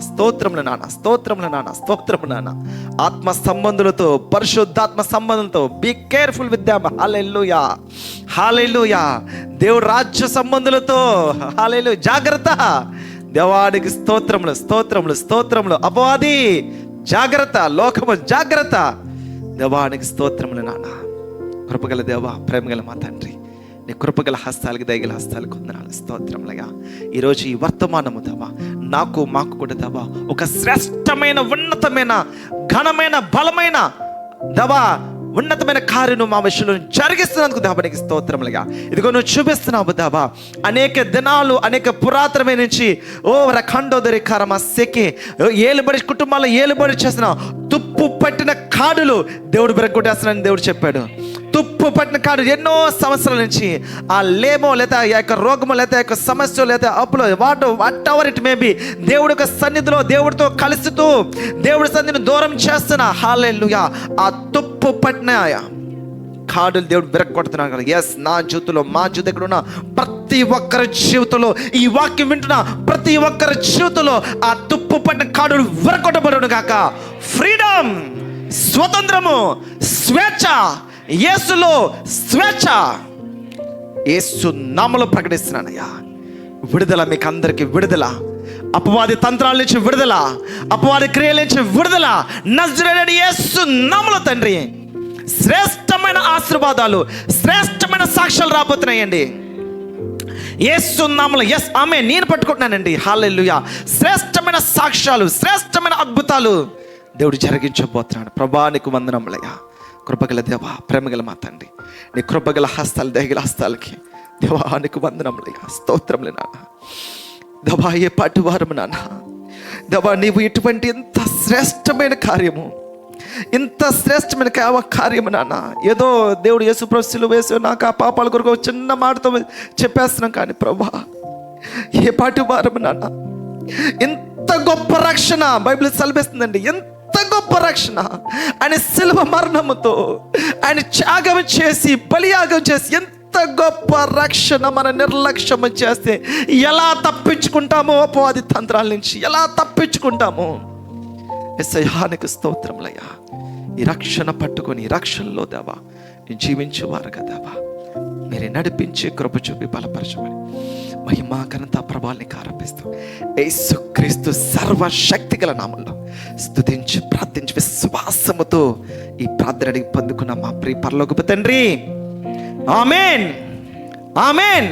ఆత్మ సంబంధులతో, పరిశుద్ధాత్మ సంబంధులతో బీ కేర్ఫుల్ విత్ దెమ్. హల్లెలూయా. దేవుడు రాజ్య సంబంధులతో హల్లెలూయా జాగ్రత్త. దేవానికి స్తోత్రములు. అపవాది జాగ్రత్త, లోకము జాగ్రత్త. దేవానికి స్తోత్రములు నాన్న. కృపగల దేవా, ప్రేమగల మా తండ్రి, నీ కృపగల హస్తాలకి, దయగల హస్తాలకు వందనాలు, స్తోత్రములయ్యా. ఈరోజు ఈ వర్తమానము దేవా మాకు కూడా దేవా ఒక శ్రేష్టమైన, ఉన్నతమైన, ఘనమైన, బలమైన దేవా ఉన్నతమైన కార్యం మా విషయంలో జరిగిస్తున్నందుకు దేవా నీకు స్తోత్రములుగా. ఇదిగో నువ్వు చూపిస్తున్నావు దేవా అనేక దినాలు, అనేక పురాతనమైన నుంచి రఖండోదరి కరమ సెకే ఏలుబడి కుటుంబాల్లో ఏలుబడి చేసిన తుప్పు పట్టిన కాడులు దేవుడు బెరగొట్టేస్తున్నాడని దేవుడు చెప్పాడు. తుప్పు పట్టిన కాడు ఎన్నో సంవత్సరాల నుంచి ఆ లేమో లేదా ఆ యొక్క రోగమో లేదా యొక్క సమస్య లేదా అప్పులో what ever it may be, దేవుడి యొక్క సన్నిధిలో దేవుడితో కలుస్తూ దేవుడి సన్నిధిని దూరం చేస్తున్న హల్లెలూయా ఆ తుప్పు పట్టిన కాడులు దేవుడు విరగొడుతున్నాడు కదా. ఎస్, నా జీవితంలో, మా జీవితం ఇక్కడ ఉన్న ప్రతి ఒక్కరి జీవితంలో, ఈ వాక్యం వింటున్న ప్రతి ఒక్కరి జీవితంలో ఆ తుప్పు పట్టిన కాడులు విరగొట్టబడును గాక. ఫ్రీడమ్, స్వతంత్రము, స్వేచ్ఛ, యేసులో స్వేచ్ఛ, యేసు నామములో ప్రకటిస్తున్నానయ్యా. విడుదల, మీకు అందరికి విడుదల. అపవాది తంత్రాల నుంచి విడుదల, అపవాది క్రియల నుంచి విడుదల. నజరేయుడైన యేసు నామములో తండ్రి శ్రేష్టమైన ఆశీర్వాదాలు, శ్రేష్టమైన సాక్ష్యాలు రాబోతున్నాయండి యేసు నామములో. ఎస్, ఆమె నేను పట్టుకుంటున్నానండి. హల్లెలూయా. శ్రేష్టమైన సాక్ష్యాలు, శ్రేష్టమైన అద్భుతాలు దేవుడు జరిగించబోతున్నాడు. ప్రభా నీకు వందనములయ్యా. కృపగల దేవా, ప్రేమగల మా తండ్రి, నీ కృపగల హస్తాలు, దయగల హస్తాలకి దేవా నీకు వందనములయ్యా, స్తోత్రములు నాన్న. దేవా ఏ పాటి వారము నాన్న. దేవా నీవు ఇటువంటి ఎంత శ్రేష్టమైన కార్యము, ఇంత శ్రేష్టమైన కార్యము నాన్న. ఏదో దేవుడు యేసుప్రభు సిలువ వేసి నాకు ఆ పాపాల కొరకు చిన్న మాటతో చెప్పేస్తున్నాం కానీ ప్రభా ఏ పాటి వారము నాన్న. ఇంత గొప్ప రక్షణ బైబిల్ సెలవిస్తుందండి. ఎంత గొప్ప రక్షణ ఆయన సిలువ మరణముతో ఆయన త్యాగం చేసి, బలియాగం చేసి, ఎంత గొప్ప రక్షణ మన నిర్లక్ష్యం చేస్తే ఎలా తప్పించుకుంటామో అపవాది తంత్రాల నుంచి, ఎలా తప్పించుకుంటామో. యేసయ్యానికి స్తోత్రములయ్యా. ఈ రక్షణ పట్టుకొని రక్షణలో దేవా జీవించేవారుగా దేవా మీరే నడిపించి కృప చూపి బలపరచమని మహిమా ఘనత ప్రభావాన్ని ఆరోపిస్తాం. యేసుక్రీస్తు సర్వశక్తి గల నామంలో స్తుతించి ప్రార్థించి విశ్వాసముతో ఈ ప్రార్థనని పొందుకున్న మా ప్రియ పరలోకపు తండ్రి. ఆమేన్, ఆమేన్.